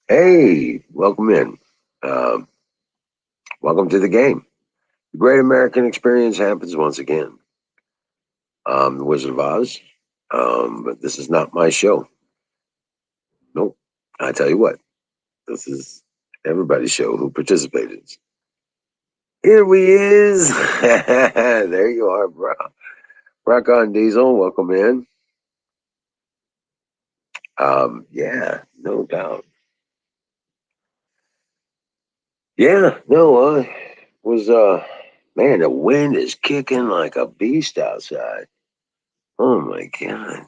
Hey, welcome in. Um, Welcome to the game. The great American experience happens once again. The Wizard of Oz. But this is not my show. Nope. I tell you what, this is everybody's show who participated. Here we is. There you are, bro. Rock on, Diesel. Welcome in. Yeah, no doubt. Yeah, no, was man, the wind is kicking like a beast outside. Oh my god.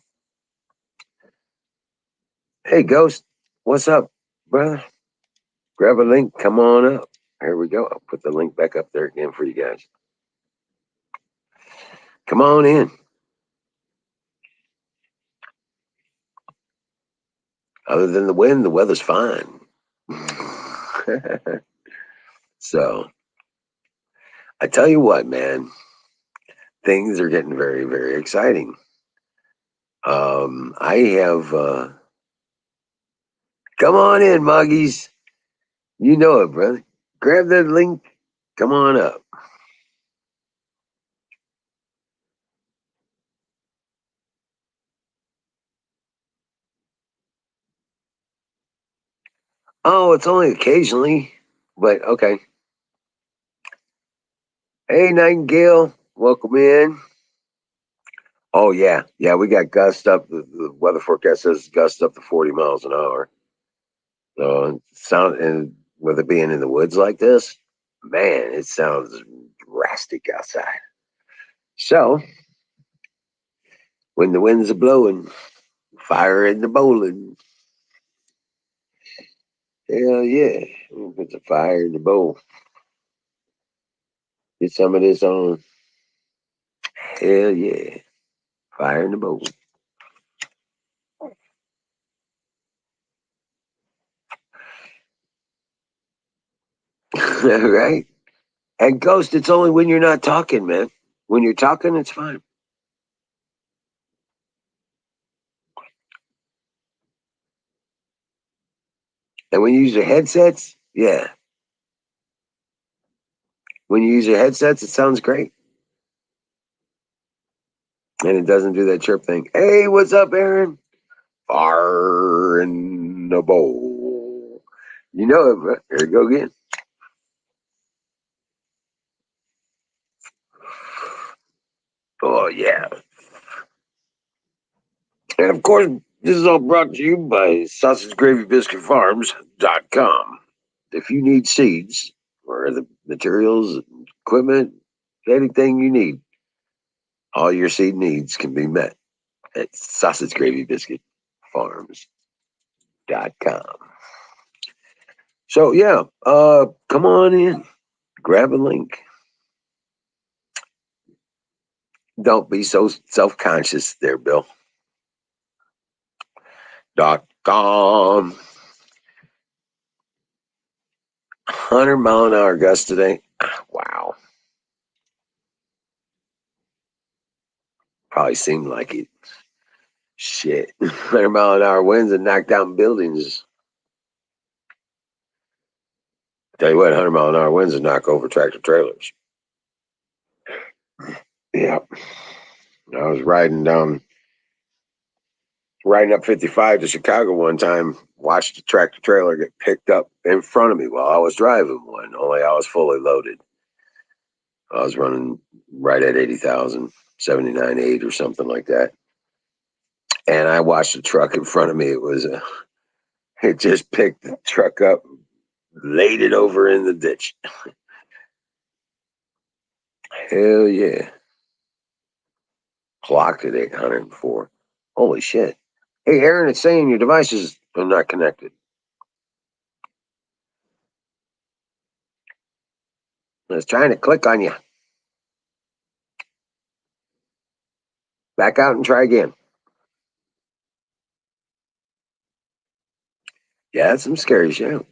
Hey, Ghost, what's up, brother? Grab a link. Come on up. Here we go. I'll put the link back up there again for you guys. Come on in. Other than the wind, the weather's fine. So, I tell you what, man, things are getting very, very exciting. I have, come on in, Muggies. You know it, brother. Grab that link. Come on up. Oh, it's only occasionally, but okay. Hey, Nightingale, welcome in. Oh yeah, yeah. We got gusts up. The weather forecast says gusts up to 40 miles an hour. So sound and with it being in the woods like this, man, it sounds drastic outside. So when the winds are blowing, fire in the bowling. Hell yeah, we'll put the fire in the bowl. Get some of this on. Hell yeah, fire in the bowl. Right? And Ghost, it's only when you're not talking, man. When you're talking, it's fine. And when you use your headsets, yeah. When you use your headsets, it sounds great. And it doesn't do that chirp thing. Hey, what's up, Aaron? Fire in the bowl. You know it, bro. Here we go again. Oh, yeah. And of course, this is all brought to you by sausagegravybiscuitfarms.com. If you need seeds or the materials, equipment, anything you need, all your seed needs can be met at sausagegravybiscuitfarms.com. So, yeah, come on in, grab a link. Don't be so self conscious there, Bill. .com. 100-mile-an-hour gust today. Wow. Probably seemed like it. Shit. 100-mile-an-hour winds and knocked down buildings. Tell you what, 100-mile-an-hour winds and knock over tractor trailers. Yeah. I was riding up 55 to Chicago one time, watched a tractor trailer get picked up in front of me while I was driving one, only I was fully loaded. I was running right at 80,000, 79.8 or something like that. And I watched the truck in front of me. It just picked the truck up, laid it over in the ditch. Hell yeah. Clocked at 804. Holy shit. Hey, Aaron, it's saying your devices are not connected. I was trying to click on you. Back out and try again. Yeah, that's some scary shit.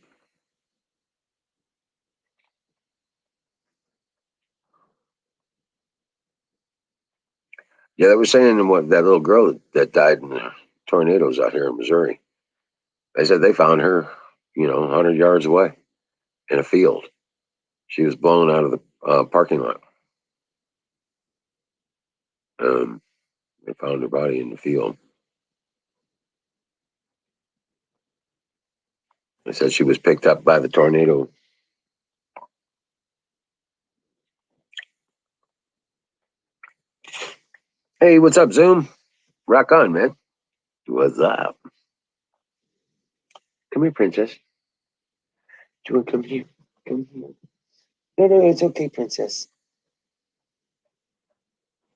Yeah, they were saying what that little girl that died in the tornadoes out here in Missouri. They said they found her 100 yards away in a field. She was blown out of the parking lot. They found her body in the field. They said she was picked up by the tornado. Hey, what's up, Zoom? Rock on, man. What's up? Come here, princess. Do you want to come here? Come here. No, it's okay, princess.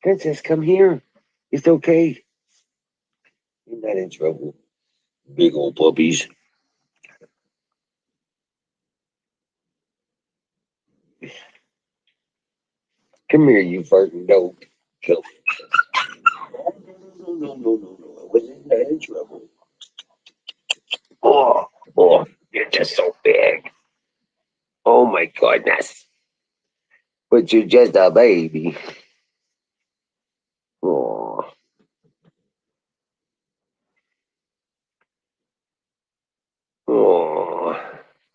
Princess, come here. It's okay. You're not in trouble. Big old puppies. Come here, you farting dog. Come. No. I wasn't not in trouble. Oh, you're just so big. Oh my goodness. But you're just a baby. Oh, oh,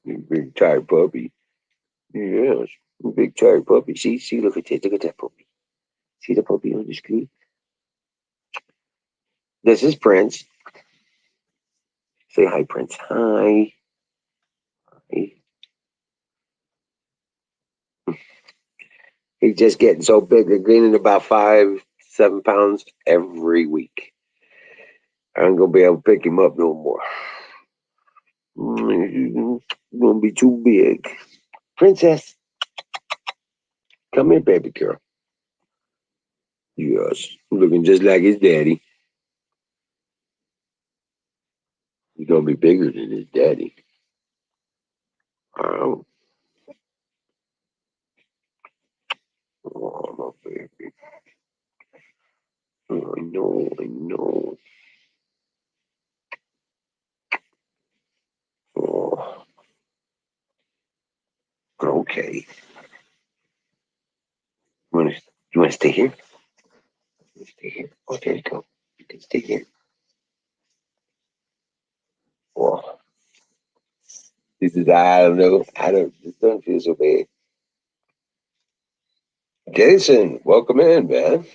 you big tired puppy. Yes, you big tired puppy. See, look at this. Look at that puppy. See the puppy on the screen? This is Prince. Say hi, Prince. Hi. He's just getting so big. They're gaining about 5, 7 pounds every week. I ain't gonna be able to pick him up no more. He's gonna be too big. Princess, come here, baby girl. Yes, looking just like his daddy. He's gonna be bigger than his daddy. Oh, oh my baby. Oh, I know. Oh, okay. You wanna stay here? Stay here. Oh, there you go. You can stay here. Oh, I don't know. This doesn't feel so bad. Jason, welcome in, man.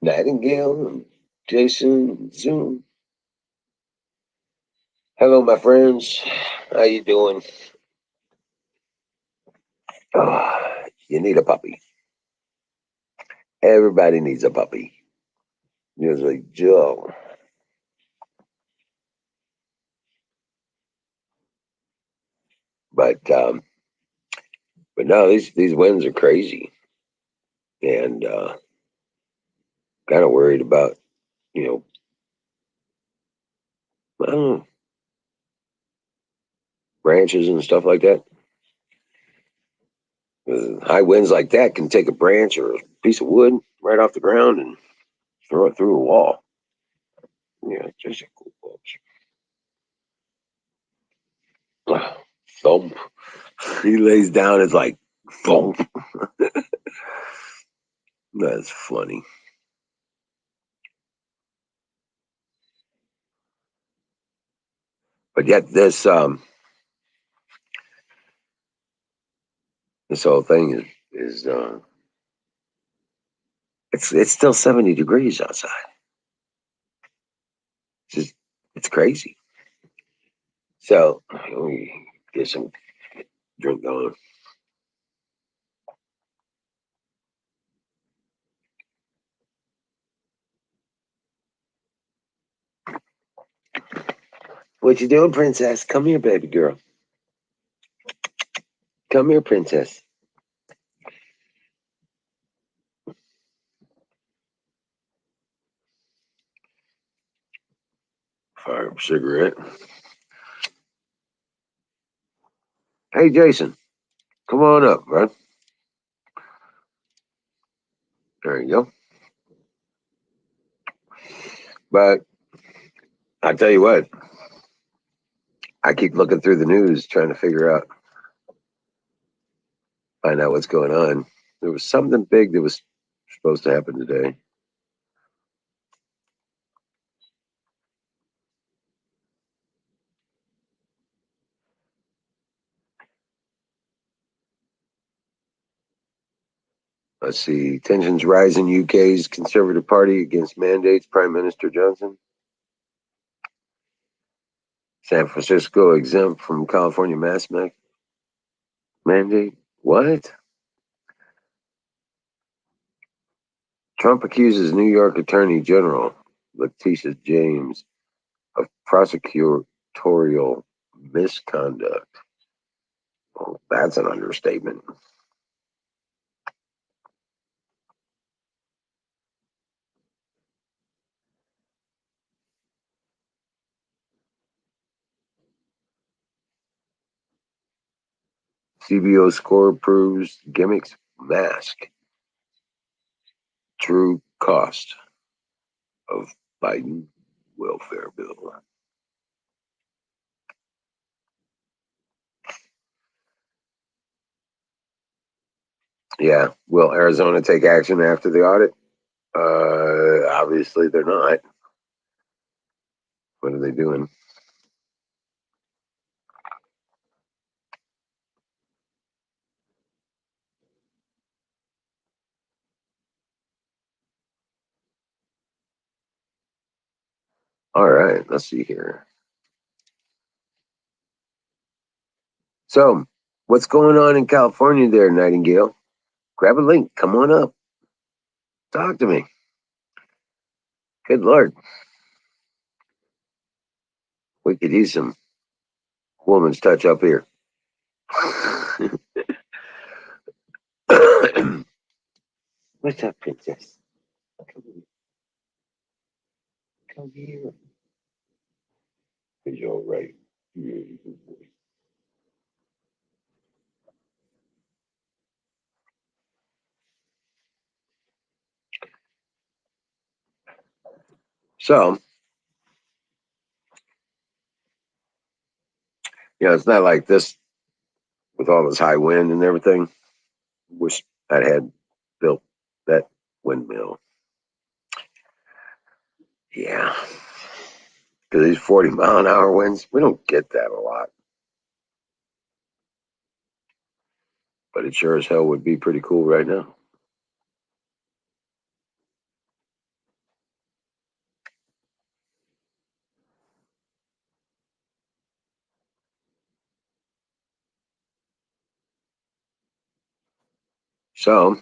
Nightingale and Jason, Zoom. Hello, my friends. How you doing? Oh, you need a puppy. Everybody needs a puppy. Just like Joe. But no, these winds are crazy, and kind of worried about you know I don't know, branches and stuff like that. High winds like that can take a branch or a piece of wood right off the ground and throw it through a wall. Yeah, it's just a cool box. Thump. He lays down. It's like thump. That's funny. But yet this whole thing is it's still 70 degrees outside. It's just it's crazy. So we get some drink going. What you doing, princess? Come here, baby girl. Come here, princess. Fire up a cigarette. Hey, Jason, come on up, bro. There you go. But I tell you what, I keep looking through the news trying to find out what's going on. There was something big that was supposed to happen today. Let's see. Tensions rise in UK's Conservative Party against mandates. Prime Minister Johnson. San Francisco exempt from California mask mandate. What? Trump accuses New York Attorney General Letitia James of prosecutorial misconduct. Well, that's an understatement. CBO score proves gimmicks mask true cost of Biden welfare bill. Yeah. Will Arizona take action after the audit? Obviously they're not. What are they doing? All right, let's see here. So, what's going on in California there, Nightingale? Grab a link. Come on up. Talk to me. Good Lord. We could use some woman's touch up here. What's up, princess? Come here. Is you all right? Yeah, good boy. So, it's not like this with all this high wind and everything. Wish I had built that windmill. Yeah. Because these 40-mile-an-hour winds, we don't get that a lot. But it sure as hell would be pretty cool right now. So,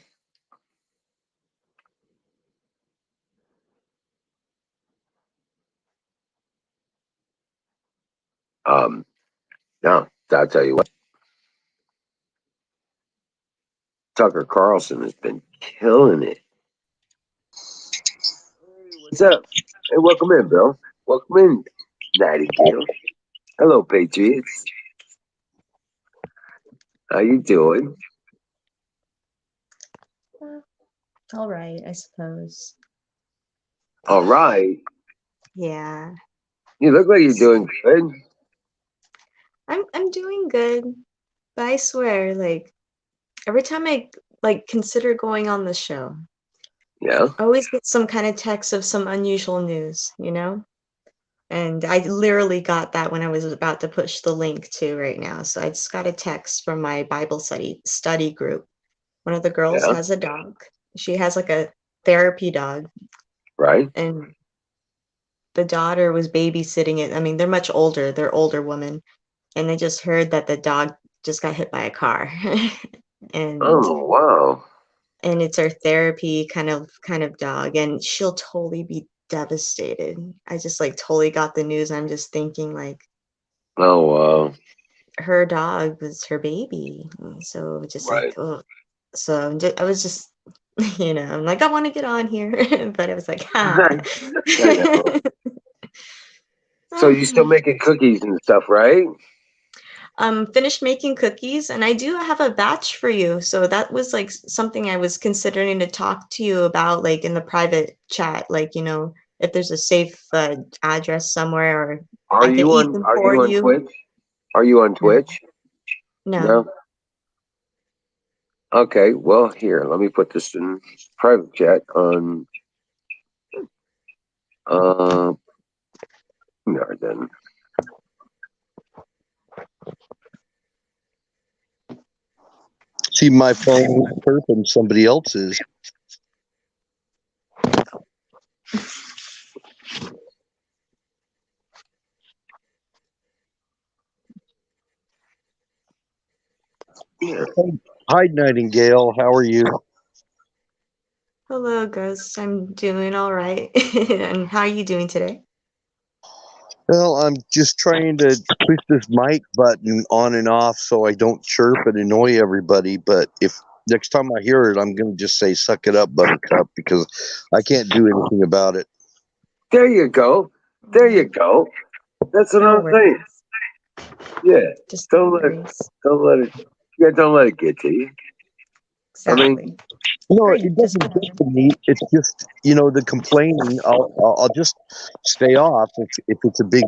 now, I'll tell you what, Tucker Carlson has been killing it. Hey, what's up? Hey, welcome in, Bill. Welcome in, Nightingale. Hello, Patriots. How you doing? All right, I suppose. All right. Yeah. You look like you're doing good. I'm doing good. But I swear, like every time I consider going on the show, Yeah. I always get some kind of text of some unusual news, you know? And I literally got that when I was about to push the link to right now. So I just got a text from my Bible study group. One of the girls Yeah. has a dog. She has like a therapy dog, Right. and the daughter was babysitting it. I mean, they're much older. They're older women, and they just heard that the dog just got hit by a car. and Oh, wow. and it's her therapy kind of dog, and she'll totally be devastated. I just like totally got the news. I'm just thinking like Oh, wow. her dog was her baby. And so just like, Right. oh, so I was just I'm like, I want to get on here, but I was like, ha. I know. So you still making cookies and stuff, right? Finished making cookies, and I do have a batch for you. So that was like something I was considering to talk to you about, like in the private chat, like, if there's a safe address somewhere, or Are I can you eat on them are for you on you. Twitch? Are you on No, Twitch? no. No? Okay, well here, let me put this in private chat on uh no, then. See, my phone is chirping, somebody else's. Yeah. Hi, Nightingale. How are you? Hello, Ghost. I'm doing all right. And how are you doing today? Well, I'm just trying to push this mic button on and off so I don't chirp and annoy everybody. But if next time I hear it, I'm going to just say, suck it up, Buttercup, because I can't do anything about it. There you go. There you go. That's what No I'm saying. worries. Yeah. Just no Don't let worries. don't let it don't let it get to you. I mean, Exactly. No, Great. it Just doesn't get to me. It's just, the complaining. I'll just stay off if it's a big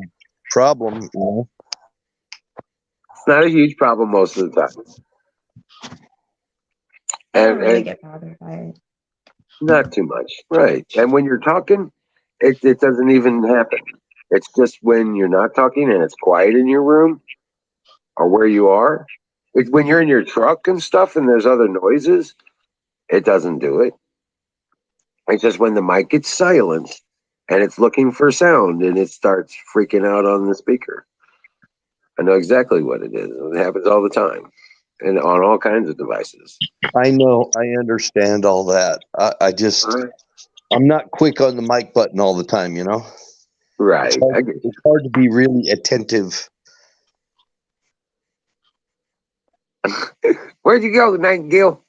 problem. it's not a huge problem most of the time. I don't really And get bothered by it. not too much. Right. And when you're talking, it doesn't even happen. It's just when you're not talking and it's quiet in your room or where you are. It's when you're in your truck and stuff and there's other noises, it doesn't do it. It's just when the mic gets silent and it's looking for sound and it starts freaking out on the speaker. I know exactly what it is. It happens all the time and on all kinds of devices. I know. I understand all that. I'm not quick on the mic button all the time. It's Right. hard, I get it's hard to be really attentive. you. Where'd you go, Nightingale?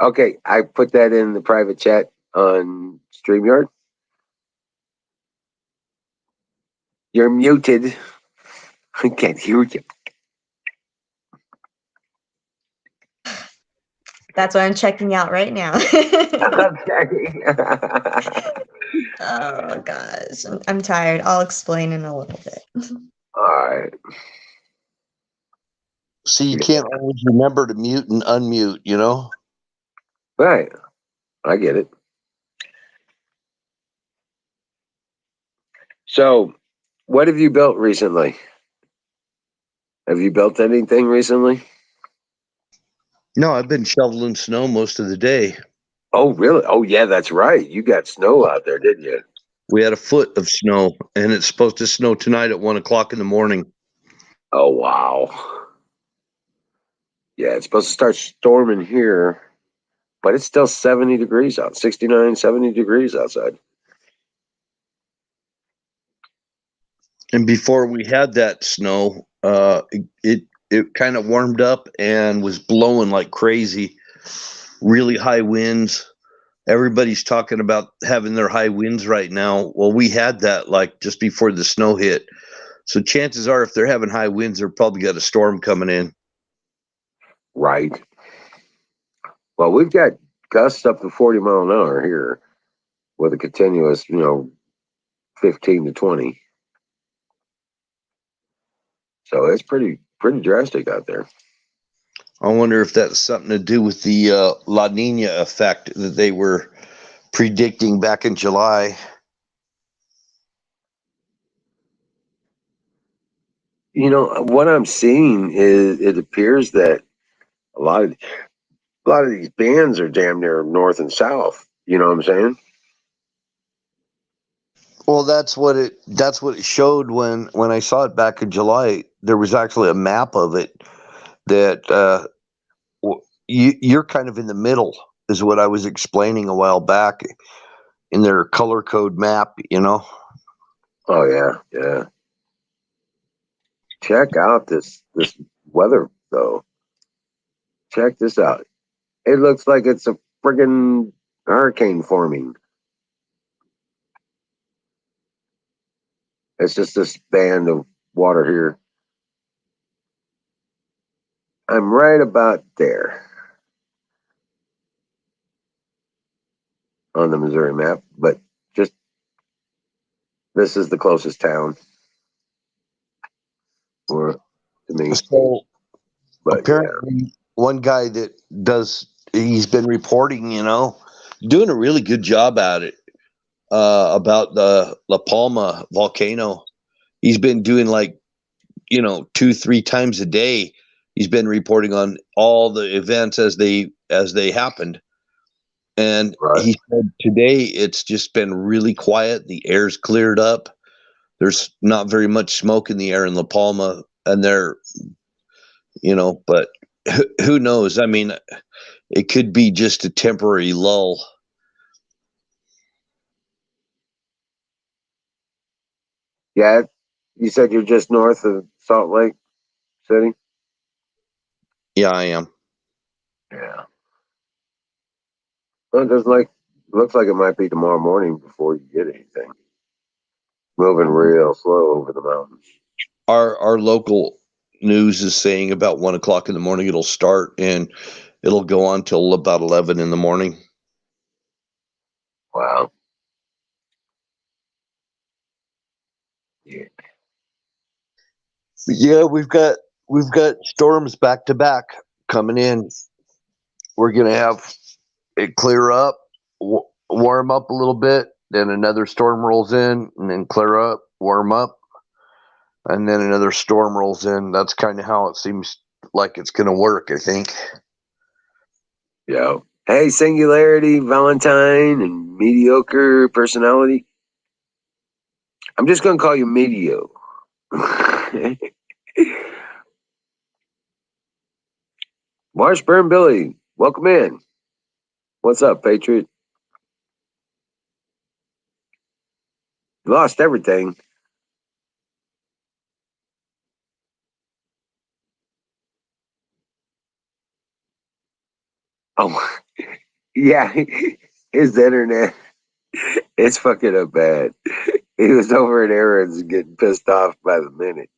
Okay, I put that in the private chat on StreamYard. You're muted. I can't hear you. That's why I'm checking out right now. Okay. Oh gosh, I'm tired. I'll explain in a little bit. All right. See, you can't always remember to mute and unmute. Right. I get it. So, what have you built recently? Have you built anything recently? No, I've been shoveling snow most of the day. Oh, really? Oh, yeah, that's right. You got snow out there, didn't you? We had a foot of snow, and it's supposed to snow tonight at 1 o'clock in the morning. Oh, wow. Yeah, it's supposed to start storming here, but it's still 70 degrees out, 69, 70 degrees outside. And before we had that snow, it kind of warmed up and was blowing like crazy. Really high winds. Everybody's talking about having their high winds right now. Well, we had that like just before the snow hit. So chances are, if they're having high winds, they're probably got a storm coming in. Right. Well, we've got gusts up to 40 mile an hour here with a continuous, 15 to 20. So it's pretty drastic out there. I wonder if that's something to do with the La Nina effect that they were predicting back in July. What I'm seeing is it appears that a lot of these bands are damn near north and south. You know what I'm saying? Well, that's what it showed when I saw it back in July. There was actually a map of it that you're kind of in the middle, is what I was explaining a while back in their color code map. Oh yeah, yeah. Check out this weather though. Check this out. It looks like it's a friggin' hurricane forming. It's just this band of water here. I'm right about there on the Missouri map, but just this is the closest town or to me. So But yeah, apparently, one guy he's been reporting, doing a really good job at it about the La Palma volcano. He's been doing like 2-3 times a day He's been reporting on all the events as they happened. And Right. he said today it's just been really quiet. The air's cleared up. There's not very much smoke in the air in La Palma, and but who knows? I mean, it could be just a temporary lull. Yeah, you said you're just north of Salt Lake City? Yeah, I am. Yeah. Well, looks like it might be tomorrow morning before you get anything. Moving real slow over the mountains. Our local news is saying about 1:00 in the morning it'll start, and it'll go on till about 11 in the morning. Wow. Yeah. Yeah, we've got storms back to back coming in. We're gonna have it clear up, warm up a little bit, then another storm rolls in, and then clear up, warm up, and then another storm rolls in. That's kind of how it seems like it's gonna work, I think. Yeah. Hey, Singularity, Valentine, and Mediocre Personality. I'm just gonna call you Medio. Washburn Billy, welcome in. What's up, Patriot? You lost everything. Oh, yeah. His internet, it's fucking up bad. He was over at Aaron's getting pissed off by the minute.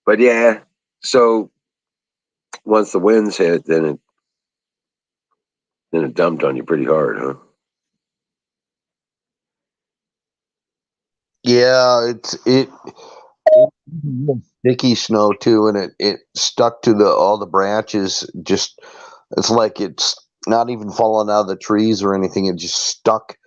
But yeah, so once the winds hit, then it dumped on you pretty hard, huh? Yeah, it sticky snow too, and it stuck to all the branches. Just it's like it's not even falling out of the trees or anything. It just stuck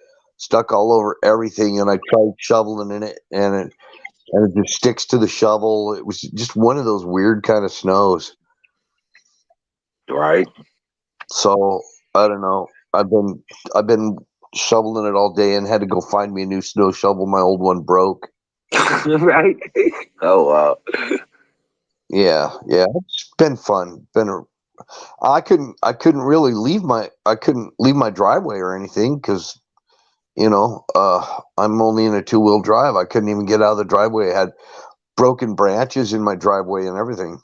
all over everything. And I tried shoveling in it, and it just sticks to the shovel. It was just one of those weird kind of snows. Right. So I don't know. I've been shoveling it all day and had to go find me a new snow shovel. My old one broke. Right. Oh wow. Yeah, it's been fun. I couldn't really leave my driveway or anything because I'm only in a 2-wheel drive. I couldn't even get out of the driveway. I had broken branches in my driveway and everything.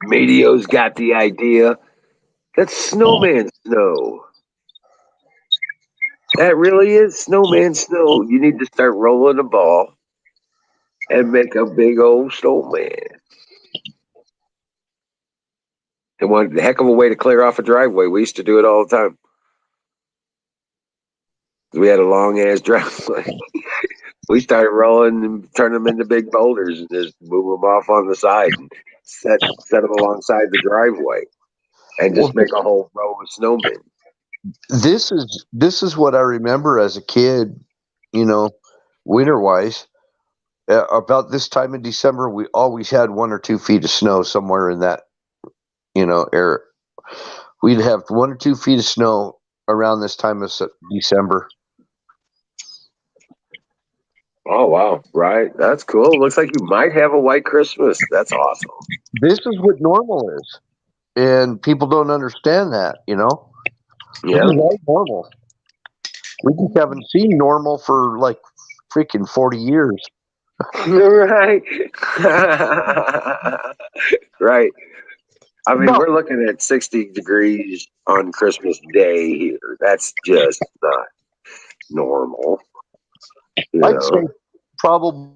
Medio's got the idea. That's snowman snow. That really is snowman snow. You need to start rolling a ball and make a big old snowman. And one heck of a way to clear off a driveway. We used to do it all the time. We had a long ass driveway. We started rolling and turn them into big boulders and just move them off on the side and set them alongside the driveway and Well, just make a whole row of snowmen. this is what I remember as a kid. Winter wise, about this time in December, we always had 1 or 2 feet of snow somewhere in that area. We'd have 1 or 2 feet of snow around this time of December. Oh wow! Right, that's cool. Looks like you might have a white Christmas. That's awesome. This is what normal is, and people don't understand that. This Yeah. is all normal. We just haven't seen normal for like freaking 40 years. Right. Right. I mean, No, we're looking at 60 degrees on Christmas Day here. That's just not normal. You I'd say know. probably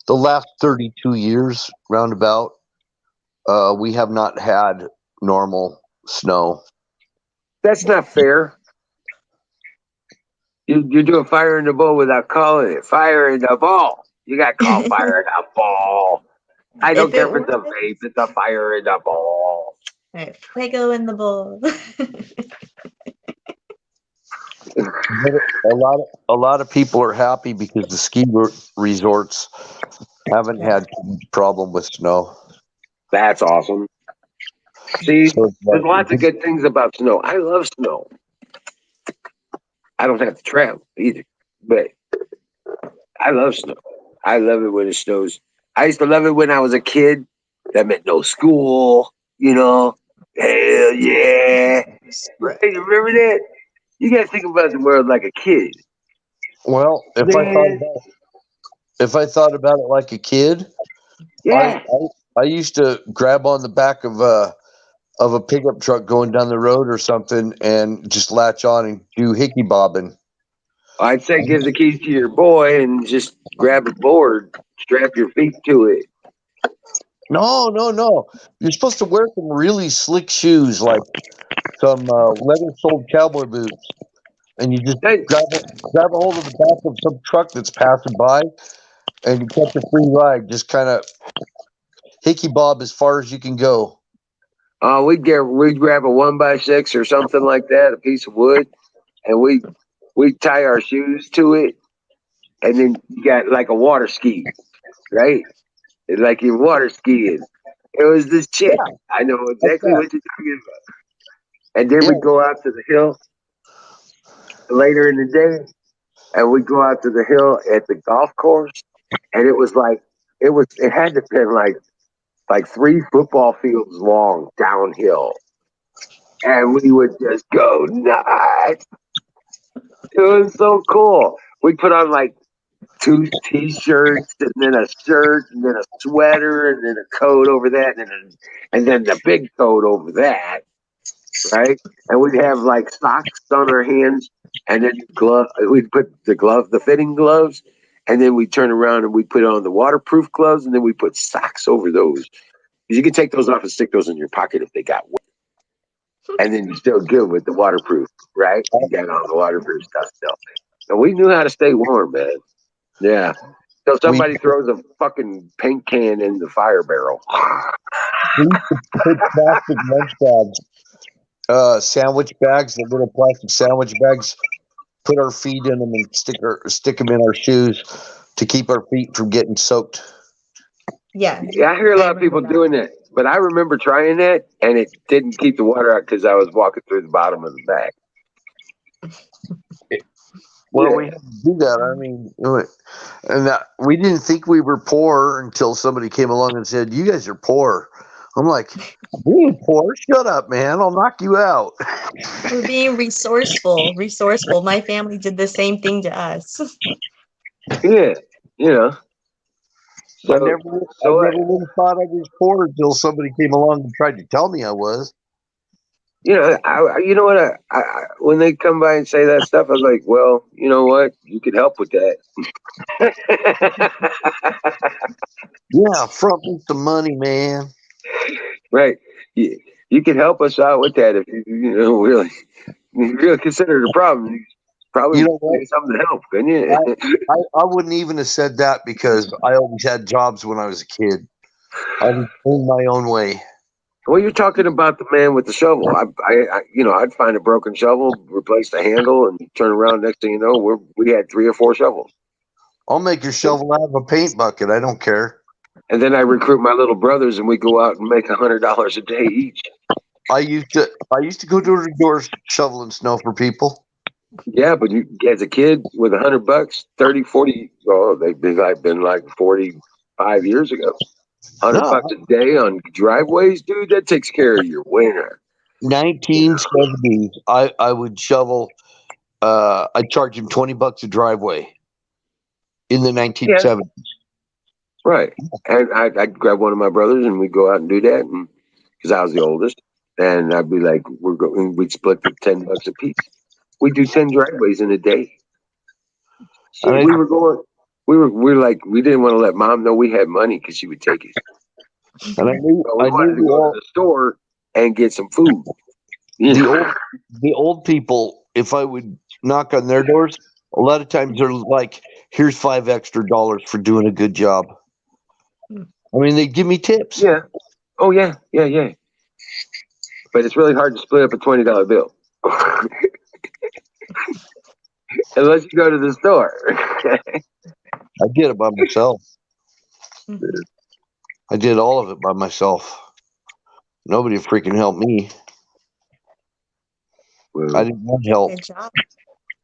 the last 32 years, roundabout, we have not had normal snow. That's not fair. You do a fire in the bowl without calling it fire in the ball. You got to call fire in the ball. I don't If care it if it's a was, vape, it's a fire in the ball. right, fuego in the bowl. A lot of people are happy because the ski resorts haven't Yeah. had problem with snow. That's awesome. See, So it's there's like, lots of good things about snow. I love snow. I don't have to travel either, but I love snow. I love it when it snows. I used to love it when I was a kid. That meant no school, you know. Hell yeah. Right? You remember that? You gotta think about the world like a kid. well, Man. if I thought about it like a kid, I, Yeah. I used to grab on the back of a pickup truck going down the road or something and just latch on and do hickey bobbing. I'd say give the keys to your boy and just grab a board, strap your feet to it. No, no, no. You're supposed to wear some really slick shoes, like some leather-soled cowboy boots, and you just Hey, grab a hold of the back of some truck that's passing by, and you catch a free ride. Just kind of hickey bob as far as you can go. we'd grab a 1x6 or something like that, a piece of wood, and we'd tie our shoes to it, and then you got like a water ski, right? It's like you're water skiing. It was this chick. Yeah, I know like exactly that. what you're talking about. And then Yeah, we'd go out to the hill later in the day, and we'd go out to the hill at the golf course, and it had to been like 3 football fields long downhill, and we would just go nuts. It was so cool. We put on like 2 t-shirts and then a shirt and then a sweater and then a coat over that and then the big coat over that, right? And we'd have like socks on our hands and then glove. We'd put the fitting gloves, and then we'd turn around and we'd put on the waterproof gloves, and then we put socks over those. Because you could take those off and stick those in your pocket if they got wet. And then you're still good with the waterproof, right? You got all the waterproof stuff still. So we knew how to stay warm, man. Yeah. So we somebody throws a fucking paint can in the fire barrel. we used to put plastic lunch bags, sandwich bags, the little plastic sandwich bags. Put our feet in them and stick them in our shoes to keep our feet from getting soaked. Yeah, Yeah, I hear a I lot of remember people that. doing that, but I remember trying that, and it didn't keep the water out because I was walking through the bottom of the bag. Well, Yeah, we had to do that. I mean, and we didn't think we were poor until somebody came along and said, "You guys are poor." I'm like, "We ain't poor. Shut up, man. I'll knock you out." We're being resourceful, resourceful. My family did the same thing to us. yeah, you know. I So, never, I so never would have thought I was poor until somebody came along and tried to tell me I was. you know what? When they come by and say that stuff, I was like, well, you know what? You could help with that. Yeah, front me some money, man. Right. You could help us out with that if really, if you really consider the problem. You You probably know what? do something to help, couldn't I, you? I wouldn't even have said that because I always had jobs when I was a kid. I was in my own way. Well, you're talking about the man with the shovel. I'd find a broken shovel, replace the handle, and turn around. Next thing you know, we had 3 or 4 shovels. I'll make your shovel out of a paint bucket. I don't care. And then I recruit my little brothers, and we go out and make $100 a day each. I used to go door to door shoveling snow for people. Yeah, but as a kid with $100, 30, 40, oh, they've been like 45 years ago. Hundred No, bucks a day on driveways, dude. That takes care of your winter. 1970s. I would shovel. I'd charge him $20 a driveway in the Yeah, 1970s. right. And I'd grab one of my brothers, and we'd go out and do that, and because I was the oldest, and I'd be like, we'd split the $10 a piece. We'd do 10 driveways in a day. And Shit, I, we were like, we didn't want to let mom know we had money because she would take it. and I knew But we I wanted knew to go to the store and get some food. You the know? old the old people. If I would knock on their doors, a lot of times they're like, "Here's $5 extra for doing a good job." I mean, they give me tips. Yeah. Oh yeah, yeah, yeah. But it's really hard to split up a $20 bill. Unless you go to the store. I did it by myself. Mhm. I did all of it by myself. Nobody freaking helped me. I didn't want help. Good job.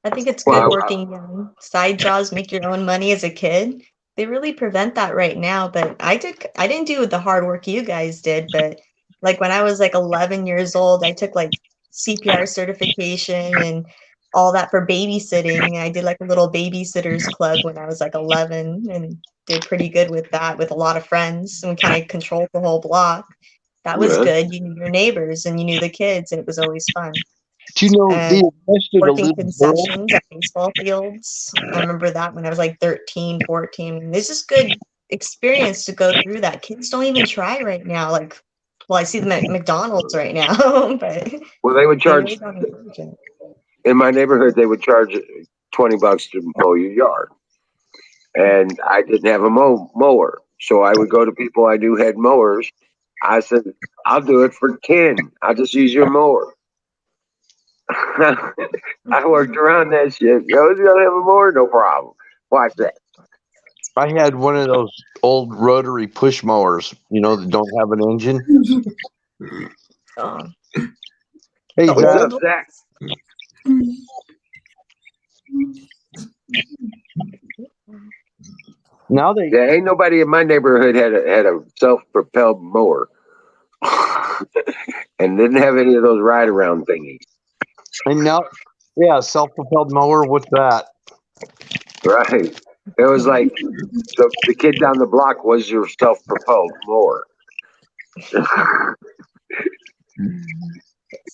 I think it's good Well, working side jobs, make your own money as a kid. They really prevent that right now, but I didn't do the hard work you guys did, but like when I was like 11 years old, I took like CPR certification and all that for babysitting. I did like a little babysitters club when I was like 11 and did pretty good with that with a lot of friends, and we kind of controlled the whole block. That was yeah. good. You knew your neighbors and you knew the kids, and it was always fun. Do you know And they arrested a working little girl? concessions at baseball fields. I remember that when I was like 13, 14. This is good experience to go through that. Kids don't even try right now. Like, well, I see them at McDonald's right now, but Well, they would they really charge don't encourage it. in my neighborhood. They would charge $20 to mow your yard, and I didn't have a mower, so I would go to people I knew had mowers. I said, "I'll do it for 10. I'll just use your mower." I worked around that shit. Yo, you gonna have a mower? No problem. Watch that. I had one of those old rotary push mowers, that don't have an engine. Oh, Hey, the What's Zach. up, old Zach? Now they Yeah, ain't nobody in my neighborhood had a self-propelled mower, and didn't have any of those ride around thingies. and now, yeah, self-propelled mower. What's that? Right? It was like the kid down the block was your self-propelled mower.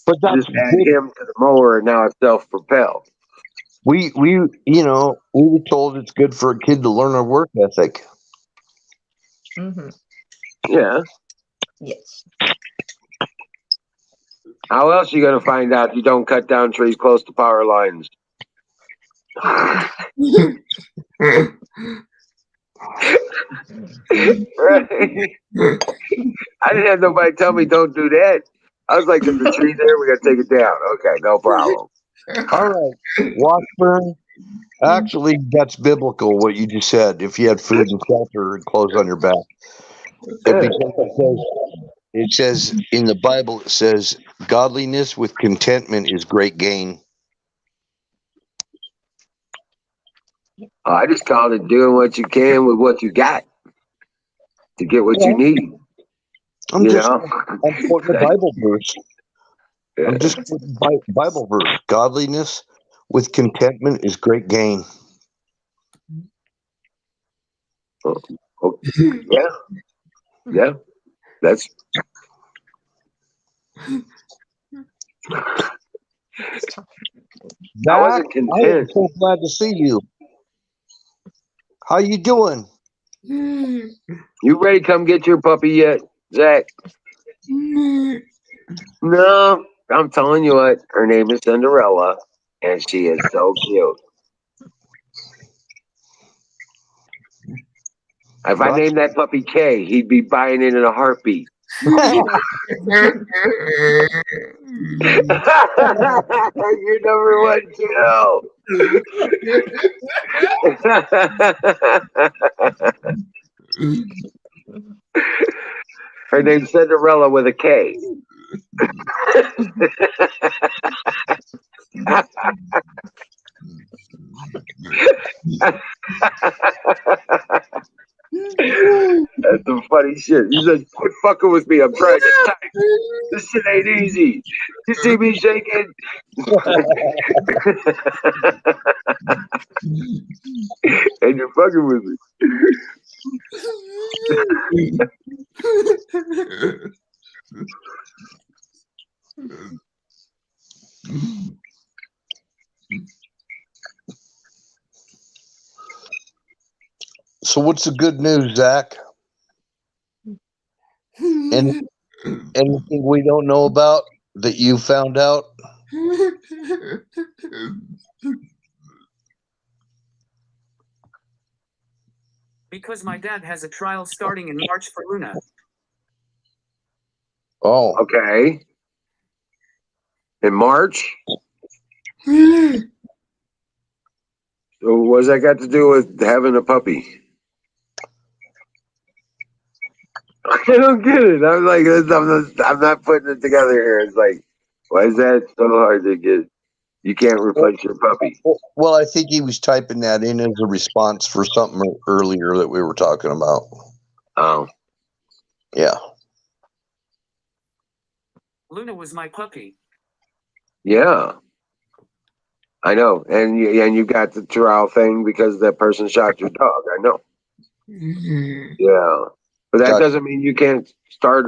But You that's just add good. him to the mower, and now it's self-propelled. We were told it's good for a kid to learn a work ethic. Mm-hmm. Yeah. Yes. How else you gonna find out you don't cut down trees close to power lines? Right. I didn't have nobody tell me don't do that. I was like, there's a tree there, we gotta take it down. Okay, no problem. All right, Washburn. Actually, that's biblical what you just said. If you had food and shelter and clothes on your back, Yeah. because it says in the Bible, it says godliness with contentment is great gain. I just called it doing what you can with what you got to get what you need. I'm You just know? I'm quoting a Bible verse. Yeah. I'm just quoting Bible verse. Godliness with contentment is great gain. Oh, yeah. Yeah. That's I Zach, wasn't I am content. so glad to see you. How you doing? You ready to come get your puppy yet, Zach? No. I'm telling you what, her name is Cinderella, and she is so cute. If I Gotcha. named that puppy K, he'd be buying it in a heartbeat. You're number one, Joe. Her name's Cinderella with a K. That's some funny shit. He said, quit fucking with me. I'm trying to type. This shit ain't easy. You see me shaking? And you're fucking with me. So what's the good news, Zach? And anything we don't know about that you found out? Because my dad has a trial starting in March for Luna. Oh, Okay. In March? So what's that got to do with having a puppy? I don't get it. I'm like, I'm not putting it together here. It's like, why is that so hard to get? You can't replace your puppy. Well, I think he was typing that in as a response for something earlier that we were talking about. Oh, Yeah. Luna was my puppy. yeah, I know. And you got the trial thing because that person shot your dog. I know. Yeah, but that Gotcha. doesn't mean you can't start.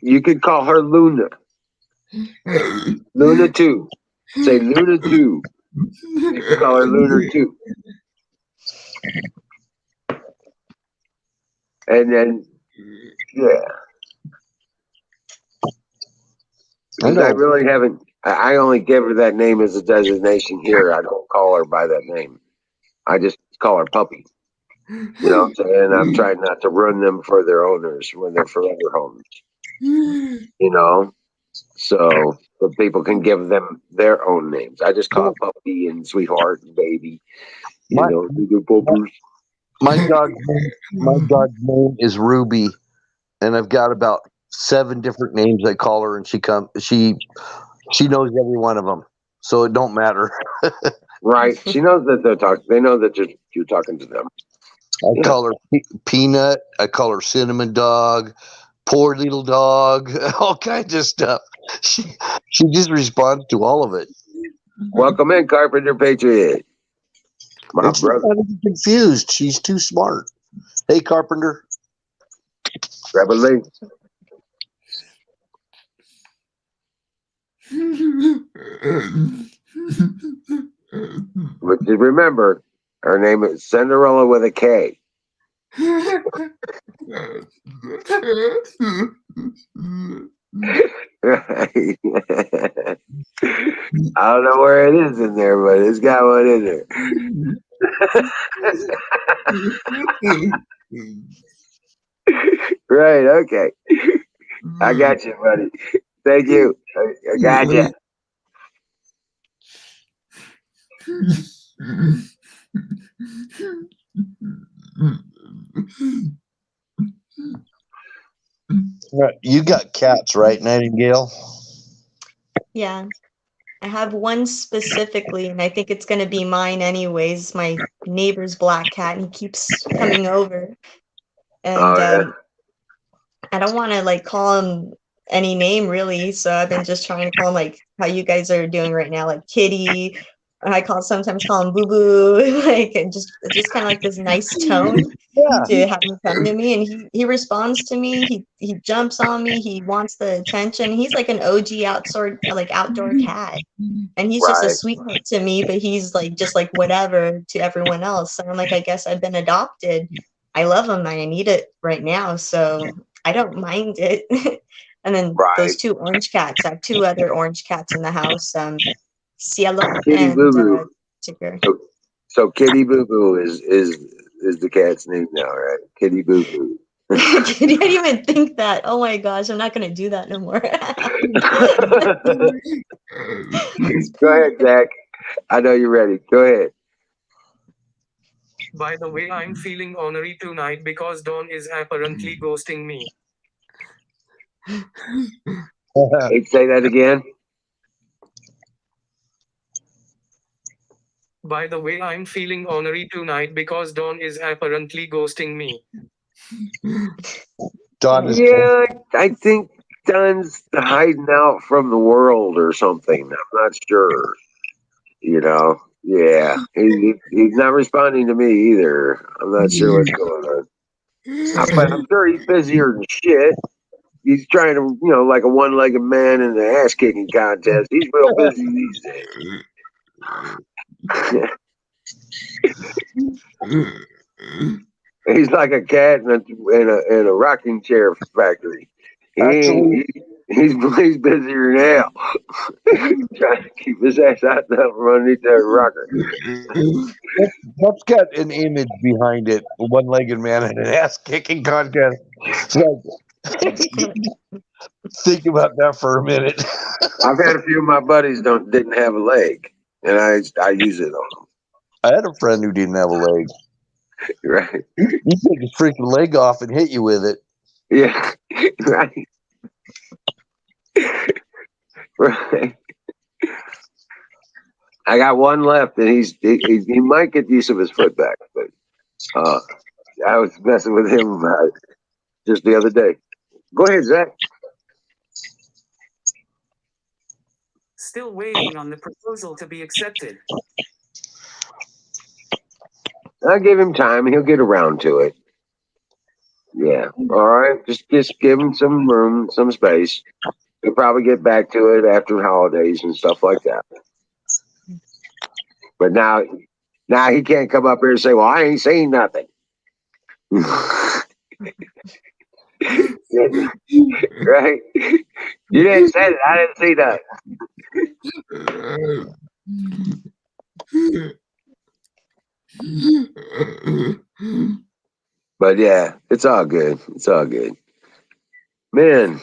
You could call her Luna. Luna 2. Say Luna 2. You can call her Lunar 2. And then, yeah. I Because I know. really haven't, I only give her that name as a designation here. I don't call her by that name. I just call her Puppy. You know what I'm saying? I'm trying not to ruin them for their owners when they're forever homes. You know? So people can give them their own names. I just call it Puppy and Sweetheart and Baby. You My- know, little puppers. My dog's name is Ruby, and I've got about 7 different names I call her, and she knows every one of them, so it don't matter. Right. She knows that they're talking. They know that you're talking to them. I Yeah. call her Peanut. I call her Cinnamon Dog, Poor Little Dog, all kinds of stuff. She just responds to all of it. Welcome in, Carpenter Patriot. My And she's brother. not even confused. She's too smart. Hey, Carpenter. Grab a link. But just remember, her name is Cinderella with a K. Right. I don't know where it is in there, but it's got one in there. Right. Okay. I got you, buddy. Thank you. I got you. You got cats, right, Nightingale? Yeah. I have one specifically, and I think it's going to be mine anyways. My neighbor's black cat, and he keeps coming over. And Oh, yeah. I don't want to like call him any name really, so I've been just trying to call him like how you guys are doing right now, like Kitty. Sometimes call him Boo Boo, like and just kind of like this nice tone Yeah. to have him come to me, and he responds to me. He jumps on me. He wants the attention. He's like an OG outdoor cat, and he's just a Right. sweetheart to me. But he's like just like whatever to everyone else. And I'm like, I guess I've been adopted. I love him. I need it right now, so I don't mind it. And then those Right. 2 orange cats. I have 2 other orange cats in the house. Cielo Kitty Boo and Boo. Tigger. So Kitty Boo Boo is the cat's name now, right? Kitty Boo Boo. I didn't even think that. Oh my gosh, I'm not gonna do that no more. Go ahead, Zach. I know you're ready. Go ahead. By the way, I'm feeling ornery tonight because Dawn is apparently ghosting me. Hey, say that again. By the way, I'm feeling ornery tonight because Dawn is apparently ghosting me. Dawn is Yeah, I think Don's hiding out from the world or something. I'm not sure. You know, yeah, he's not responding to me either. I'm not sure what's going on. But I'm sure he's busier than shit. He's trying to, like a one-legged man in an ass-kicking contest. He's real busy these days. He's like a cat in a rocking chair factory. Actually, He's busier than hell. Trying to keep his ass out from underneath that rocker. that's got an image behind it. A one-legged man in an ass-kicking contest. So, think about that for a minute. I've had a few of my buddies didn't have a leg, and I use it on I had a friend who didn't have a leg. them. Right. He'd take his freaking leg off and hit you with it. Yeah, right, right. I got one left, and he might get use of his foot back, but uh, I was messing with him just the other day. Go ahead, Zach. Still waiting on the proposal to be accepted. I give him time; he'll get around to it. Yeah. All right. Just give him some room, some space. He'll probably get back to it after holidays and stuff like that. But now he can't come up here and say, "Well, I ain't seen nothing." Right? You didn't say it. I didn't see that. But yeah, it's all good. It's all good. Man,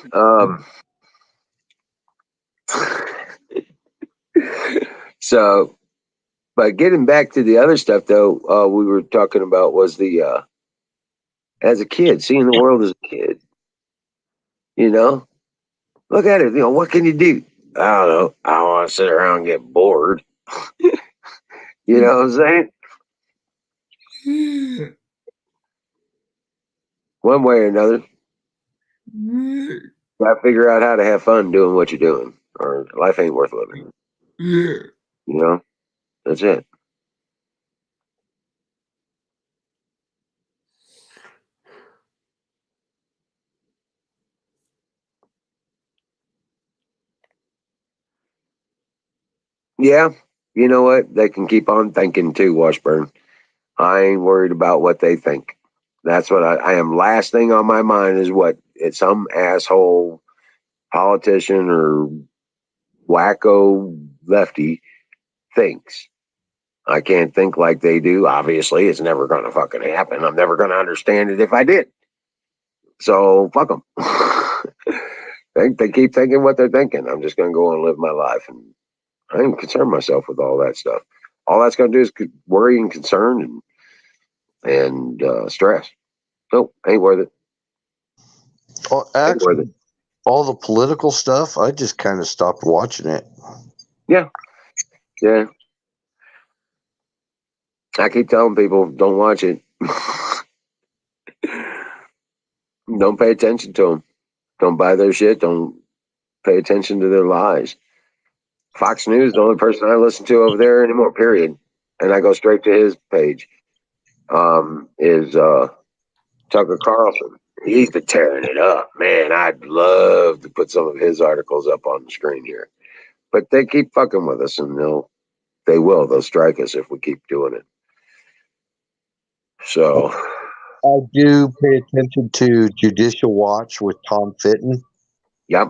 so but getting back to the other stuff though, we were talking about was the as a kid, seeing the world as a kid, you know? Look at it, what can you do? I don't know. I don't want to sit around and get bored. You know what I'm saying? One way or another. Gotta figure out how to have fun doing what you're doing, or life ain't worth living. You know? That's it. Yeah. You know what? They can keep on thinking too, Washburn. I ain't worried about what they think. That's what I am. Last thing on my mind is what it's some asshole politician or wacko lefty thinks. I can't think like they do. Obviously, it's never going to fucking happen. I'm never going to understand it if I did. So fuck them. They keep thinking what they're thinking. I'm just going to go and live my life, and I ain't concern myself with all that stuff. All that's going to do is worry and concern and stress. Nope, ain't worth it. Oh, Ain't worth it. actually, all the political stuff, I just kind of stopped watching it. Yeah, yeah. I keep telling people, don't watch it. Don't pay attention to them. Don't buy their shit. Don't pay attention to their lies. Fox News, the only person I listen to over there anymore, period. And I go straight to his page, is Tucker Carlson. He's been tearing it up. Man, I'd love to put some of his articles up on the screen here. But they keep fucking with us, and they'll strike us if we keep doing it. So, I do pay attention to Judicial Watch with Tom Fitton. yep.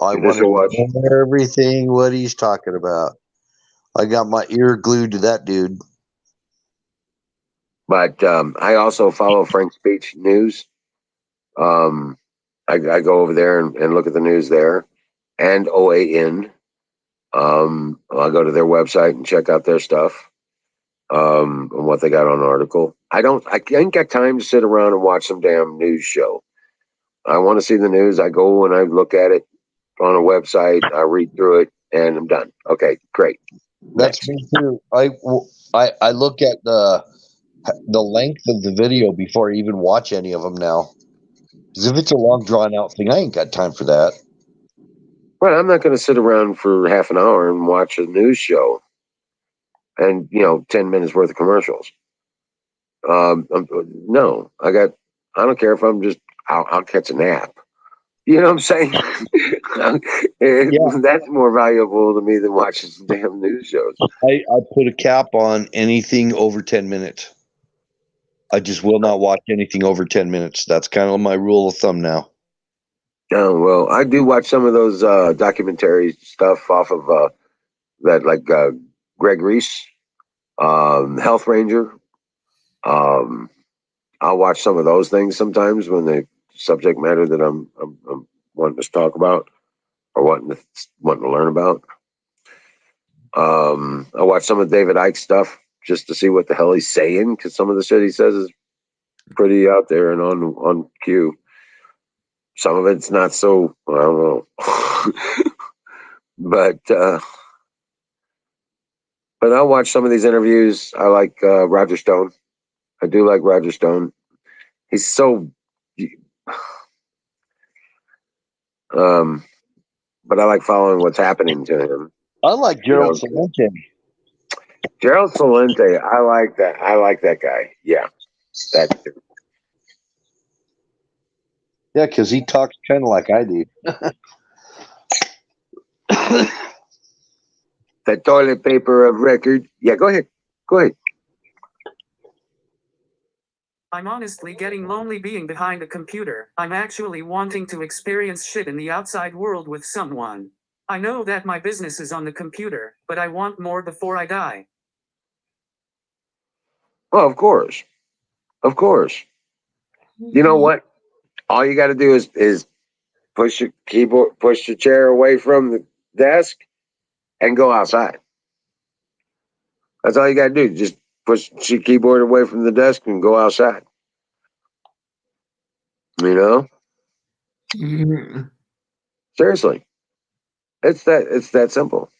I want Judicial Watch. to know everything what he's talking about. I got my ear glued to that dude. But I also follow Frank Speech News. I go over there and look at the news there, and OAN. I'll go to their website and check out their stuff, and what they got on an article. I ain't got time to sit around and watch some damn news show. I want to see the news. I go and I look at it on a website. I read through it, and I'm done. Okay, great. That's Next. me too. I look at the length of the video before I even watch any of them now. Because if it's a long drawn out thing, I ain't got time for that. Well, I'm not going to sit around for half an hour and watch a news show and 10 minutes worth of commercials. No, I don't care if I'm just, I'll catch a nap. You know what I'm saying? Yeah. That's more valuable to me than watching some damn news shows. I put a cap on anything over 10 minutes. I just will not watch anything over 10 minutes. That's kind of my rule of thumb now. Oh, well, I do watch some of those documentary stuff off of that, like Greg Reese, Health Ranger. I'll watch some of those things sometimes when the subject matter that I'm wanting to talk about or wanting to learn about. I watch some of David Icke's stuff just to see what the hell he's saying, because some of the shit he says is pretty out there and on cue. Some of it's not so, I don't know. but I watch some of these interviews. I like Roger Stone. I do like Roger Stone. He's so but I like following what's happening to him. I like Gerald Celente. Gerald Celente, I like that. I like that guy. Yeah, that. Yeah, because he talks kind of like I do. That toilet paper of record. Yeah, go ahead. Go ahead. I'm honestly getting lonely being behind a computer. I'm actually wanting to experience shit in the outside world with someone. I know that my business is on the computer, but I want more before I die. Well, of course. Of course. You know what? All you got to do is push your keyboard, push your chair away from the desk, and go outside. That's all you got to do. Just push your keyboard away from the desk and go outside. You know? Seriously. It's that simple.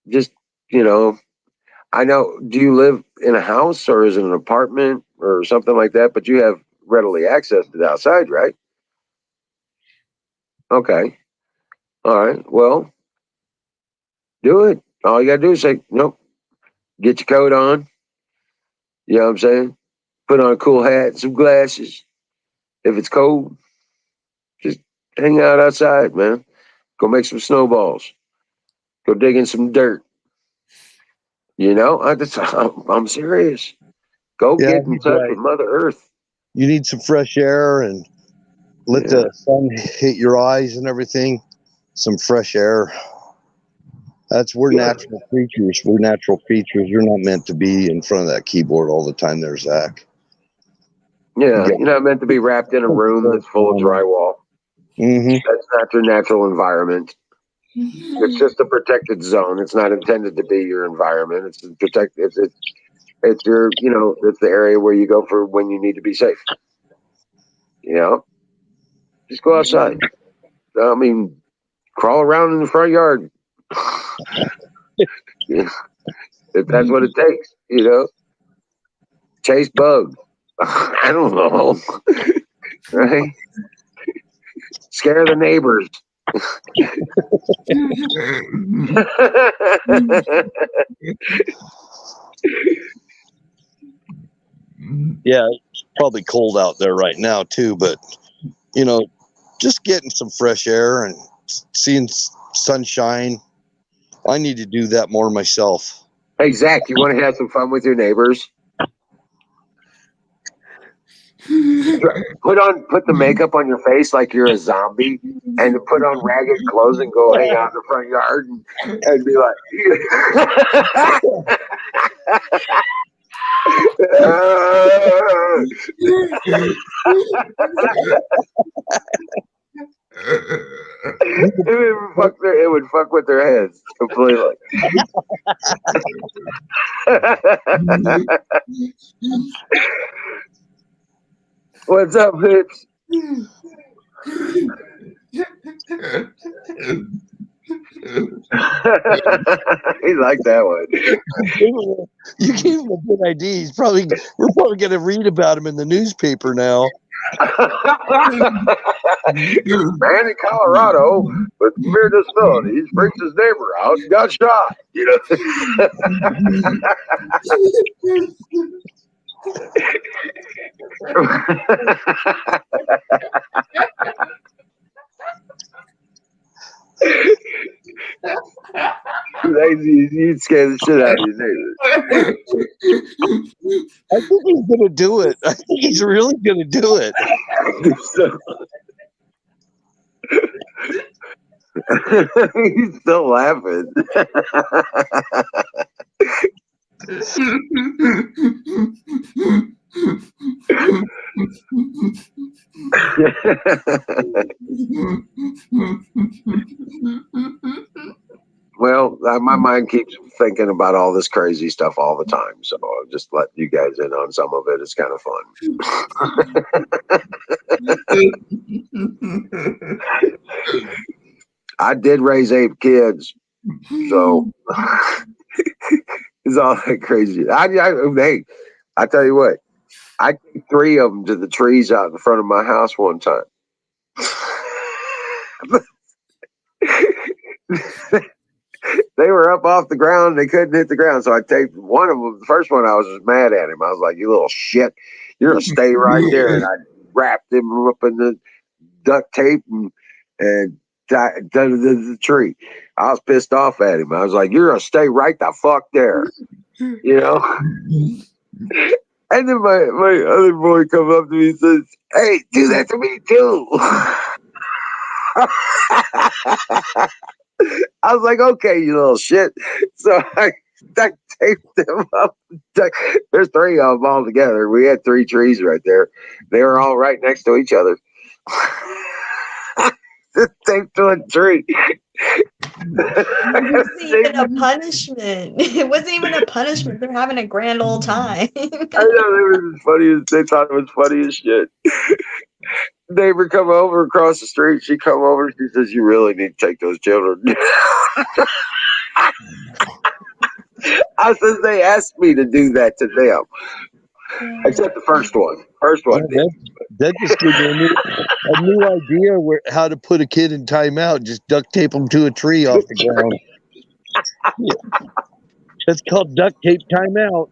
Just, I know, do you live in a house or is it an apartment or something like that? But you have readily access to the outside, right? Okay. All right. Well, do it. All you got to do is say, nope, get your coat on. You know what I'm saying? Put on a cool hat, some glasses. If it's cold, just hang out outside, man. Go make some snowballs. Go dig in some dirt. I'm serious. Go get in touch with Mother Earth. You need some fresh air and let the sun hit your eyes and everything. Some fresh air. We're natural creatures. We're natural creatures. You're not meant to be in front of that keyboard all the time there, Zach. Yeah, you're not meant to be wrapped in a room that's full of drywall. Mm-hmm. That's not your natural environment. It's just a protected zone. It's not intended to be your environment. It's protected. It's your, it's the area where you go for when you need to be safe. Just go outside. I mean, crawl around in the front yard. If that's what it takes, chase bugs. I don't know. Right? Scare the neighbors. Yeah, it's probably cold out there right now too, but just getting some fresh air and seeing sunshine. I need to do that more myself. Hey Zach, you want to have some fun with your neighbors? Put the makeup on your face like you're a zombie, and put on ragged clothes and go hang out in the front yard and be like, it would fuck with their heads completely. What's up, Hips? He liked that one. You gave him a good idea. We're probably going to read about him in the newspaper now. Man in Colorado with severe disabilities freaks his neighbor out and got shot. You'd scare the shit out of your neighbor. I think he's going to do it. I think he's really going to do it. He's still laughing. Well, my mind keeps thinking about all this crazy stuff all the time. So I'll just let you guys in on some of it. It's kind of fun. I did raise 8 kids, so it's all that crazy. Hey, I tell you what, I took 3 of them to the trees out in front of my house one time. They were up off the ground. They couldn't hit the ground. So I taped one of them. The first one, I was just mad at him. I was like, you little shit. You're going to stay right there. And I wrapped him up in the duct tape and tied to the tree. I was pissed off at him. I was like, you're going to stay right the fuck there. You know? And then my other boy comes up to me and says, hey, do that to me too. I was like, okay, you little shit. So I duct taped them up. There's 3 of them all together. We had 3 trees right there. They were all right next to each other. Just taped to a tree. It wasn't even a punishment. It wasn't even a punishment. They're having a grand old time. I know, it was as funny as they thought it was funny as shit. Neighbor come over across the street. She come over. She says, "You really need to take those children." I said, "They asked me to do that to them." Except the first one. First one did. That just gave me a new idea how to put a kid in timeout. Just duct tape them to a tree off the ground. Yeah. That's called duct tape timeout.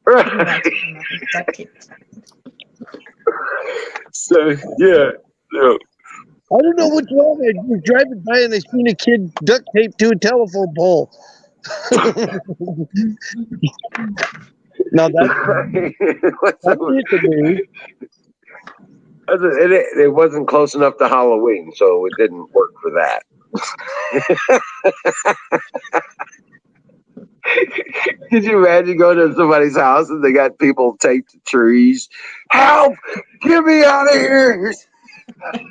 Right. So yeah. I don't know what's wrong. I was driving by and I seen a kid duct taped to a telephone pole. Now that's it to me. It wasn't close enough to Halloween, so it didn't work for that. Could you imagine going to somebody's house and they got people taped to trees? Help! Get me out of here! Like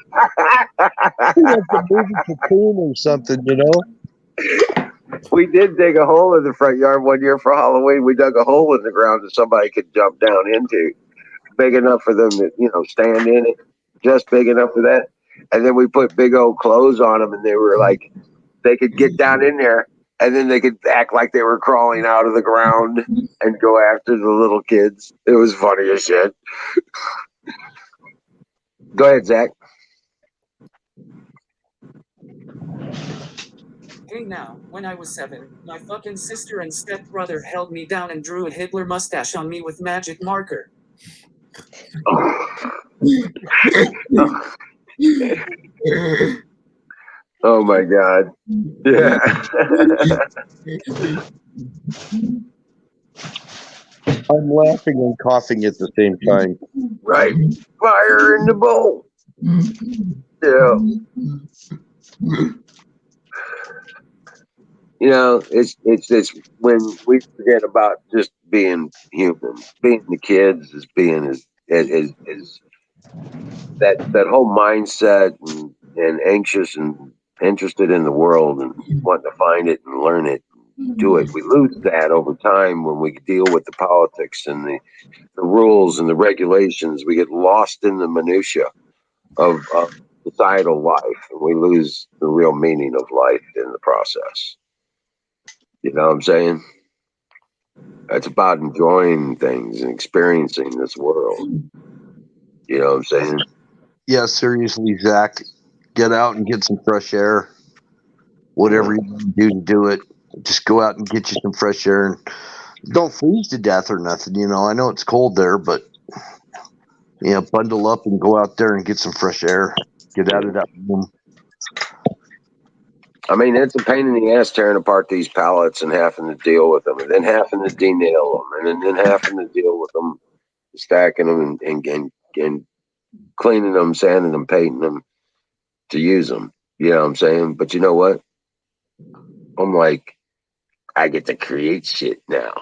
a movie Cocoon or something, you know? We did dig a hole in the front yard one year for Halloween. We dug a hole in the ground that somebody could jump down into, big enough for them to, stand in it, just big enough for that. And then we put big old clothes on them, and they were like, they could get down in there, and then they could act like they were crawling out of the ground and go after the little kids. It was funny as shit. Go ahead, Zach. Hey now, when I was 7, my fucking sister and stepbrother held me down and drew a Hitler mustache on me with magic marker. Oh my God. Yeah. I'm laughing and coughing at the same time. Right. Fire in the bowl. Yeah. It's when we forget about just being human, being the kids, as being as that whole mindset and anxious and interested in the world and wanting to find it and learn it, and do it. We lose that over time when we deal with the politics and the rules and the regulations. We get lost in the minutia of societal life, and we lose the real meaning of life in the process. You know what I'm saying? It's about enjoying things and experiencing this world. You know what I'm saying? Yeah, seriously, Zach. Get out and get some fresh air. Whatever you want to do it. Just go out and get you some fresh air and don't freeze to death or nothing. I know it's cold there, but bundle up and go out there and get some fresh air. Get out of that room. I mean, it's a pain in the ass tearing apart these pallets and having to deal with them, and then having to denail them, and then having to deal with them, stacking them, and cleaning them, sanding them, painting them to use them. You know what I'm saying? But you know what? I'm like, I get to create shit now.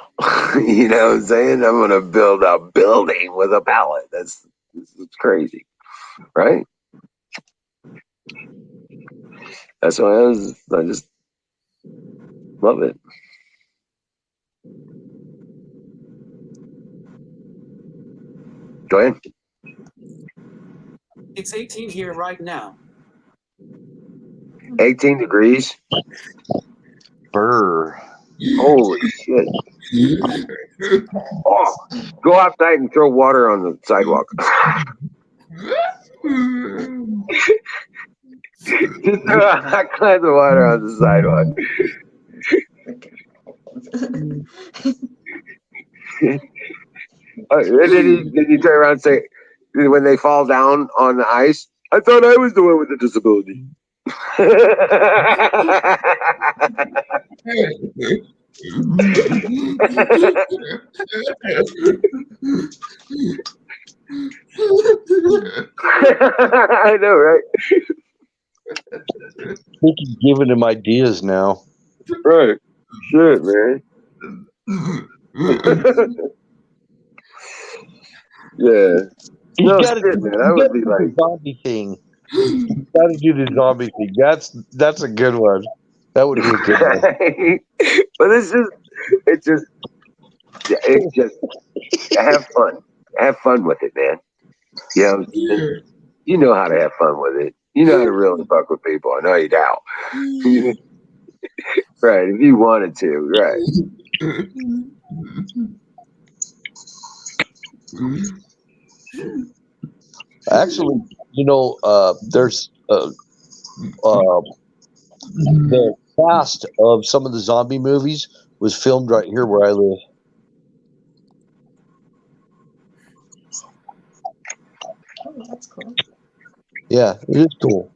You know what I'm saying? I'm gonna build a building with a pallet. It's crazy, right? That's why I Love it. Go ahead. It's 18 here right now. 18 degrees. Brr. Holy shit. Oh, go outside and throw water on the sidewalk. Just throw a hot glass of water on the sidewalk. And then you turn around and say, when they fall down on the ice, I thought I was the one with the disability. I know, right? He's giving him ideas now. Right. Shit, man. Yeah. He's No got to shit, man. I would be do like, the zombie thing. He's got to do the zombie thing. That's a good one. That would be a good one. but it's just have fun. Have fun with it, man. You know how to have fun with it. You know how to really fuck with people. I know you doubt. Right, if you wanted to, right. Actually, there's the cast of some of the zombie movies was filmed right here where I live. Oh, that's cool. Yeah, it is cool.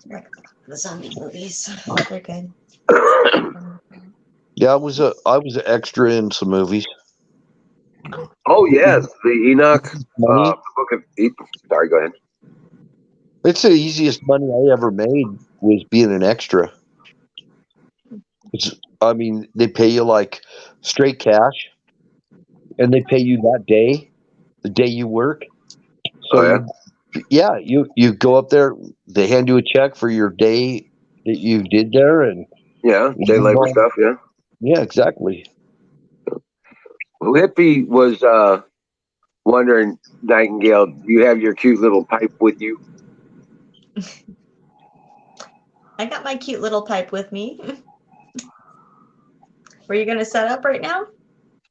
Like the zombie movies, they're good. Yeah, I was an extra in some movies. Oh yes, the Enoch Money. book of. Sorry, go ahead. It's the easiest money I ever made was being an extra. They pay you like straight cash, and they pay you that day, the day you work. So you go up there, they hand you a check for your day that you did there, and Yeah, day labor stuff. Yeah. Yeah, exactly. Well, Hippie was wondering, Nightingale, do you have your cute little pipe with you? I got my cute little pipe with me. Were you going to set up right now?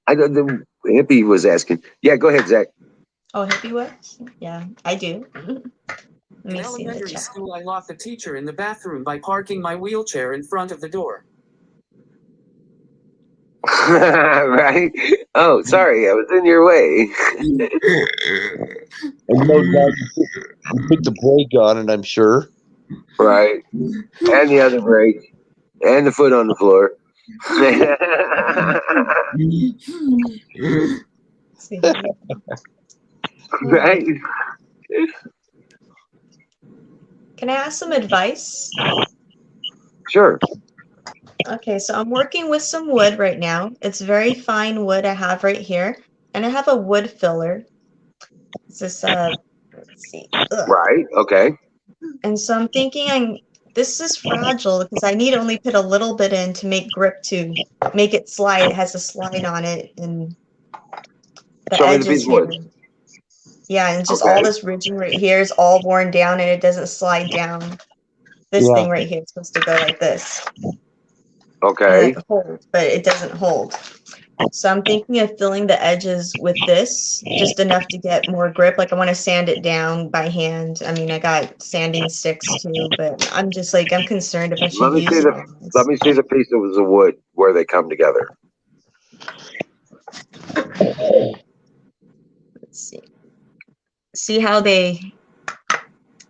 The Hippie was asking. Yeah, go ahead, Zach. Oh, Hippie was? Yeah, I do. Let In me see the elementary chat. school, I locked the teacher in the bathroom by parking my wheelchair in front of the door. Right? Oh, sorry, I was in your way. And you put the brake on it, I'm sure. Right. And the other brake. And the foot on the floor. See. Right? Can I ask some advice? Sure. Okay, so I'm working with some wood right now. It's very fine wood I have right here. And I have a wood filler. It's this, let's see. Ugh. Right. Okay. And so I'm thinking this is fragile because I need to only put a little bit in to make grip to make it slide. It has a slide on it and the Show me the edges piece of here. wood. Yeah, and just Okay. all this ridging right here is all worn down and it doesn't slide down. This thing right here is supposed to go like this. Okay. And it holds, but it doesn't hold. So I'm thinking of filling the edges with this, just enough to get more grip. Like I want to sand it down by hand. I mean, I got sanding sticks too, but I'm just like, I'm concerned if I should use it. Let me see the pieces of wood where they come together. Let's see. See how it's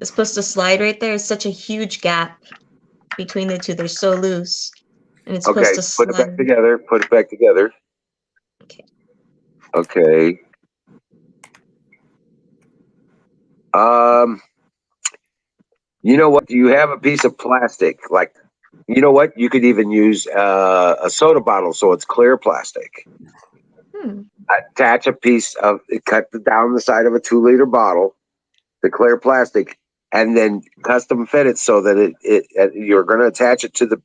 supposed to slide right there? It's such a huge gap between the two. They're so loose. And it's supposed to slide. Put it back together. Put it back together. Okay. Okay. You know what? You have a piece of plastic. Like, you know what? You could even use a soda bottle so it's clear plastic. Attach a piece of, cut down the side of a 2-liter bottle, the clear plastic, and then custom fit it so that you're going to attach it to the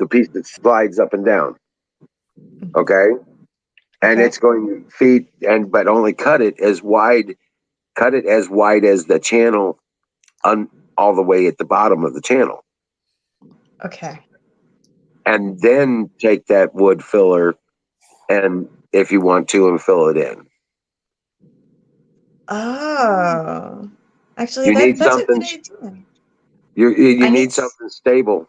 piece that slides up and down. Okay. And Okay. it's going to feed but only cut it as wide as the channel all the way at the bottom of the channel. Okay. And then take that wood filler and if you want to and fill it in. Oh, actually, You need that's a good something idea. you I need need something stable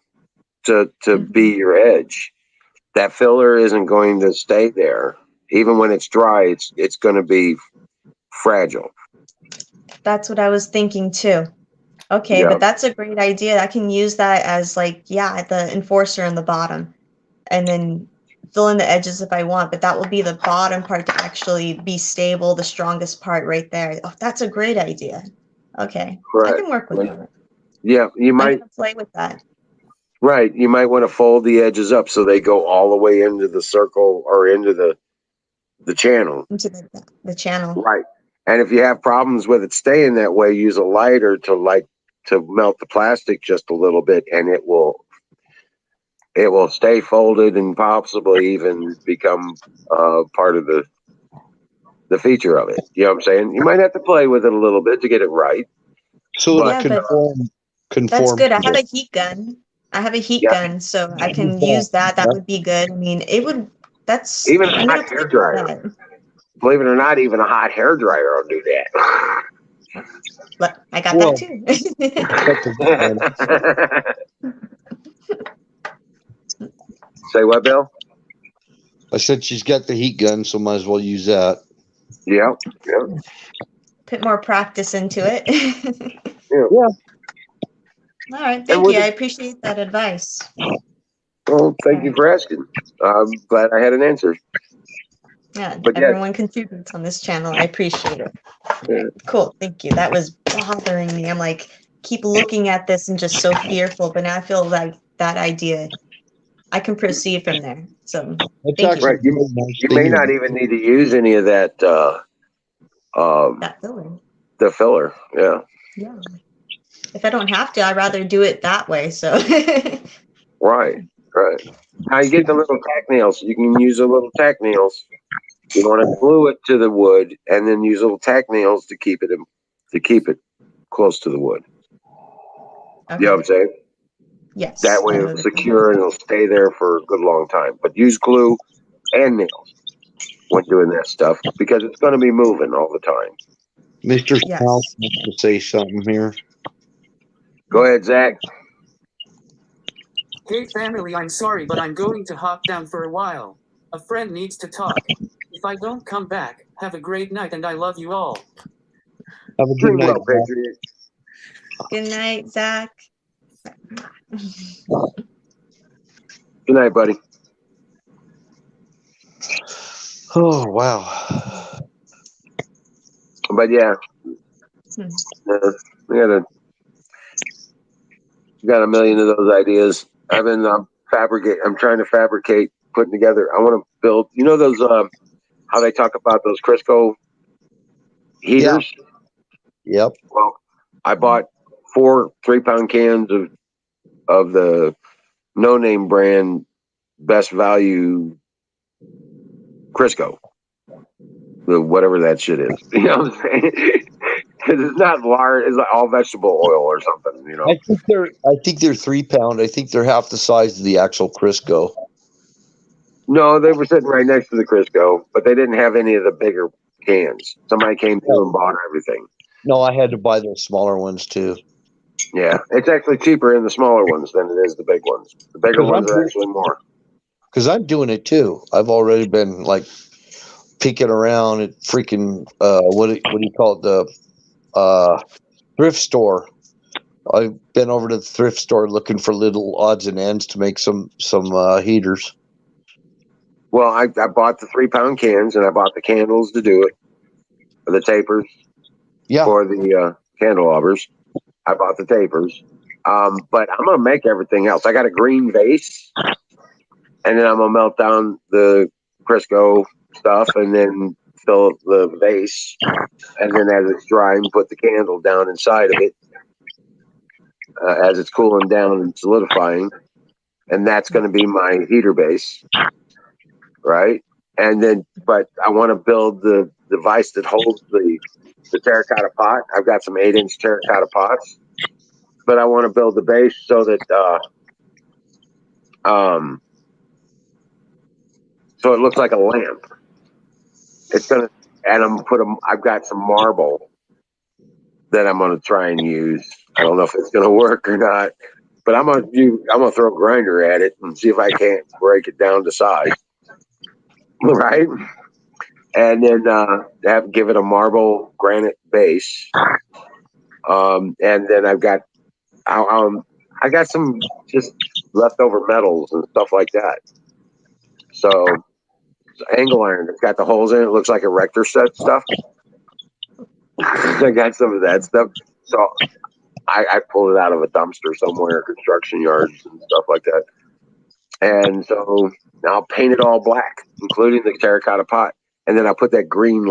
to Mhm. be your edge. That filler isn't going to stay there. Even when it's dry, it's going to be fragile. That's what I was thinking too. Okay, Yeah. but that's a great idea. I can use that as like, yeah, the enforcer in the bottom, and then fill in the edges if I want, but that will be the bottom part to actually be stable, the strongest part right there. Oh, that's a great idea. Okay, I Correct. can work with that. Yeah, you I'm might gonna play with that right. You might want to fold the edges up so they go all the way into the circle or into the channel. into the channel. Right. And if you have problems with it staying that way, use a lighter to melt the plastic just a little bit, and it will stay folded and possibly even become part of the feature of it. You know what I'm saying? You might have to play with it a little bit to get it right. So it'll But Yeah, but that's conform good. I to have it. a heat gun. I have a heat yeah, gun, so I can use that. That would be good. I mean, it would. even a I'm hot gonna play hair with dryer. that. Believe it or not, even a hot hair dryer will do that. But I got that Well, too. Say what, Bill? I said she's got the heat gun, so might as well use that. Yeah, yeah, Put more practice into it. yeah. Yeah. All right, And thank with you. I it, appreciate that advice. well, All thank you right. for asking. I'm glad I had an answer. Yeah, But yeah, everyone contributes on this channel. I appreciate it. All yeah. right, cool. Thank you. That was bothering me. I'm like, keep looking at this and just so fearful, but now I feel like that idea, I can proceed from there. So That's thank you. actually Right. a very nice You may thing. not even need to use any of that That filler. the filler. Yeah. Yeah. If I don't have to, I'd rather do it that way. So Right. Right. Now you get the little tack nails. You can use the little tack nails. You want to glue it to the wood and then use little tack nails to keep it close to the wood. You know what okay. I'm saying? That Yes, way I know it'll the secure feeling. and it'll stay there for a good long time. But use glue and nails when doing that stuff because it's going to be moving all the time. Mr. Snout Yes. wants to say something here. Go ahead, Zach. Hey family, I'm sorry, but I'm going to hop down for a while. A friend needs to talk. If I don't come back, have a great night and I love you all. Have a good Dream night, well, Zach. Patriot. Good night, Zach. Good night, buddy. Oh, wow. But yeah, Hmm. we got a million of those ideas. I've been I'm trying to fabricate, putting together. I want to build. You know those how they talk about those Crisco Yeah. heaters? Yep. Well, I bought 4 3-pound cans of the no name brand best value Crisco, the whatever that shit is. You know what I'm saying? Because it's not lard, it's like all vegetable oil or something. You know? I think they're 3-pound. I think they're half the size of the actual Crisco. No, they were sitting right next to the Crisco, but they didn't have any of the bigger cans. Somebody came through and bought everything. No, I had to buy those smaller ones too. Yeah, it's actually cheaper in the smaller ones than it is the big ones. The bigger ones are actually more. Because I'm doing it too. I've already been like peeking around at freaking what do you call it, the thrift store. I've been over to the thrift store looking for little odds and ends to make some heaters. Well, I bought the 3-pound cans and I bought the candles to do it, the tapers Yeah, for the candelabras. I bought the tapers. But I'm gonna make everything else. I got a green vase, and then I'm gonna melt down the Crisco stuff, and then fill the vase, and then as it's drying, put the candle down inside of it, as it's cooling down and solidifying, and that's going to be my heater base, right? And then, but I want to build the device that holds the terracotta pot. I've got some 8-inch terracotta pots, but I want to build the base so that so it looks like a lamp. It's gonna, and I've got some marble that I'm gonna try and use. I don't know if it's gonna work or not, but I'm gonna throw a grinder at it and see if I can't break it down to size, right? And then give it a marble granite base. And then I got some just leftover metals and stuff like that. So angle iron, it's got the holes in it. It looks like a rector set stuff. I got some of that stuff. So I pulled it out of a dumpster somewhere, construction yards and stuff like that. And so now I'll paint it all black, including the terracotta pot. And then I'll put that green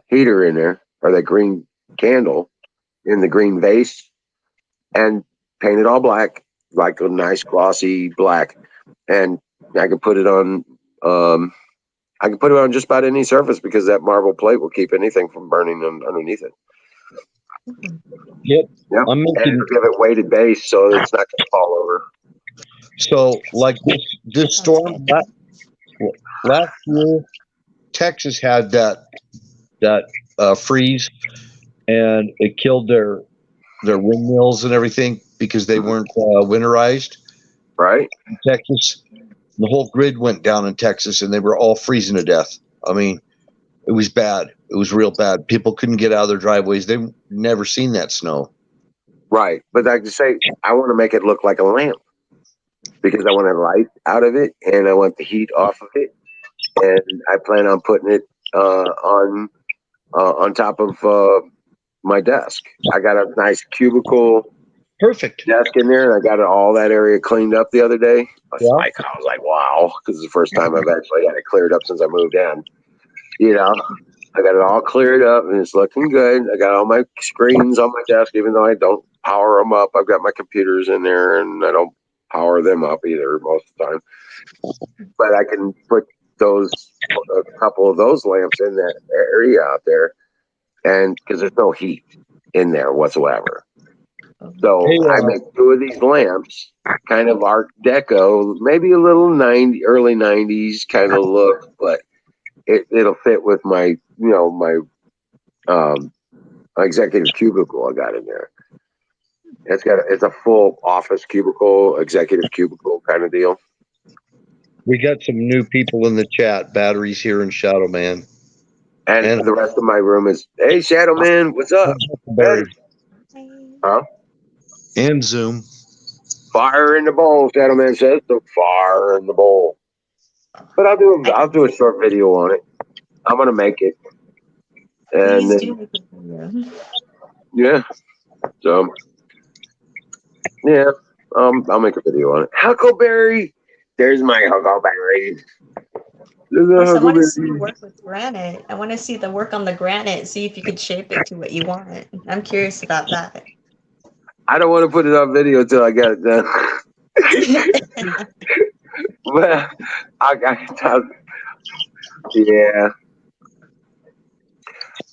heater in there, or that green candle in the green vase, and paint it all black, like a nice glossy black. And I can put it on just about any surface because that marble plate will keep anything from burning underneath it. Yep. Yeah, I'm and making, give it weighted base so it's not going to fall over. so like this storm last year, Texas had that freeze, and it killed their windmills and everything because they weren't winterized. Right. In Texas, the whole grid went down in Texas, and they were all freezing to death. I mean, it was bad. It was real bad. People couldn't get out of their driveways. They've never seen that snow. Right. But like I say, I want to make it look like a lamp because I want the light out of it and I want the heat off of it. And I plan on putting it on top of my desk. I got a nice cubicle Perfect. desk in there, and I got all that area cleaned up the other day. I was Yeah. like, wow, because it's the first time I've actually had it cleared up since I moved in. You know, I got it all cleared up, and it's looking good. I got all my screens on my desk, even though I don't power them up. I've got my computers in there, and I don't power them up either most of the time. But I can put a couple of those lamps in that area out there, and because there's no heat in there whatsoever. So Hey, I make 2 of these lamps, kind of Art Deco, maybe a little early 90s kind of look, but it'll fit with my executive cubicle I got in there. It's a full office cubicle, executive cubicle kind of deal. we got some new people in the chat. Batteries here in Shadow Man. And the rest of my room is, hey, Shadow Man, what's up? Hey. Huh? And Zoom. Fire in the bowl, Shadow Man says. The fire in the bowl. But I'll do a short video on it. I'm gonna make it. And Please then, do make a video. yeah. So yeah, I'll make a video on it. Huckleberry. There's my huckleberry. Plus, I want to see you work with granite. I want to see the work on the granite. See if you could shape it to what you want. I'm curious about that. I don't want to put it on video until I get it done. But yeah.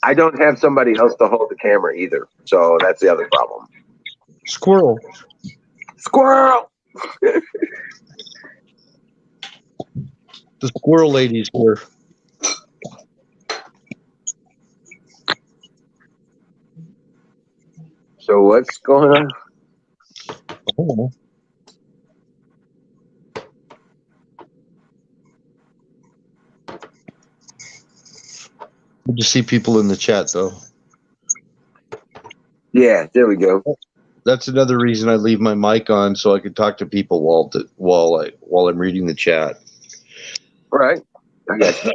I don't have somebody else to hold the camera either, so that's the other problem. Squirrel. Squirrel. The squirrel lady's here. So what's going on? I don't know. Good to see people in the chat, though. Yeah, there we go. That's another reason I leave my mic on, so I can talk to people while I'm reading the chat. All right, I got you.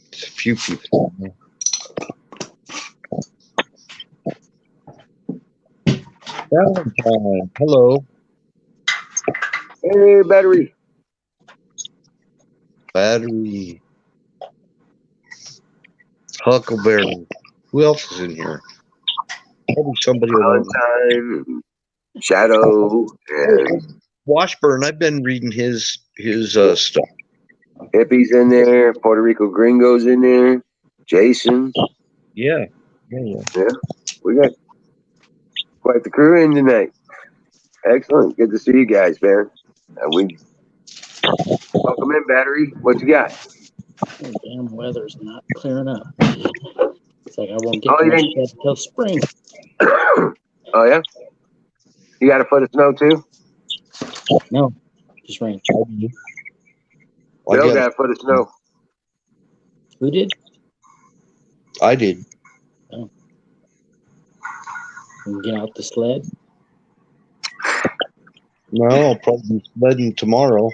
There's a few people. Valentine, hello. Hey, battery. Battery. Huckleberry. Who else is in here? Probably somebody around. Valentine, Shadow, and Washburn. I've been reading his stuff. Hippie's in there. Puerto Rico Gringo's in there. Jason. Yeah. Yeah, we got quite the crew in tonight. Excellent. Good to see you guys, man. And we welcome in, Battery. What you got? The damn weather's not clearing up. It's like I won't get Oh, to you my didn't- shed till spring. Oh, yeah? You got a foot of snow, too? No, just rain. Bill got a foot of snow. Who did? I did. And get out the sled. No, I'll probably be sledding tomorrow.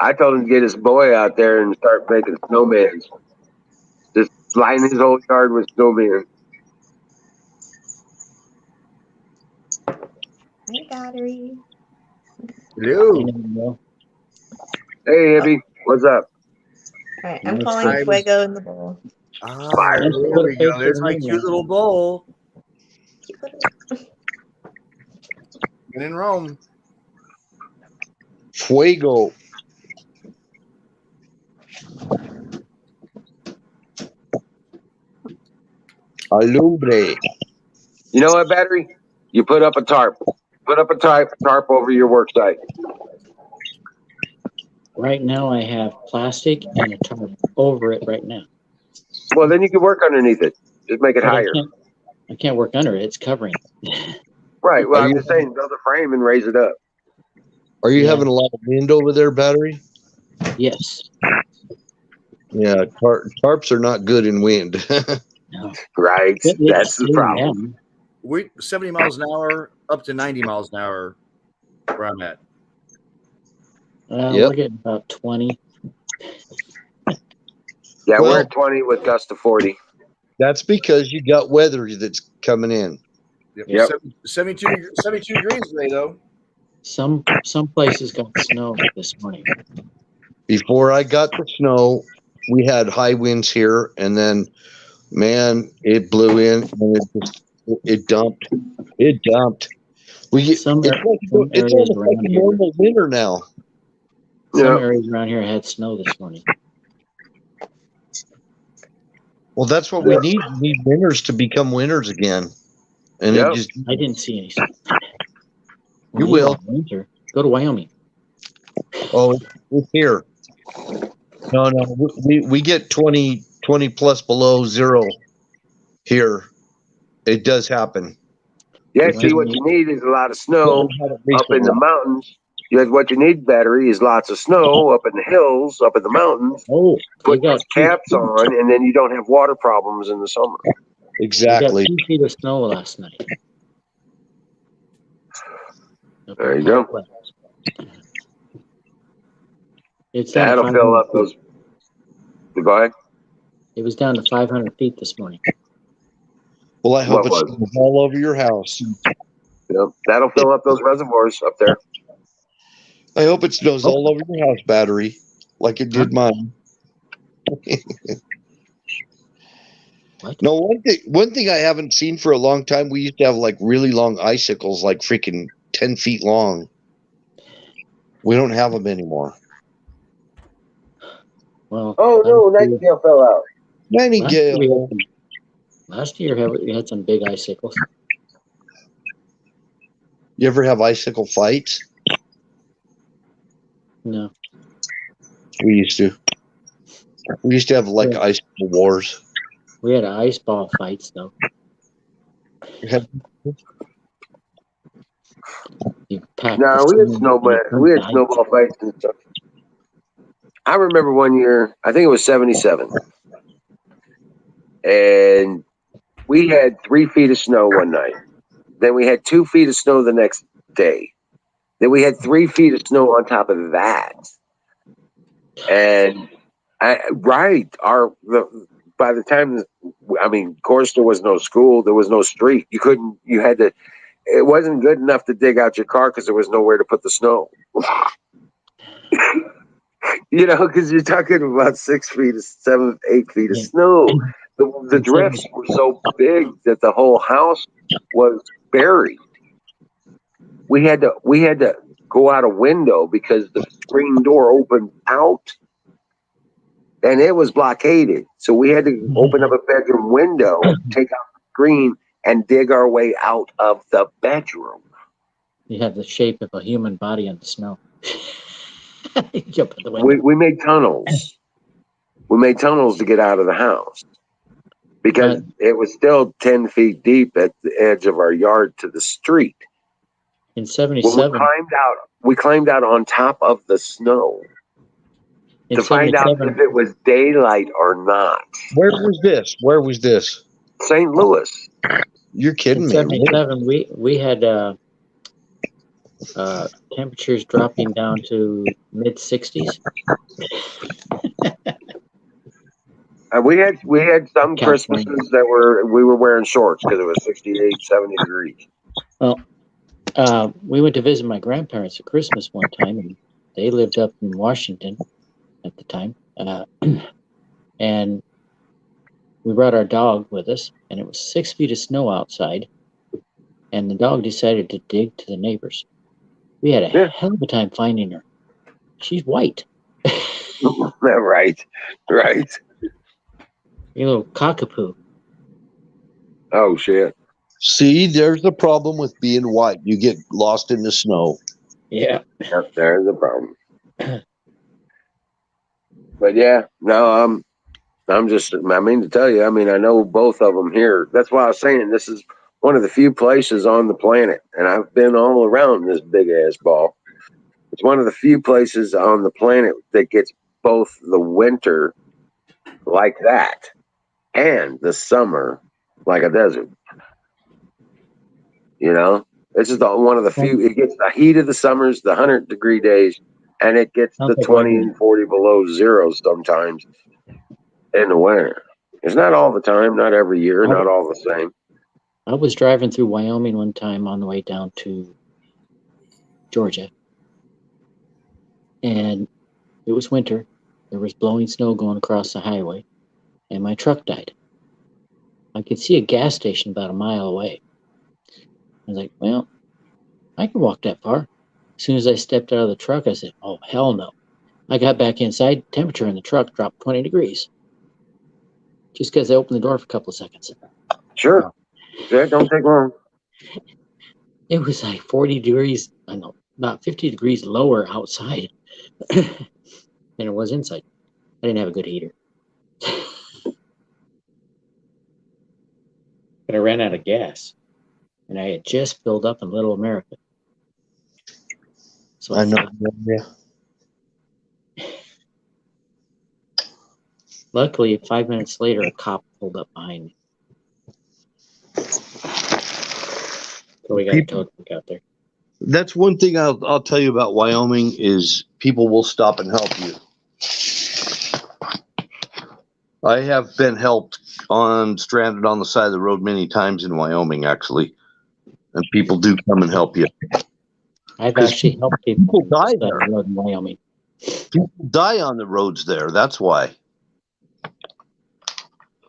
I told him to get his boy out there and start making snowmans. Just line his whole yard with snowmen. Hey, Battery. You Hello. never know. Hey, Hippie. What's up? All right, I'm Yes, calling I'm- Fuego in the bowl. Ah, Fire. Let's there put a we go. face There's in my the cute ring little bowl. You put it- Been in Rome. Fuego. Alumbre. You know what, Battery? You put up a tarp. Put up a tarp over your work site. Right now, I have plastic and a tarp over it right now. Well, then you can work underneath it. Just make it But higher. I can't work under it. It's covering. Right. Well, Are I'm you- just saying, build a frame and raise it up. Are you Yeah. having a lot of wind over there, Battery? Yes. Yeah, tarps are not good in wind. No. Right. It's That's the sitting problem. down. We 70 miles an hour up to 90 miles an hour where I'm at. Yep. We're getting about 20. Yeah, Well- we're at 20 with gust of 40. That's because you got weather that's coming in. Yep. 72 degrees today, though. Some places got snow this morning. Before I got the snow, we had high winds here, and then, man, it blew in and it dumped. It dumped. We get Some it's areas almost like around a here. normal winter now. Some Yeah. areas around here had snow this morning. Well, that's what we need. We need winters to become winters again, and Yep. it just I didn't see any snow. You will. want winter. Go to Wyoming. oh, it's here. No, we get 20 plus below zero here. It does happen. Yeah, Right. see, what you need is a lot of snow up in the mountains. Yeah, what you need, Battery, is lots of snow up in the hills, up in the mountains. Oh, Put you got those caps on, and then you don't have water problems in the summer. Exactly. You got 2 feet of snow last night. Up There in you go. Park West. It's down to That'll fill 500 up those. Go ahead. It was down to 500 feet this morning. Well, I hope What it's was? all over your house. Yep. That'll fill up those reservoirs up there. I hope it snows all over your house, Battery, like it did mine. What? No, one thing I haven't seen for a long time, we used to have like really long icicles, like freaking 10 feet long. We don't have them anymore. Well, Oh no, Nightingale fell out. Nightingale. Last year we had some big icicles. You ever have icicle fights? No. We used to. We used to have like icicle wars. We had ice ball fights though. You packed No, the we had snow and we had ice. snowball fights and stuff. I remember one year, I think it was 77, and we had 3 feet of snow one night. Then we had 2 feet of snow the next day. Then we had 3 feet of snow on top of that. And by the time, I mean, of course, there was no school, there was no street. It wasn't good enough to dig out your car because there was nowhere to put the snow. You know, because you're talking about 6 feet, 7, 8 feet of Yeah. snow. The In drifts were so big that the whole house was buried. We had to go out a window because the screen door opened out and it was blockaded. So we had to open up a bedroom window, take out the screen, and dig our way out of the bedroom. You have the shape of a human body in the snow. You jump out the window. We made tunnels. We made tunnels to get out of the house because it was still 10 feet deep at the edge of our yard to the street. In When '77, we climbed out on top of the snow in to find out '77, if it was daylight or not. Where was this? Where was this? St. Louis. You're kidding in me. '77, we had temperatures dropping down to mid 60s. We had some California. Christmases that we were wearing shorts because it was 68, 70 degrees. Well, we went to visit my grandparents at Christmas one time, and they lived up in Washington at the time. And we brought our dog with us, and it was 6 feet of snow outside, and the dog decided to dig to the neighbors. We had a hell of a time finding her. She's white. Right. You little cockapoo. Oh, shit. See, there's the problem with being white. You get lost in the snow. Yeah. Yep, there's the problem. But yeah, no, I mean to tell you, I mean, I know both of them here. That's why I was saying this is one of the few places on the planet, and I've been all around this big ass ball. It's one of the few places on the planet that gets both the winter like that and the summer like a desert. You know, this is one of the few. It gets the heat of the summers, the 100-degree days, and it gets the 20 and 40 below zero sometimes in the winter. It's not all the time, not every year, not all the same. I was driving through Wyoming one time on the way down to Georgia, and it was winter. There was blowing snow going across the highway, and my truck died. I could see a gas station about a mile away. I was like, well, I can walk that far. As soon as I stepped out of the truck, I said, oh, hell no. I got back inside, temperature in the truck dropped 20 degrees. Just because I opened the door for a couple of seconds. Sure. Yeah, don't take long. It was like 40 degrees, I know, about 50 degrees lower outside than it was inside. I didn't have a good heater. But I ran out of gas. And I had just filled up in Little America. So I know. Yeah. Luckily, 5 minutes later, a cop pulled up behind me. So we got a tow truck out there. That's one thing I'll tell you about Wyoming is people will stop and help you. I have been helped stranded on the side of the road many times in Wyoming, actually. And people do come and help you. I've actually helped people die on the there. side of the road in Wyoming. People die on the roads there. That's why.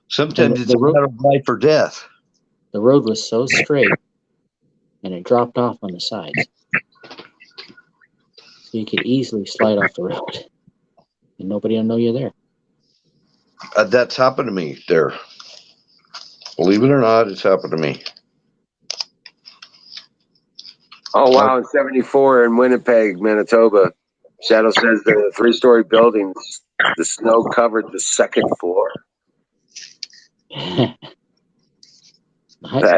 Sometimes it's a matter of life or death. The road was so straight, and it dropped off on the sides. So you could easily slide off the road, and nobody will know you're there. That's happened to me there. Believe it or not, it's happened to me. Oh, wow. In 74 in Winnipeg, Manitoba, Shadow says the 3-story buildings, the snow covered the second floor. That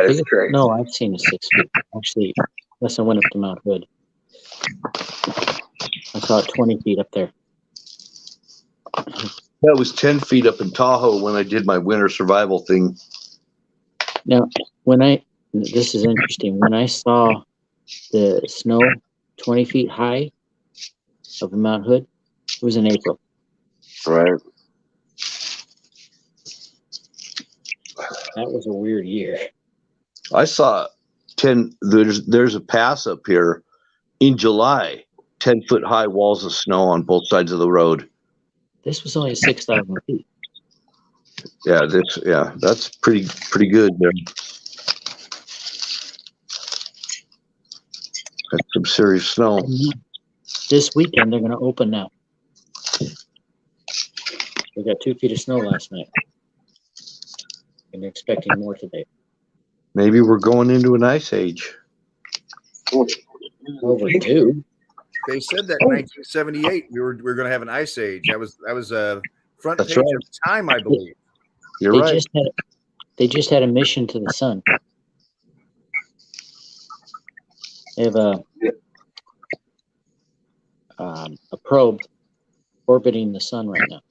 is crazy. No, I've seen is 6 feet. Actually, unless I went up to Mount Hood. I saw it 20 feet up there. That was 10 feet up in Tahoe when I did my winter survival thing. Now, this is interesting. When I saw the snow 20 feet high up in Mount Hood, it was in April. Right. That was a weird year. I saw there's a pass up here in July, 10-foot high walls of snow on both sides of the road. This was only 6,000 feet. Yeah, that's pretty good there. That's some serious snow. This weekend, they're going to open now. We got 2 feet of snow last night. And they're expecting more today. Maybe we're going into an ice age. Over 2. They said that in 1978 we were going to have an ice age. That was front That's page right. of Time, I believe. You're They right. just had a mission to the sun. They have a probe orbiting the sun right now.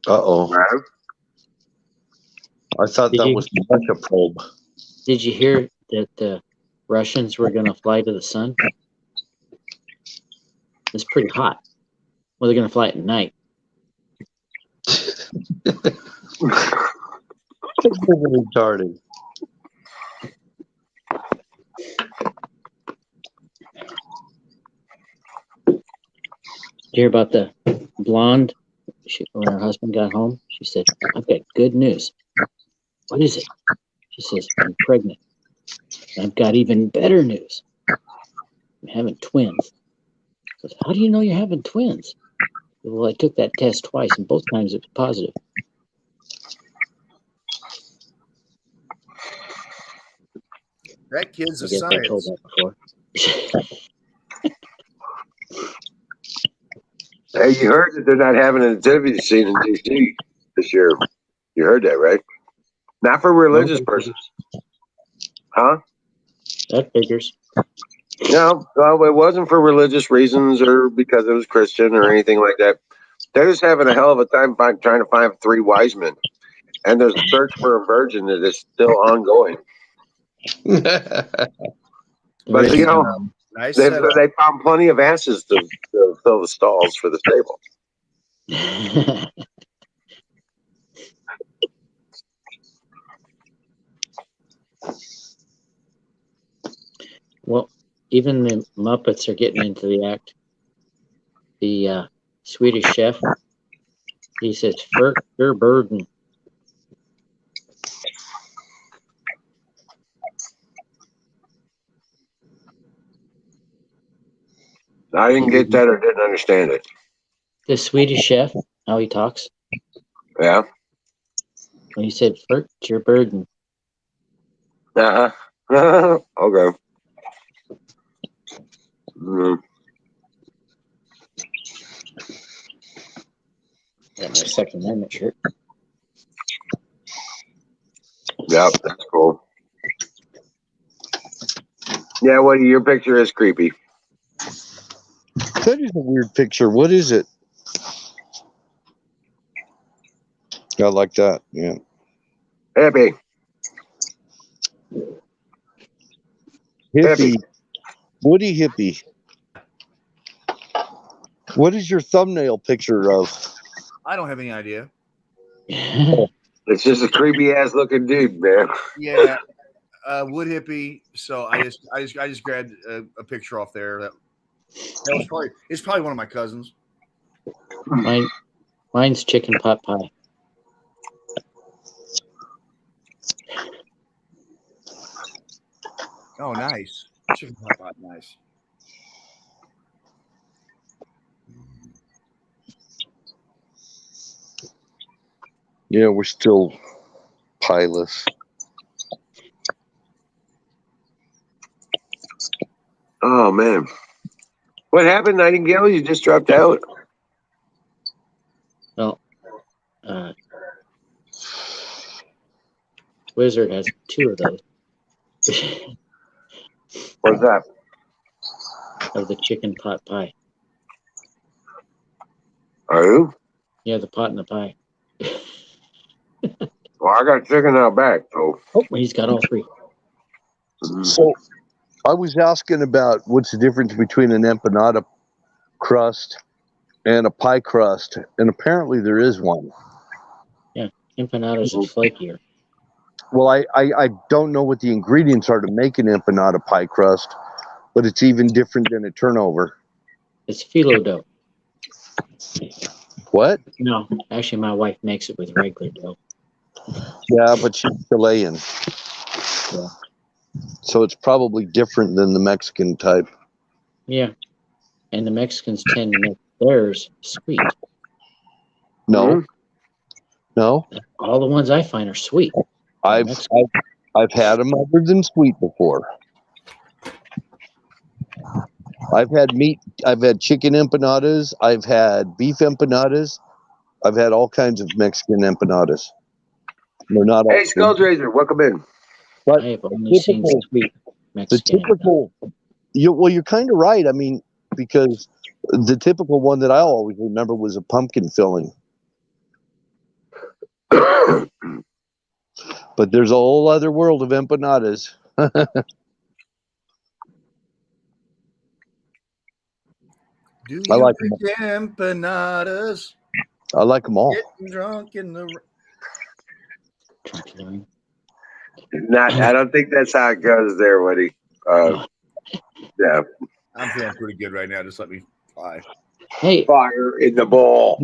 Uh-oh. I thought that was the Russia probe. Did you hear that the Russians were going to fly to the sun? It's pretty hot. Well, they're going to fly at night. Retarded. Did you hear about the blonde? When her husband got home, she said, "I've got good news." "What is it?" She says, "I'm pregnant. And I've got even better news. I'm having twins." He says, "How do you know you're having twins?" "Well, I took that test twice, and both times it was positive." That kid's I a guess I told science. that before. Hey, you heard that they're not having a nativity scene in D.C. this year. You heard that, right? Not for religious persons. Huh? That figures. No, it wasn't for religious reasons or because it was Christian or anything like that. They're just having a hell of a time trying to find 3 wise men. And there's a search for a virgin that is still ongoing. But, you know, Nice they setup. found plenty of asses to fill the stalls for the stable. Well, even the Muppets are getting into the act. The Swedish chef, he says, "Furt your burden." I didn't get that or didn't understand it. The Swedish chef, how he talks. Yeah. When he said, "Furt your burden." Uh-huh. Okay. Mm. Got my Second Amendment shirt. Yep, that's cool. Yeah, what your picture is creepy. That is a weird picture. What is it? I like that. Yeah. Hippie. Hippie. Woody hippie. What is your thumbnail picture of? I don't have any idea. It's just a creepy ass looking dude, man. Yeah, wood hippie. So I just grabbed a picture off there. That was probably one of my cousins. Mine's chicken pot pie. Oh, nice. Chicken pot pie, nice. Yeah, we're still pieless. Oh man. What happened, Nightingale? You just dropped out? Well, Wizard has 2 of those. What's that? Of the chicken pot pie. Are you? Yeah, the pot and the pie. Well, I got chicken out back, so. Oh, he's got all 3. So I was asking about what's the difference between an empanada crust and a pie crust, and apparently there is one. Yeah, empanadas are flakier. Well, I don't know what the ingredients are to make an empanada pie crust, but it's even different than a turnover. It's phyllo dough. What? No, actually, my wife makes it with regular dough. Yeah, but she's Chilean. Yeah. So it's probably different than the Mexican type. Yeah. And the Mexicans tend to make theirs sweet. No. Mhm. No. All the ones I find are sweet. I've had them other than sweet before. I've had chicken empanadas. I've had beef empanadas. I've had all kinds of Mexican empanadas. They're not all Hey, Skulls Razor, welcome in. but I have only seen sweet the Mexican. typical. You're kind of right. I mean, because the typical one that I always remember was a pumpkin filling. But there's a whole other world of empanadas. Do I you like like empanadas? I like them all. Getting drunk in the. I don't think that's how it goes there, Woody. Yeah. I'm feeling pretty good right now. Just let me fly. Hey, Fire in the bowl.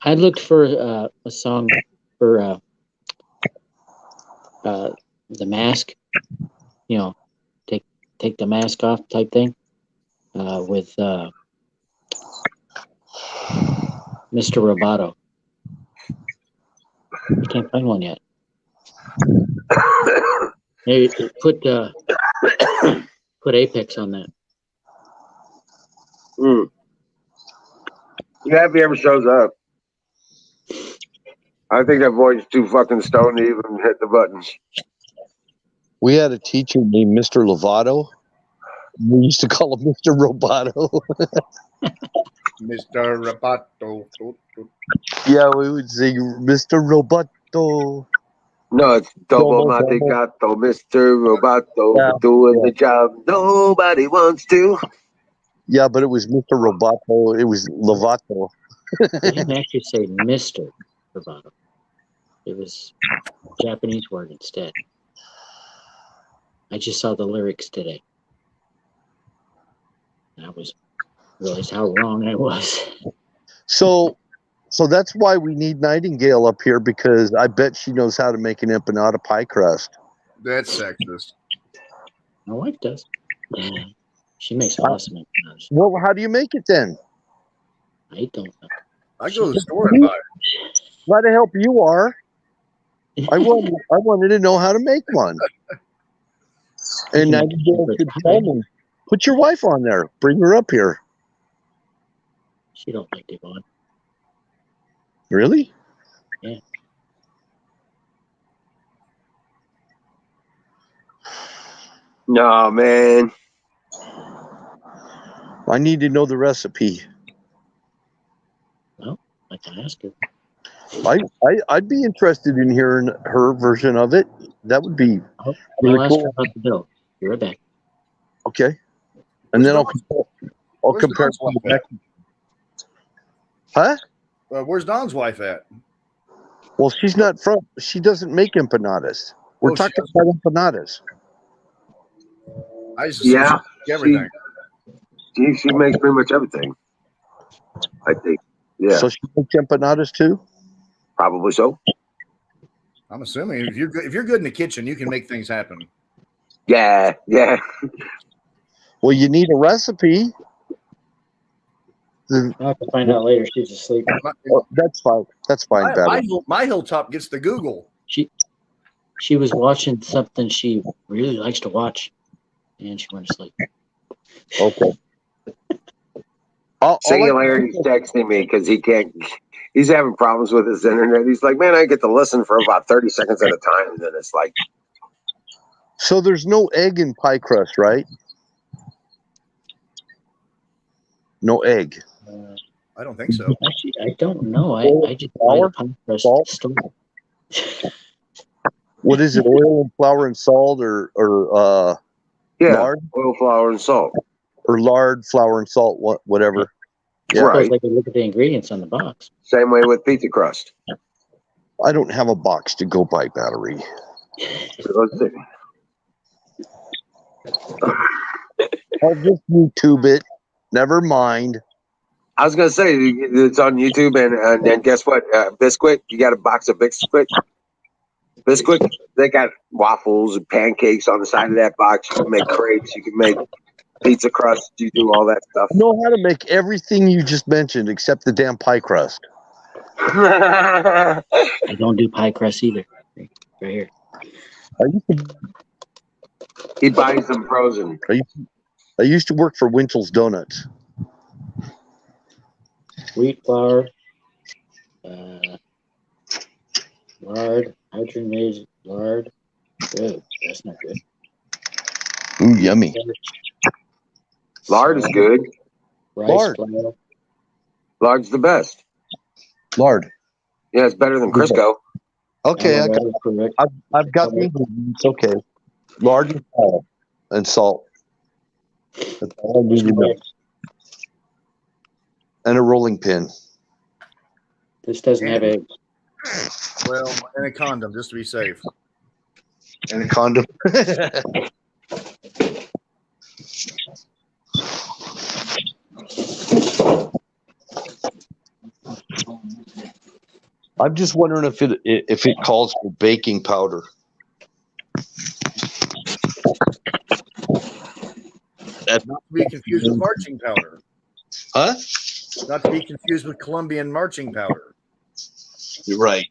I looked for a song for the mask. You know, take the mask off type thing. With Mr. Roboto. I can't find one yet. Hey, put Apex on that. Yeah, if he ever shows up. I think that boy's too fucking stoned to even hit the buttons. We had a teacher named Mr. Lovato. We used to call him Mr. Roboto. Mr. Roboto. Yeah, we would sing Mr. Roboto. No, it's Dobo Dobo, Matigato, Mr. Roboto, Yeah, doing the job nobody wants to. Yeah, but it was Mr. Roboto. It was Lovato. They didn't actually say Mr. Roboto. It was a Japanese word instead. I just saw the lyrics today. And I realized how wrong I was. So that's why we need Nightingale up here, because I bet she knows how to make an empanada pie crust. That's sexist. My wife does. She makes awesome empanadas. Well, how do you make it then? I don't know. I go to the store and buy it. Why the help you are? I wanted to know how to make one. And Nightingale could tell me. Put your wife on there. Bring her up here. She don't like Devon. Really? Yeah. No, man. I need to know the recipe. Well, I can ask her. I'd be interested in hearing her version of it. That would be really I'll ask her cool. about the bill. Be right back. Okay. And then I'll Where's compare. Don's wife at? Huh? Where's Don's wife at? Well, she doesn't make empanadas. We're talking about empanadas. I used to Yeah, see everything. She makes pretty much everything. I think. Yeah, So she makes empanadas too? probably so. I'm assuming if you're good in the kitchen, you can make things happen. Yeah. Well, you need a recipe. I'll have to find out later. She's asleep. That's fine. That's fine, Better. My Hilltop gets the Google. She was watching something she really likes to watch, and she went to sleep. Okay. Singularity's texting me because he can't. He's having problems with his internet. He's like, man, I get to listen for about 30 seconds at a time, and then it's like. So there's no egg in pie crust, right? No egg. I don't think so. Actually, I don't know. I just buy the pie crust at the store. What is it? Oil and flour and salt, or lard? Oil, flour, and salt, or lard, flour, and salt, whatever. Yeah. Right. Like look at the ingredients on the box. Same way with pizza crust. I don't have a box to go by, Battery. Let's see. I'll just YouTube it. Never mind. I was gonna say it's on YouTube, and then guess what? Bisquick, you got a box of Bisquick. Bisquick, they got waffles and pancakes on the side of that box. You can make crepes, you can make pizza crust, you do all that stuff. I know how to make everything you just mentioned except the damn pie crust. I don't do pie crust either. Right here. He buys them frozen. I used to work for Winchell's Donuts. Wheat flour, lard, hydrogenated lard. Good. That's not good. Ooh, yummy. Lard is good. Rice Lard. flour. Lard's the best. Lard. Yeah, it's better than Crisco. Okay, Amaretto, I've got the ingredients. Okay. Lard and salt. That's all I need to know. And a rolling pin. This doesn't have eggs. Well, and a condom just to be safe. And a condom. I'm just wondering if it calls for baking powder. Not to be confused with marching powder. Huh? Not to be confused with Colombian marching powder. You're right.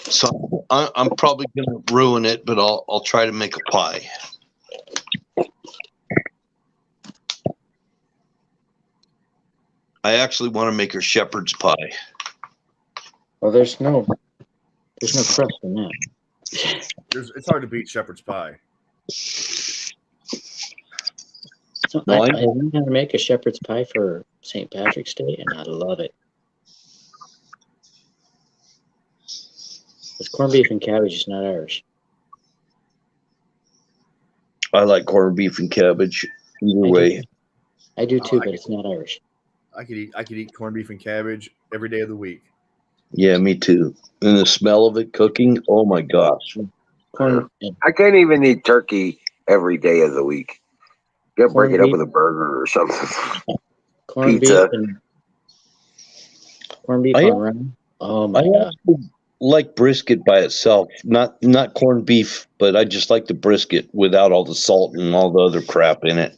So I'm probably going to ruin it, but I'll try to make a pie. I actually want to make a shepherd's pie. Well, there's no crust in that. It's hard to beat shepherd's pie. So I learned how to make a shepherd's pie for St. Patrick's Day, and I love it. It's corned beef and cabbage. It's not Irish. I like corned beef and cabbage. Either way. I do too, but it's not Irish. I could eat corned beef and cabbage every day of the week. Yeah, me too. And the smell of it cooking, oh my gosh. I can't even eat turkey every day of the week. You gotta break it up with a burger or something. Corned Pizza. Corned beef on rye. Oh my god. Like brisket by itself, not corned beef, but I just like the brisket without all the salt and all the other crap in it.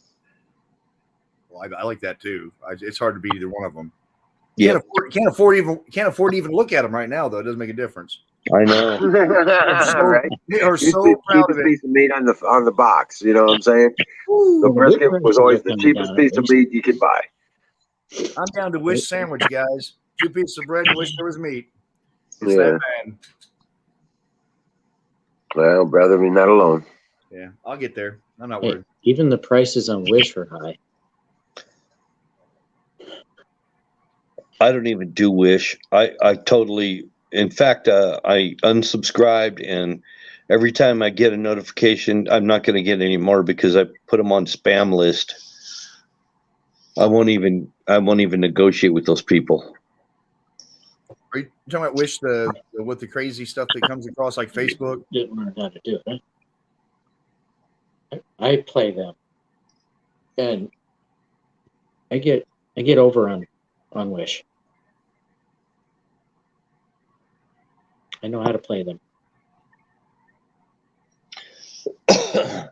Well, I like that too. It's hard to beat either one of them. Yeah, Can't afford to even look at them right now though. It doesn't make a difference. I know. Right? They are so proud of it. Piece of meat on the box. You know what I'm saying? The brisket was always the cheapest piece of meat you could buy. I'm down to wish sandwich, guys. 2 pieces of bread and wish there was meat. It's Yeah. that bad. Well, brother, we're not alone. Yeah, I'll get there. I'm not worried. Even the prices on Wish are high. I don't even do Wish. I totally, in fact, I unsubscribed, and every time I get a notification, I'm not going to get any more because I put them on spam list. I won't even negotiate with those people. Are you talking about Wish with the crazy stuff that comes across like Facebook? Didn't learn how to do it. Huh? I play them, and I get over on Wish. I know how to play them. I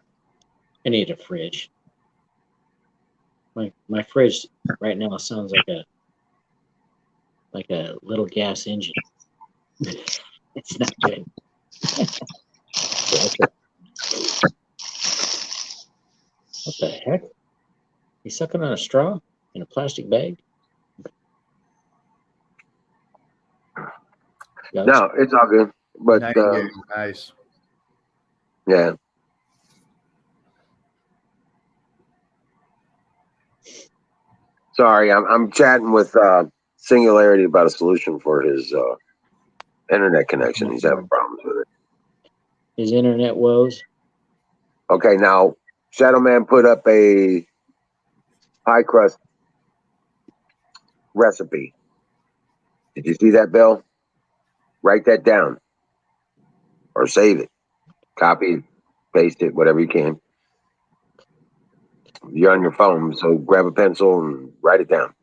need a fridge. My fridge right now sounds like a little gas engine. It's not good. What the heck? He's sucking on a straw in a plastic bag? No, it's all good. But Nice. Yeah. Sorry, I'm chatting with Singularity about a solution for his Internet connection. He's having problems with it. His internet woes. Okay, now Shadow Man put up a pie crust recipe. Did you see that, Bill? Write that down or save it. Copy it, paste it, whatever you can. You're on your phone, so grab a pencil and write it down.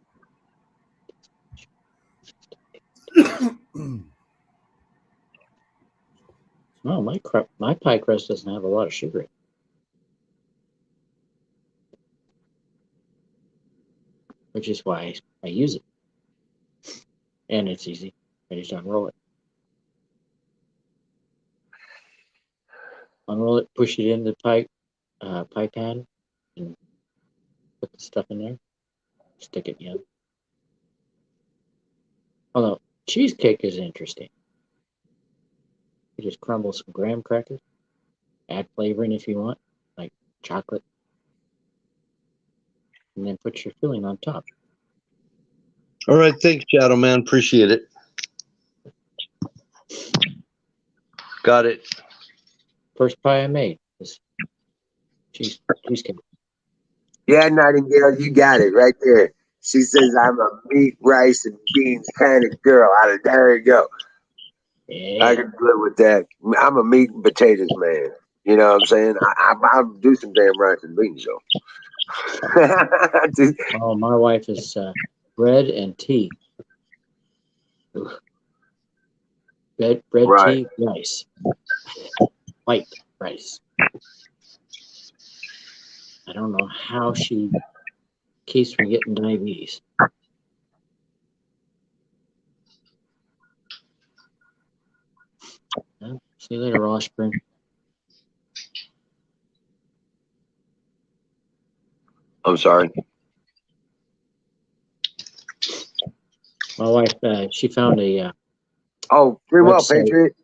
No, my pie crust doesn't have a lot of sugar in it. Which is why I use it. And it's easy. I just unroll it. Unroll it, push it in the pie pan, and put the stuff in there. Stick it in. Although cheesecake is interesting. You just crumble some graham crackers, add flavoring if you want, like chocolate, and then put your filling on top. All right, thanks, Shadow Man. Appreciate it. Got it. First pie I made was cheesecake. Yeah, Nightingale, you got it right there. She says I'm a meat, rice, and beans kind of girl. There you go. Yeah. I can live with that. I'm a meat and potatoes man. You know what I'm saying? I'll do some damn rice and beans, though. Oh, my wife is bread and tea. Bread, Right. tea, rice. White rice. I don't know how she keeps from getting diabetes. Well, see you later, Washburn. I'm sorry. My wife, she found a Oh, pretty well, website. Patriot.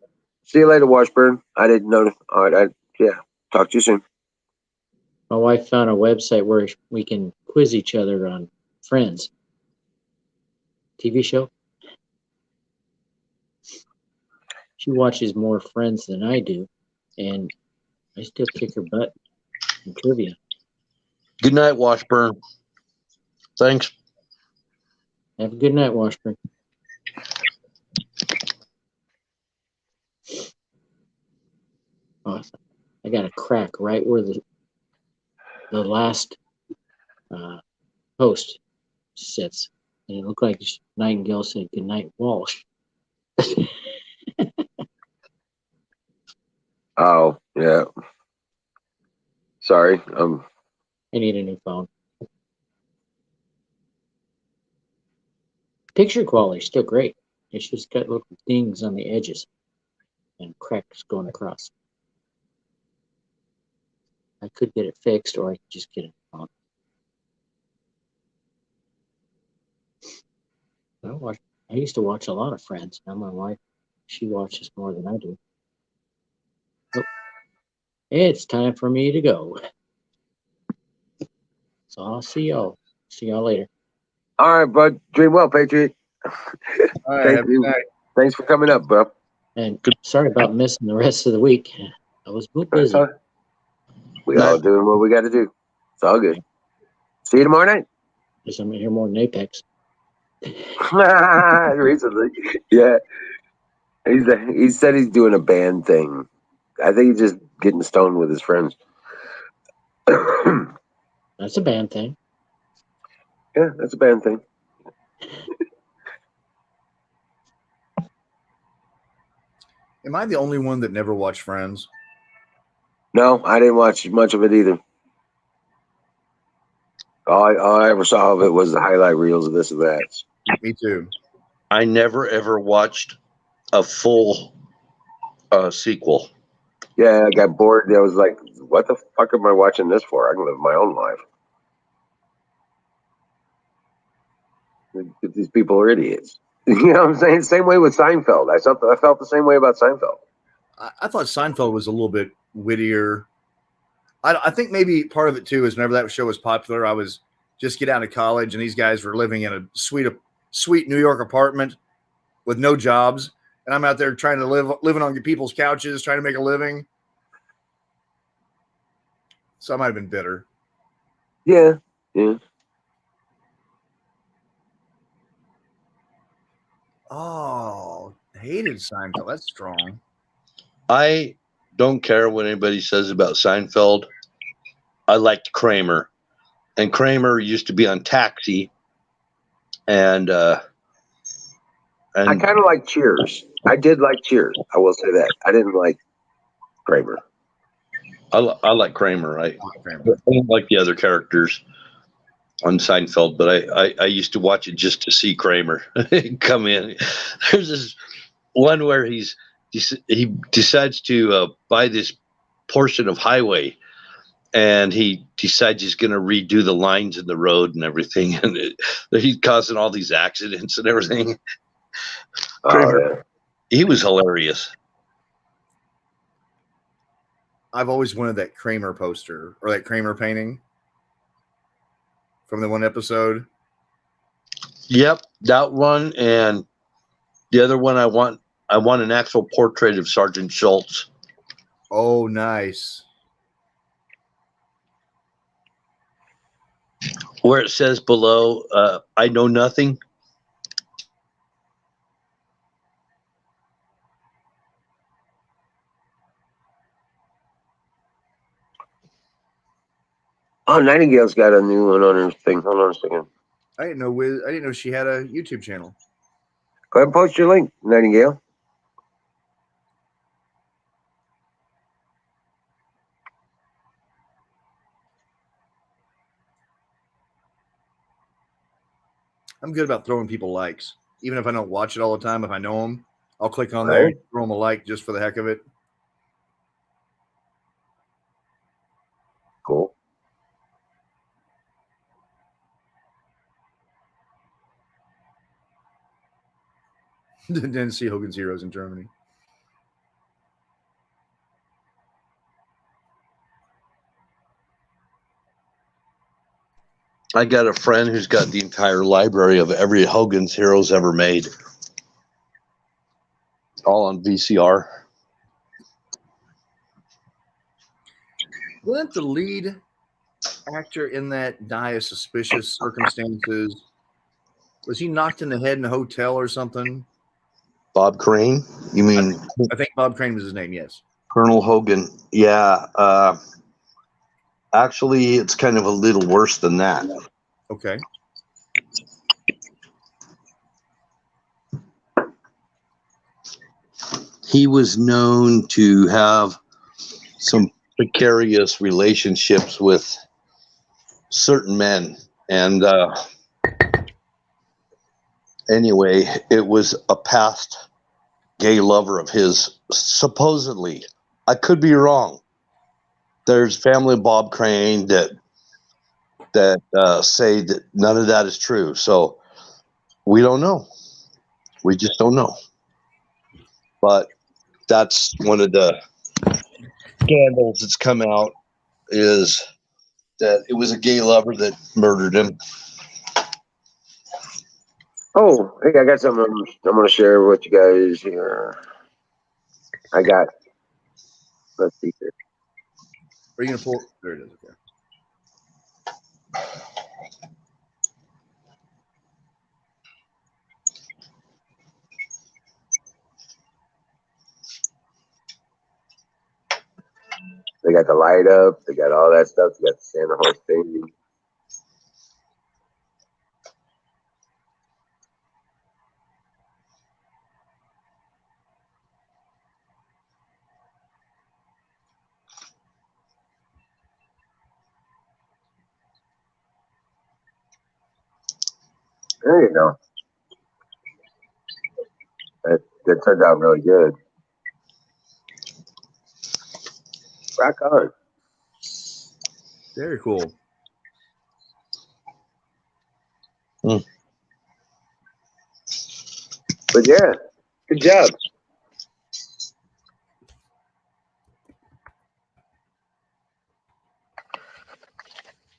See you later, Washburn. I didn't know. All right. Yeah. Talk to you soon. My wife found a website where we can quiz each other on Friends. TV show. She watches more Friends than I do, and I still kick her butt in trivia. Good night, Washburn. Thanks. Have a good night, Washburn. Awesome. I got a crack right where the last host sits, and it looked like Nightingale said "Good night, Walsh." Oh, yeah. Sorry. I need a new phone. Picture quality is still great. It's just got little dings on the edges and cracks going across. I could get it fixed, or I could just get a phone. I used to watch a lot of Friends. Now my wife, she watches more than I do. Oh, it's time for me to go. So I'll see y'all. See y'all later. All right, bud. Dream well, Patriot. All right, have a good night. Thanks for coming up, bro. And sorry about missing the rest of the week. I was a little busy. We all doing what we got to do. It's all good. See you tomorrow night. Guess I'm here more than Apex. Recently, yeah. He said he's doing a band thing. I think he's just getting stoned with his friends. That's a band thing. Yeah, that's a band thing. Am I the only one that never watched Friends? No, I didn't watch much of it either. All I ever saw of it was the highlight reels of this and that. Me too. I never ever watched a full sequel. Yeah, I got bored. I was like, what the fuck am I watching this for? I can live my own life. These people are idiots. You know what I'm saying? Same way with Seinfeld. I felt the same way about Seinfeld. I thought Seinfeld was a little bit wittier. I think maybe part of it too is whenever that show was popular, I was just get out of college and these guys were living in a sweet New York apartment with no jobs. and I'm out there trying to living on people's couches, trying to make a living. So I might have been bitter. Yeah, yeah. Oh, hated Seinfeld. That's strong. I don't care what anybody says about Seinfeld. I liked Kramer, and Kramer used to be on Taxi, and I kind of like Cheers. I did like Cheers. I will say that. I didn't like Kramer. I like Kramer. I Kramer. don't like the other characters on Seinfeld, but I used to watch it just to see Kramer come in. There's this one where he decides to buy this portion of highway, and he decides he's going to redo the lines in the road and everything, and he's causing all these accidents and everything. Kramer, Oh, yeah. he was hilarious. I've always wanted that Kramer poster or that Kramer painting from the one episode. Yep, that one, and the other one I want an actual portrait of Sergeant Schultz. Oh, nice. Where it says below, I know nothing. Oh, Nightingale's got a new one on her thing. Hold on a second. I didn't know she had a YouTube channel. Go ahead and post your link, Nightingale. I'm good about throwing people likes, even if I don't watch it all the time. If I know them, I'll click on Right. there, and throw them a like just for the heck of it. Cool. Didn't see Hogan's Heroes in Germany. I got a friend who's got the entire library of every Hogan's Heroes ever made, all on VCR. Wasn't the lead actor in that die of suspicious circumstances? Was he knocked in the head in a hotel or something? Bob Crane? You mean I think Bob Crane was his name, yes. Colonel Hogan? Yeah. Actually, it's kind of a little worse than that. Okay. He was known to have some precarious relationships with certain men. And anyway, it was a past gay lover of his, supposedly. I could be wrong. There's family of Bob Crane that say that none of that is true. So we don't know. We just don't know. But that's one of the scandals that's come out, is that it was a gay lover that murdered him. Oh, hey, I got something I'm going to share with you guys here. Let's see here. Are you going to pull? There it is. Okay. They got the light up. They got all that stuff. They got the Santa horse thing. There you go. That turned out really good. Rock on. Very cool. Mm. But yeah, good job.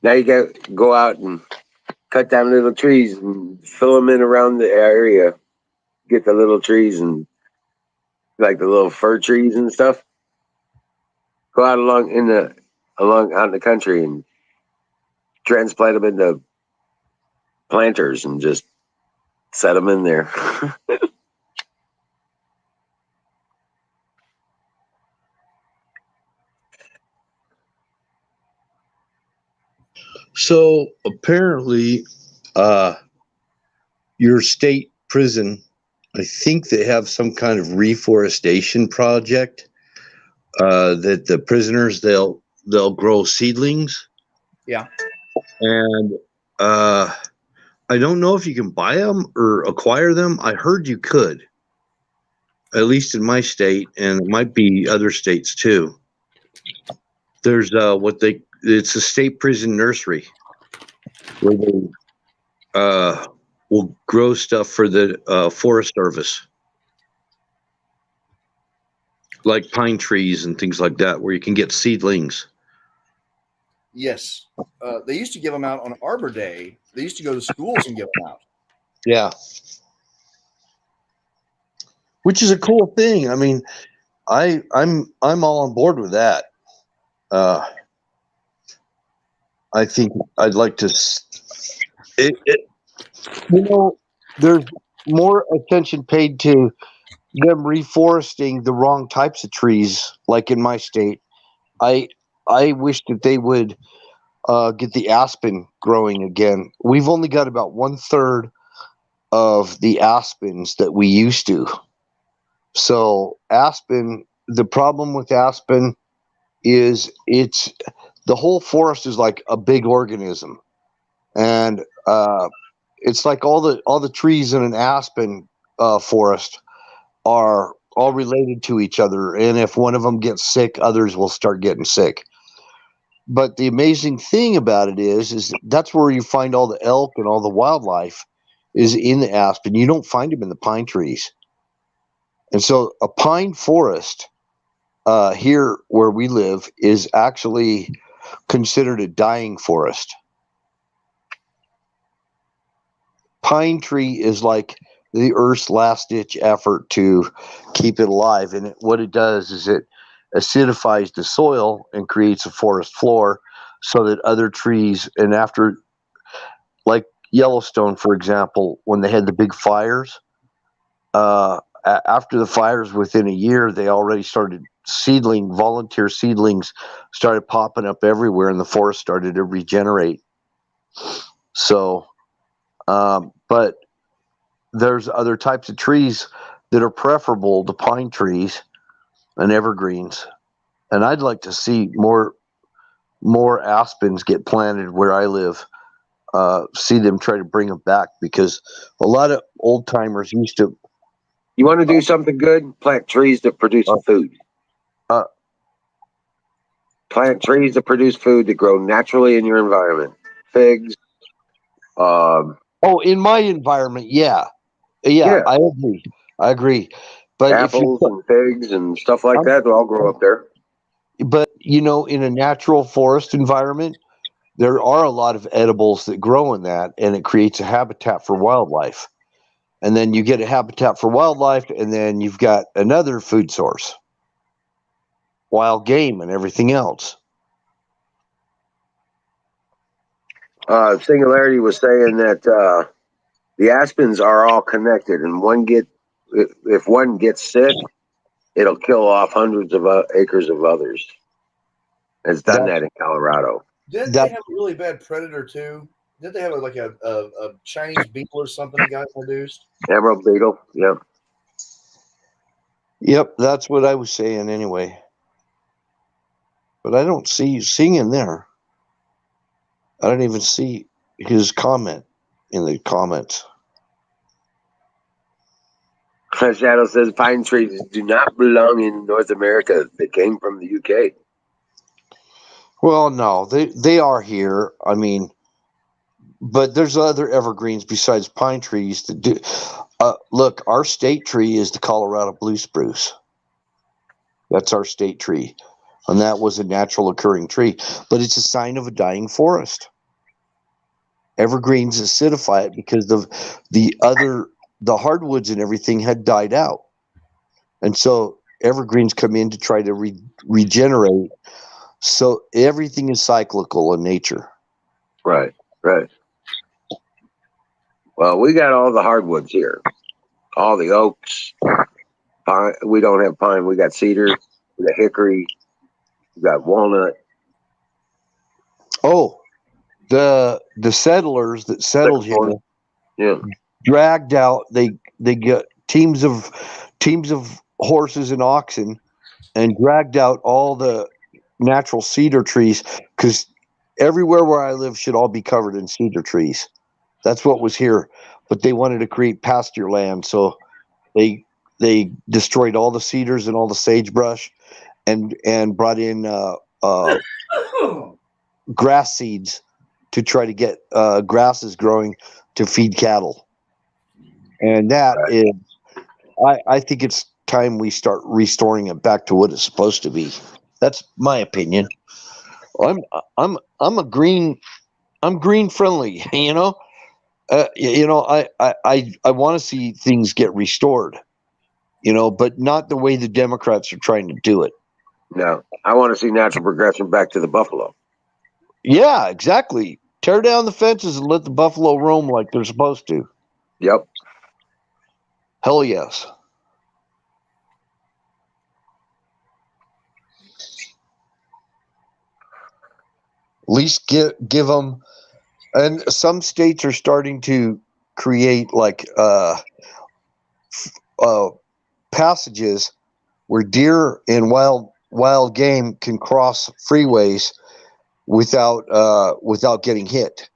Now you got to go out and cut down little trees and fill them in around the area. Get the little trees and like the little fir trees and stuff. Go out out in the country and transplant them into planters and just set them in there. So apparently, your state prison, I think they have some kind of reforestation project that the prisoners they'll grow seedlings. Yeah. And I don't know if you can buy them or acquire them. I heard you could, at least in my state, and it might be other states too. There's it's a state prison nursery where they will grow stuff for the Forest Service, like pine trees and things like that, where you can get seedlings. Yes. They used to give them out on Arbor Day. They used to go to schools and give them out. Yeah. Which is a cool thing. I mean, I'm all on board with that. I think I'd like to. There's more attention paid to them reforesting the wrong types of trees, like in my state. I wish that they would get the aspen growing again. We've only got about 1/3 of the aspens that we used to. So aspen, the problem with aspen is the whole forest is like a big organism, and it's like all the trees in an aspen forest are all related to each other, and if one of them gets sick, others will start getting sick. But the amazing thing about it is that's where you find all the elk and all the wildlife is in the aspen. You don't find them in the pine trees. And so a pine forest here where we live is actually considered a dying forest. Pine tree is like the earth's last ditch effort to keep it alive. And what it does is it acidifies the soil and creates a forest floor so that other trees, and after, like Yellowstone, for example, when they had the big fires, after the fires, within a year, they already started volunteer seedlings started popping up everywhere, and the forest started to regenerate. So, but there's other types of trees that are preferable to pine trees and evergreens, and I'd like to see more aspens get planted where I live. See them try to bring them back, because a lot of old timers used to. You want to do something good? Plant trees that produce food. Plant trees that produce food that grow naturally in your environment. Figs. In my environment, yeah, I agree. But apples and figs and stuff like that, they'll all grow up there. But in a natural forest environment, there are a lot of edibles that grow in that, and it creates a habitat for wildlife. And then you get a habitat for wildlife, and then you've got another food source, wild game and everything else. Singularity was saying that the aspens are all connected, and if one gets sick, it'll kill off hundreds of acres of others. It's done that in Colorado. Didn't they have a really bad predator too? Didn't they have a Chinese beetle or something that got introduced? Emerald beetle, yep. Yep, that's what I was saying anyway. But I don't see you singing there. I don't even see his comment in the comments. Shadow says pine trees do not belong in North America. They came from the UK. Well, no, they are here. I mean, but there's other evergreens besides pine trees that do. Look, our state tree is the Colorado blue spruce. That's our state tree, and that was a natural occurring tree, but it's a sign of a dying forest. Evergreens acidify it because the hardwoods and everything had died out, And so evergreens come in to try to regenerate. So everything is cyclical in nature. Right. Well, we got all the hardwoods here, all the oaks. Pine. We don't have pine. We got cedar. We got hickory. We got walnut. Oh, the settlers that settled here Sycamore. Yeah. dragged out. They get teams of horses and oxen and dragged out all the natural cedar trees, because everywhere where I live should all be covered in cedar trees. That's what was here, but they wanted to create pasture land, so they destroyed all the cedars and all the sagebrush, and brought in grass seeds to try to get grasses growing to feed cattle. And that is, I think it's time we start restoring it back to what it's supposed to be. That's my opinion. I'm green friendly, you know. I want to see things get restored, you know, but not the way the Democrats are trying to do it. No, I want to see natural progression back to the buffalo. Yeah, exactly. Tear down the fences and let the buffalo roam like they're supposed to. Yep. Hell yes. At least give them, and some states are starting to create like passages where deer and wild game can cross freeways without getting hit.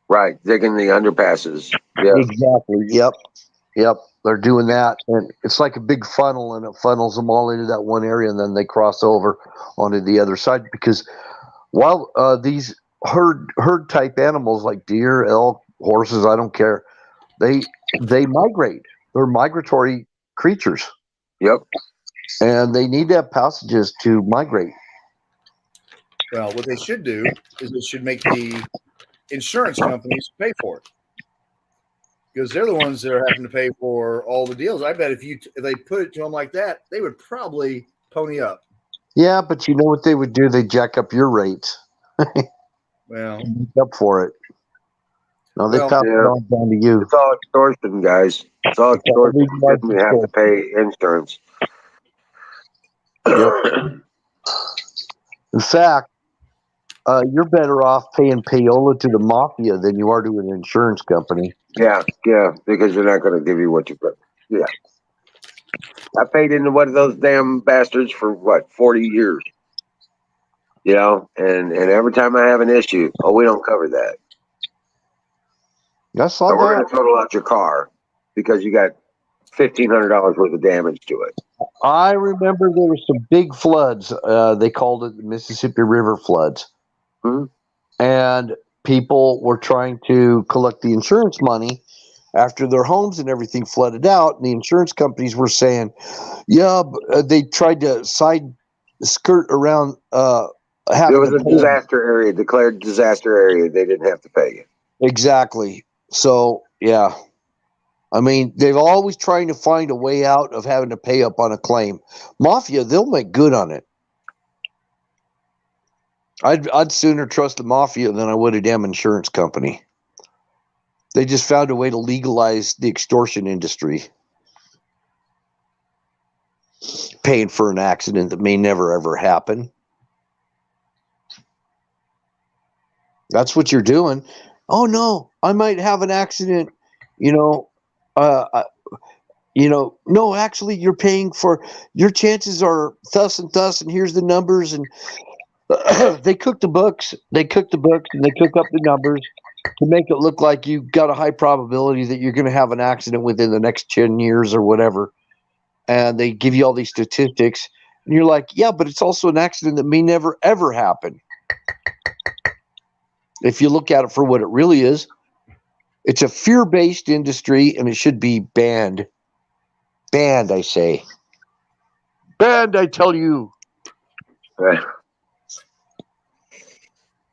Right, digging the underpasses. Yeah. Exactly. Yep. They're doing that, and it's like a big funnel, and it funnels them all into that one area, and then they cross over onto the other side. Because while these herd type animals like deer, elk, horses, I don't care, they migrate. They're migratory creatures. Yep. And they need to have passages to migrate. Well, what they should do is they should make the insurance companies pay for it, because they're the ones that are having to pay for all the deals. I bet if they put it to them like that, they would probably pony up. Yeah, but you know what they would do? They jack up your rates. Well, up for it. No, they pass it on down to you. It's all extortion, guys. It's all extortion. We have to pay insurance. Yep. In fact, you're better off paying payola to the mafia than you are to an insurance company. Yeah, because they're not going to give you what you put. Yeah. I paid into one of those damn bastards for 40 years. You know, and every time I have an issue, we don't cover that. I saw so we're that. going to total out your car because you got $1,500 worth of damage to it. I remember there were some big floods. They called it the Mississippi River floods. Mm-hmm. And people were trying to collect the insurance money after their homes and everything flooded out. And the insurance companies were saying, they tried to skirt around having It was to a pay disaster area, declared disaster area. They didn't have to pay you. Exactly. So, yeah. I mean, they're always trying to find a way out of having to pay up on a claim. Mafia, they'll make good on it. I'd sooner trust the mafia than I would a damn insurance company. They just found a way to legalize the extortion industry. Paying for an accident that may never ever happen. That's what you're doing. Oh no, I might have an accident, no, actually you're paying for, your chances are thus and thus, and here's the numbers, and they cook the books, and they cook up the numbers to make it look like you got a high probability that you're going to have an accident within the next 10 years or whatever. And they give you all these statistics, and you're like, yeah, but it's also an accident that may never ever happen. If you look at it for what it really is, it's a fear-based industry, and it should be banned. Banned, I say. Banned, I tell you. Right.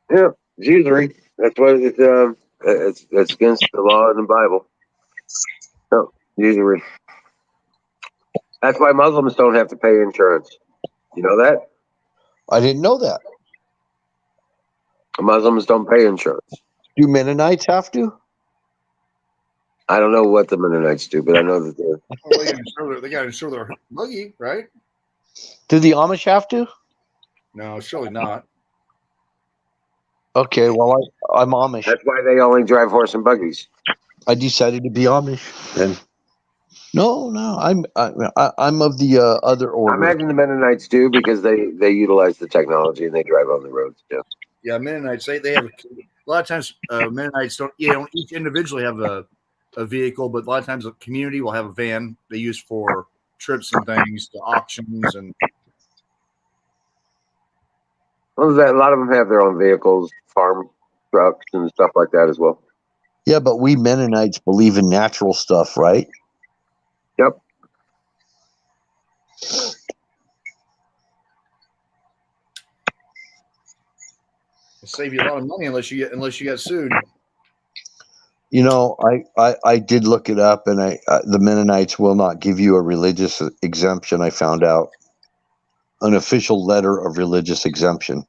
Yeah, it's usury. That's what it's against the law in the Bible. No, usury. That's why Muslims don't have to pay insurance. You know that? I didn't know that. Muslims don't pay insurance. Do Mennonites have to? I don't know what the Mennonites do, but I know that they're. Well, they got to insure their buggy, right? Do the Amish have to? No, surely not. Okay, well, I'm Amish. That's why they only drive horse and buggies. I decided to be Amish. And no, I'm of the other I order. imagine the Mennonites do because they utilize the technology and they drive on the roads too. Yeah, Mennonites they have a lot of times. Mennonites don't each individually have a vehicle, but a lot of times a community will have a van they use for trips and things to auctions and. Well, a lot of them have their own vehicles, farm trucks, and stuff like that as well. Yeah, but we Mennonites believe in natural stuff, right? Yep. It'll save you a lot of money unless you get sued. You know, I did look it up, and the Mennonites will not give you a religious exemption. I found out an official letter of religious exemption.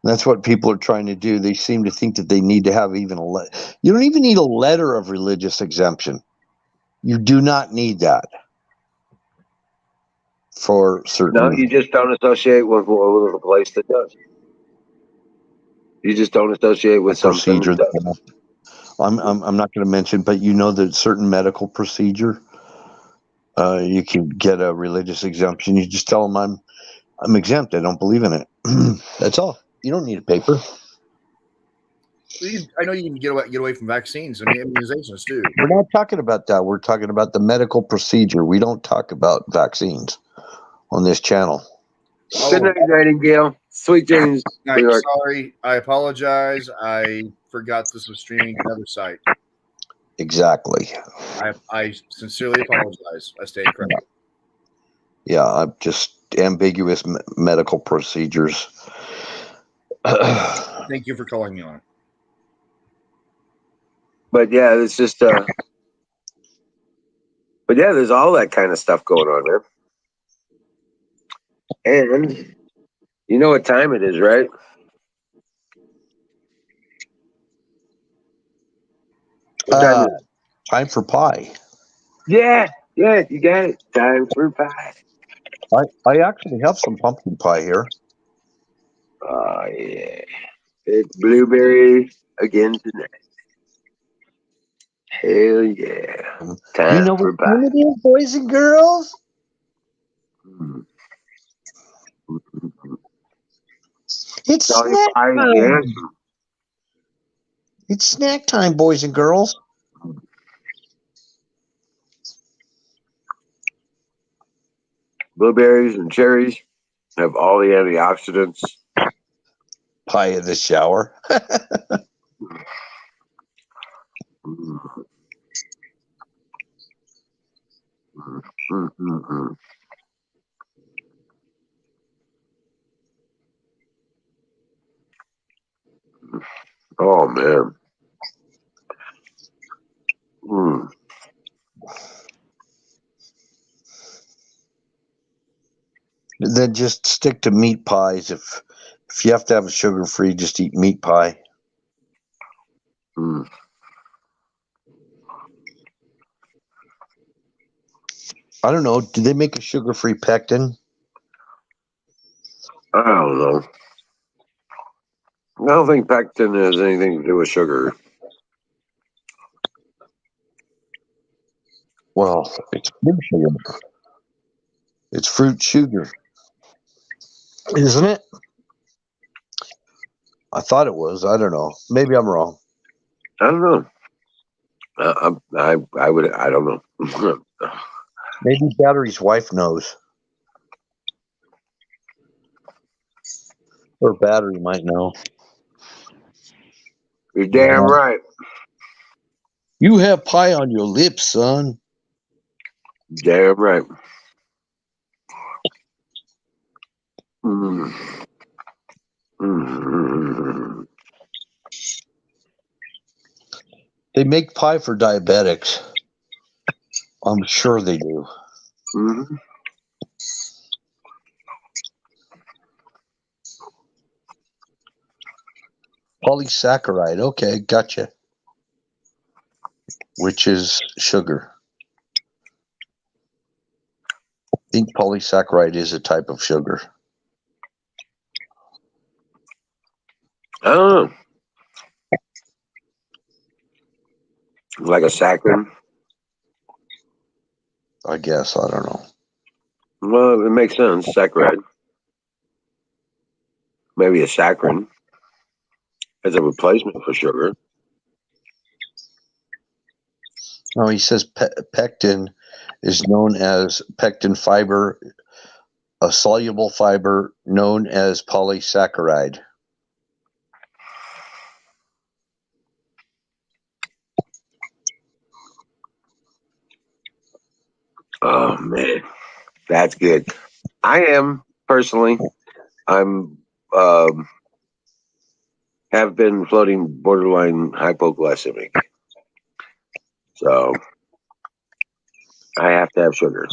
That's what people are trying to do. They seem to think that they need to have even you don't even need a letter of religious exemption. You do not need that for certain. No, you just don't associate with a place that does. You just don't associate with something procedure. that does. I'm not going to mention, but you know that certain medical procedure, you can get a religious exemption. You just tell them I'm exempt. I don't believe in it. That's all. You don't need a paper. I know you can get away from vaccines and immunizations too. We're not talking about that. We're talking about the medical procedure. We don't talk about vaccines on this channel. Good night, Nightingale. Sweet dreams. I'm sorry. I apologize. I forgot this was streaming to another site. Exactly. I sincerely apologize. I stand corrected. Yeah, I'm just ambiguous medical procedures. Thank you for calling me on it. But yeah, it's just but yeah, there's all that kind of stuff going on there. And you know what time it is, right? What time is it? Time for pie. Yeah, you got it. Time for pie. I actually have some pumpkin pie here. Oh yeah. It's blueberry again tonight. Hell yeah. Time You know for what pie. time it is, boys and girls? It's snack time. Yeah. It's snack time, boys and girls. Blueberries and cherries have all the antioxidants. Pie in the shower. Oh man. Then just stick to meat pies. If you have to have a sugar free, just eat meat pie. I don't know. Do they make a sugar free pectin? I don't know. I don't think pectin has anything to do with sugar. Well, it's fruit sugar. It's fruit sugar, isn't it? I thought it was. I don't know. Maybe I'm wrong. I don't know. I don't know. Maybe Battery's wife knows. Or Battery might know. You're damn right. You have pie on your lips, son. Damn right. They make pie for diabetics. I'm sure they do. Mm-hmm. Polysaccharide. Okay, gotcha. Which is sugar. I think polysaccharide is a type of sugar. Oh, like a saccharin. I guess. I don't know. Well, it makes sense. Saccharide. Maybe a saccharin as a replacement for sugar. No, he says pectin is known as pectin fiber, a soluble fiber known as polysaccharide. Oh man, that's good. I am personally. I'm have been floating borderline hypoglycemic, so I have to have sugar.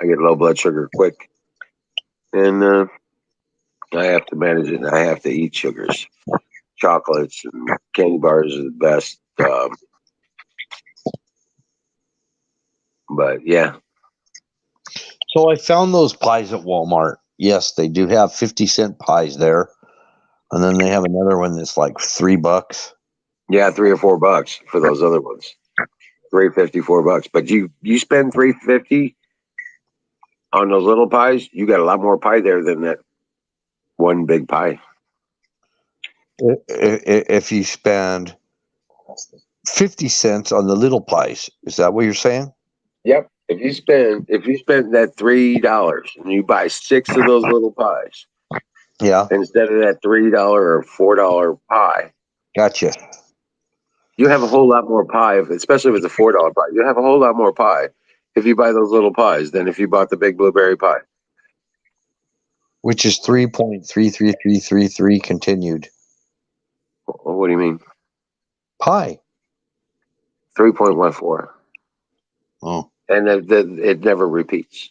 I get low blood sugar quick, and I have to manage it. I have to eat sugars, chocolates, and candy bars are the best. But yeah, So I found those pies at Walmart. Yes, they do have 50-cent pies there. And then they have another one that's like $3. yeah, $3 or $4 for those other ones. $3.50, $4. But you spend $3.50 on those little pies, you got a lot more pie there than that one big pie. If you spend 50 cents on the little pies, is that what you're saying? Yep. If you spend that $3 and you buy 6 of those little pies Yeah, instead of that $3 or $4 pie, gotcha. you have a whole lot more pie. Especially if it's a $4 pie, you have a whole lot more pie if you buy those little pies than if you bought the big blueberry pie. Which is 3.33333 continued. What do you mean? Pie. 3.14, Oh, and it never repeats.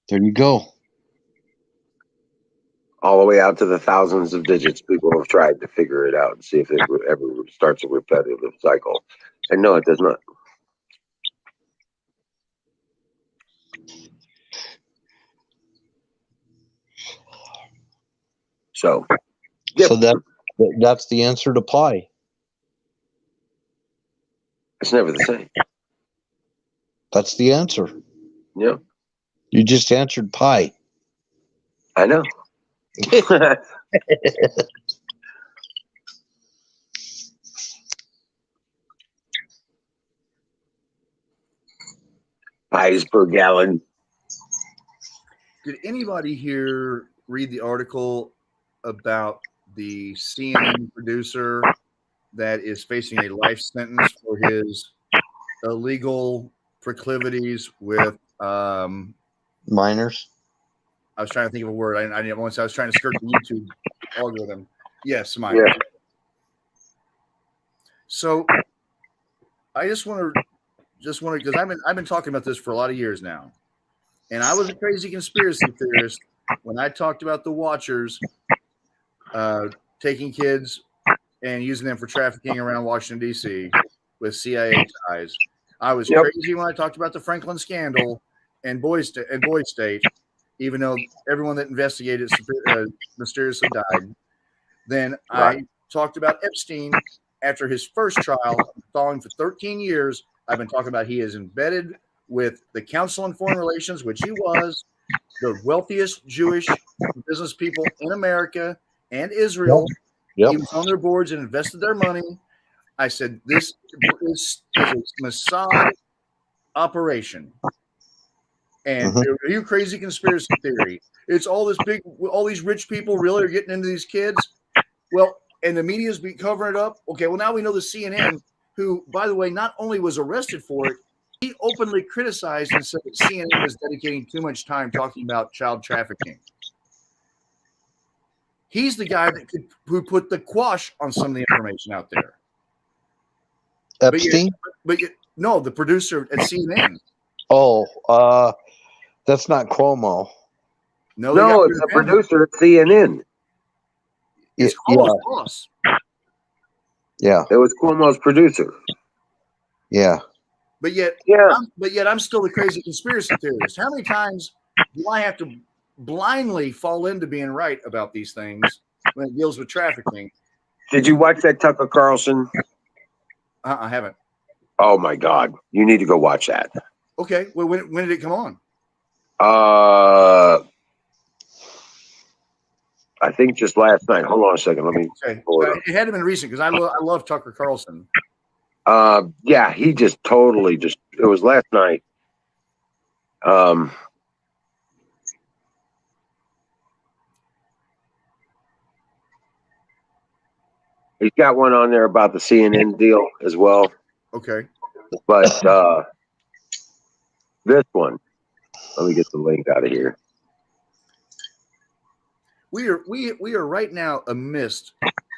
there you go. All the way out to the thousands of digits people have tried to figure it out and see if it ever starts a repetitive cycle. And no, it does not. So, yep. So that's the answer to pie. It's never the same. That's the answer. Yeah, You just answered pie. I know. Pies per gallon. Did anybody here read the article about the CNN producer that is facing a life sentence for his illegal proclivities with? Minors. I was trying to think of a word. I once I was trying to skirt the YouTube algorithm. Yes, minors. Yeah. So I just want to because I've been talking about this for a lot of years now, and I was a crazy conspiracy theorist when I talked about the Watchers taking kids and using them for trafficking around Washington D.C. with CIA ties. I was crazy when I talked about the Franklin scandal and Boy State, even though everyone that investigated mysteriously died. Then I talked about Epstein after his first trial, following for 13 years. I've been talking about he is embedded with the Council on Foreign Relations, which he was, the wealthiest Jewish business people in America and Israel. Yep. He was on their boards and invested their money. I said, this is a Mossad operation. And are you crazy conspiracy theory? It's all these rich people really are getting into these kids. Well, and the media's been covering it up. Okay, well, now we know the CNN, who, by the way, not only was arrested for it, he openly criticized and said that CNN was dedicating too much time talking about child trafficking. He's the guy who put the quash on some of the information out there. Epstein? No, the producer at CNN. Oh, that's not Cuomo. No, it's a producer at CNN. It's Cuomo's boss. Yeah. It was Cuomo's producer. Yeah. But yet I'm still the crazy conspiracy theorist. How many times do I have to blindly fall into being right about these things when it deals with trafficking? Did you watch that Tucker Carlson? I haven't. Oh my God, you need to go watch that. Okay, well, when did it come on? I think just last night. Hold on a second. Let me. Okay, it had to been recent because I love Tucker Carlson. Yeah, he just totally it was last night. He's got one on there about the CNN deal as well. Okay. But this one, let me get the link out of here. We are right now amidst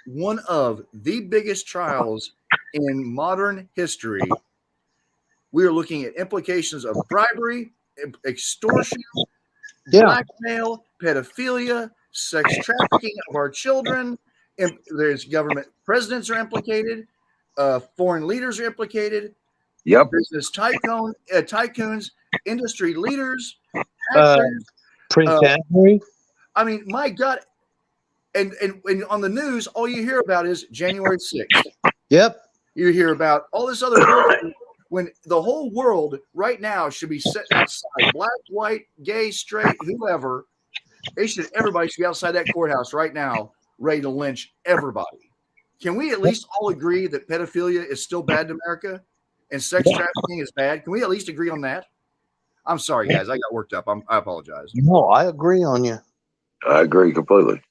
one of the biggest trials in modern history. We are looking at implications of bribery, extortion, blackmail, pedophilia, sex trafficking of our children. There's government presidents are implicated, foreign leaders are implicated. Yep. Business tycoons, industry leaders, Prince Andrew. I mean, my God. And on the news, all you hear about is January 6th. Yep. You hear about all this other bullshit when the whole world right now should be set outside. Black, white, gay, straight, whoever. Everybody should be outside that courthouse right now, ready to lynch everybody. Can we at least all agree that pedophilia is still bad in America and sex trafficking is bad? Can we at least agree on that? I'm sorry, guys. I got worked up. I apologize. No, I agree on you. I agree completely.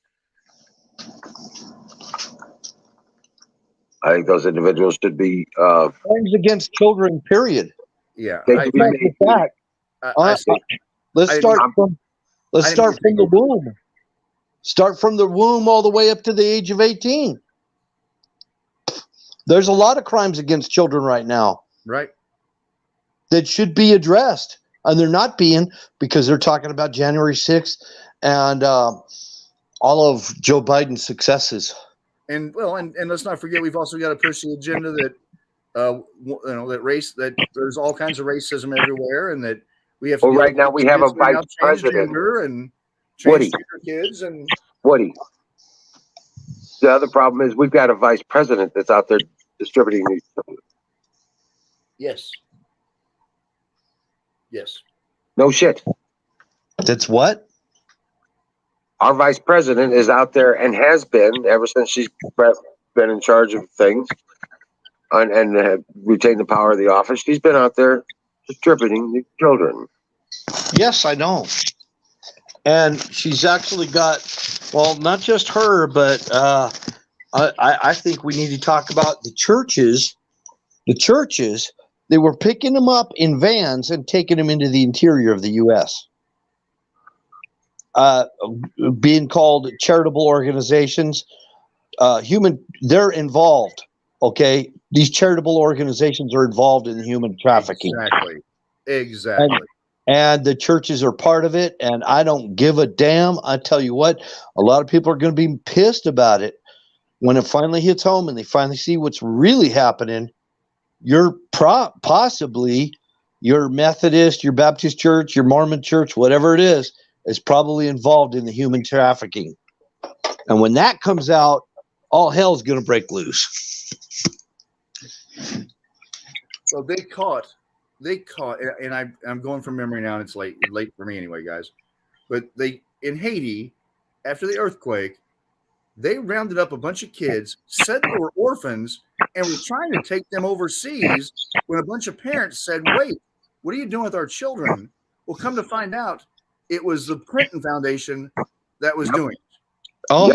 I think those individuals should be crimes against children. Period. Yeah. Let's start from the womb. Start from the womb all the way up to the age of 18. There's a lot of crimes against children right now. Right. That should be addressed, and they're not being because they're talking about January 6th and all of Joe Biden's successes. And let's not forget, we've also got to push the agenda that that there's all kinds of racism everywhere, and that we have to. Well, right now we have a vice president and transgender kids and Woody. The other problem is we've got a vice president that's out there distributing these. Yes. Yes. No shit. That's what? Our vice president is out there and has been ever since she's been in charge of things and retained the power of the office. She's been out there distributing these children. Yes, I know. And she's actually got, well, not just her, but I think we need to talk about the churches. The churches, they were picking them up in vans and taking them into the interior of the U.S. Being called charitable organizations, they're involved. Okay, these charitable organizations are involved in human trafficking. Exactly. And the churches are part of it. And I don't give a damn. I tell you what, a lot of people are going to be pissed about it when it finally hits home and they finally see what's really happening. You're possibly your Methodist, your Baptist church, your Mormon church, whatever it is probably involved in the human trafficking. And when that comes out, all hell's going to break loose. So they caught, and I'm going from memory now, and it's late for me anyway, guys. But in Haiti, after the earthquake, they rounded up a bunch of kids, said they were orphans, and were trying to take them overseas when a bunch of parents said, wait, what are you doing with our children? Well, come to find out, it was the Clinton Foundation that was doing it. Oh,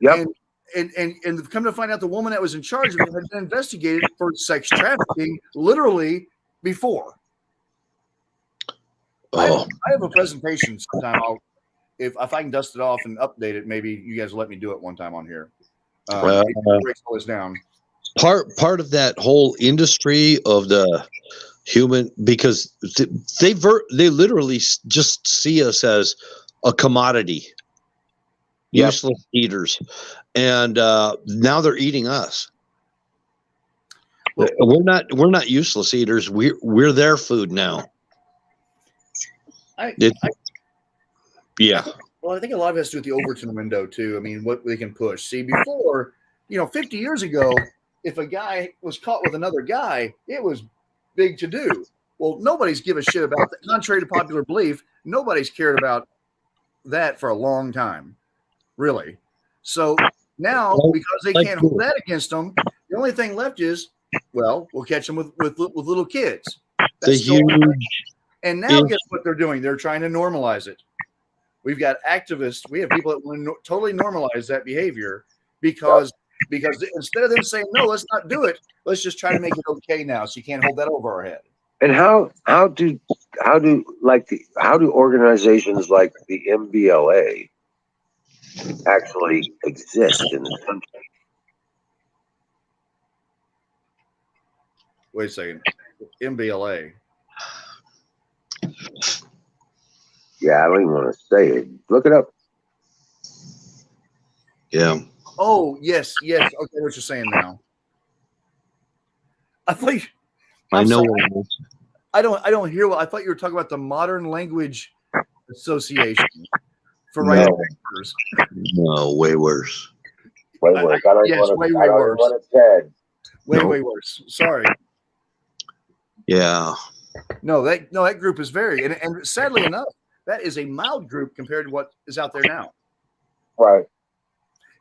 yep. And come to find out, the woman that was in charge of it had been investigated for sex trafficking literally before. I have a presentation sometime if I can dust it off and update it, maybe you guys will let me do it one time on here. Uh, It breaks all this down. Part of that whole industry of the human, because they literally just see us as a commodity, useless eaters, and now they're eating us. Well, We're not useless eaters. We're their food now. Yeah. Well, I think a lot of it has to do with the Overton window too. I mean, what they can push. See, before, 50 years ago, if a guy was caught with another guy, it was big to do. Well, nobody's give a shit about that. Contrary to popular belief, nobody's cared about that for a long time, really. So now, because they can't hold that against them, the only thing left is, well, we'll catch them with little kids. The huge, and now, guess what they're doing? They're trying to normalize it. We've got activists. We have people that want to totally normalize that behavior because instead of them saying no, let's not do it. Let's just try to make it okay now, so you can't hold that over our head. And how do organizations like the MBLA actually exist in this country? Wait a second, MBLA. Yeah, I don't even want to say it. Look it up. Yeah. Oh, yes. Okay, what you're saying now. I know. I don't hear what I thought you were talking about. The Modern Language Association for writing papers. No, way worse. Way worse. I don't yes, want way worse. What it said. Way worse. Sorry. Yeah. No, that group is very and sadly enough, that is a mild group compared to what is out there now. Right.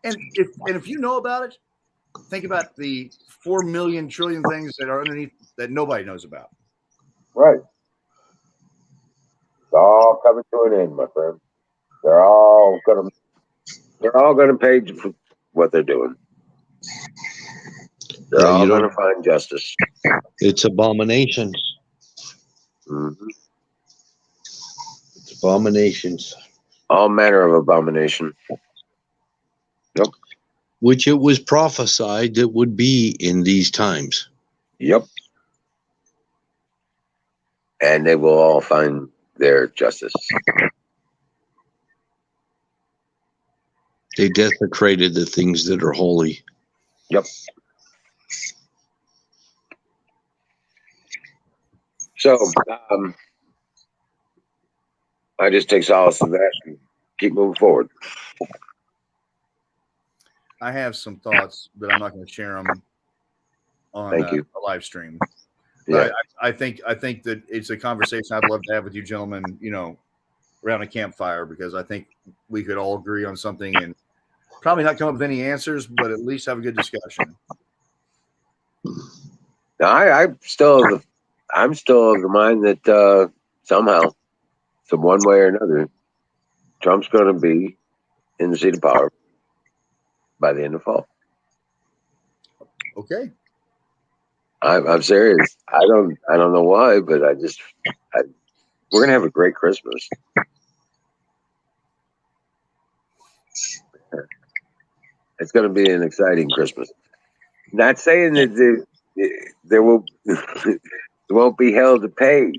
And if you know about it, think about the 4 million trillion things that are underneath that nobody knows about. Right. It's all coming to an end, my friend. They're all gonna pay for what they're doing. They're all gonna find justice. It's abominations. Mm-hmm. It's abominations. All manner of abomination. Yep. Which it was prophesied that would be in these times. Yep. And they will all find their justice. They desecrated the things that are holy. Yep. So, I just take solace in that and keep moving forward. I have some thoughts, but I'm not going to share them on a live stream. Yeah. I think that it's a conversation I'd love to have with you gentlemen, around a campfire, because I think we could all agree on something and probably not come up with any answers, but at least have a good discussion. I'm still of the mind that somehow, so one way or another, Trump's going to be in the seat of power by the end of fall. Okay. I'm serious. I don't know why, but we're gonna have a great Christmas. It's gonna be an exciting Christmas. Not saying that there won't be hell to pay,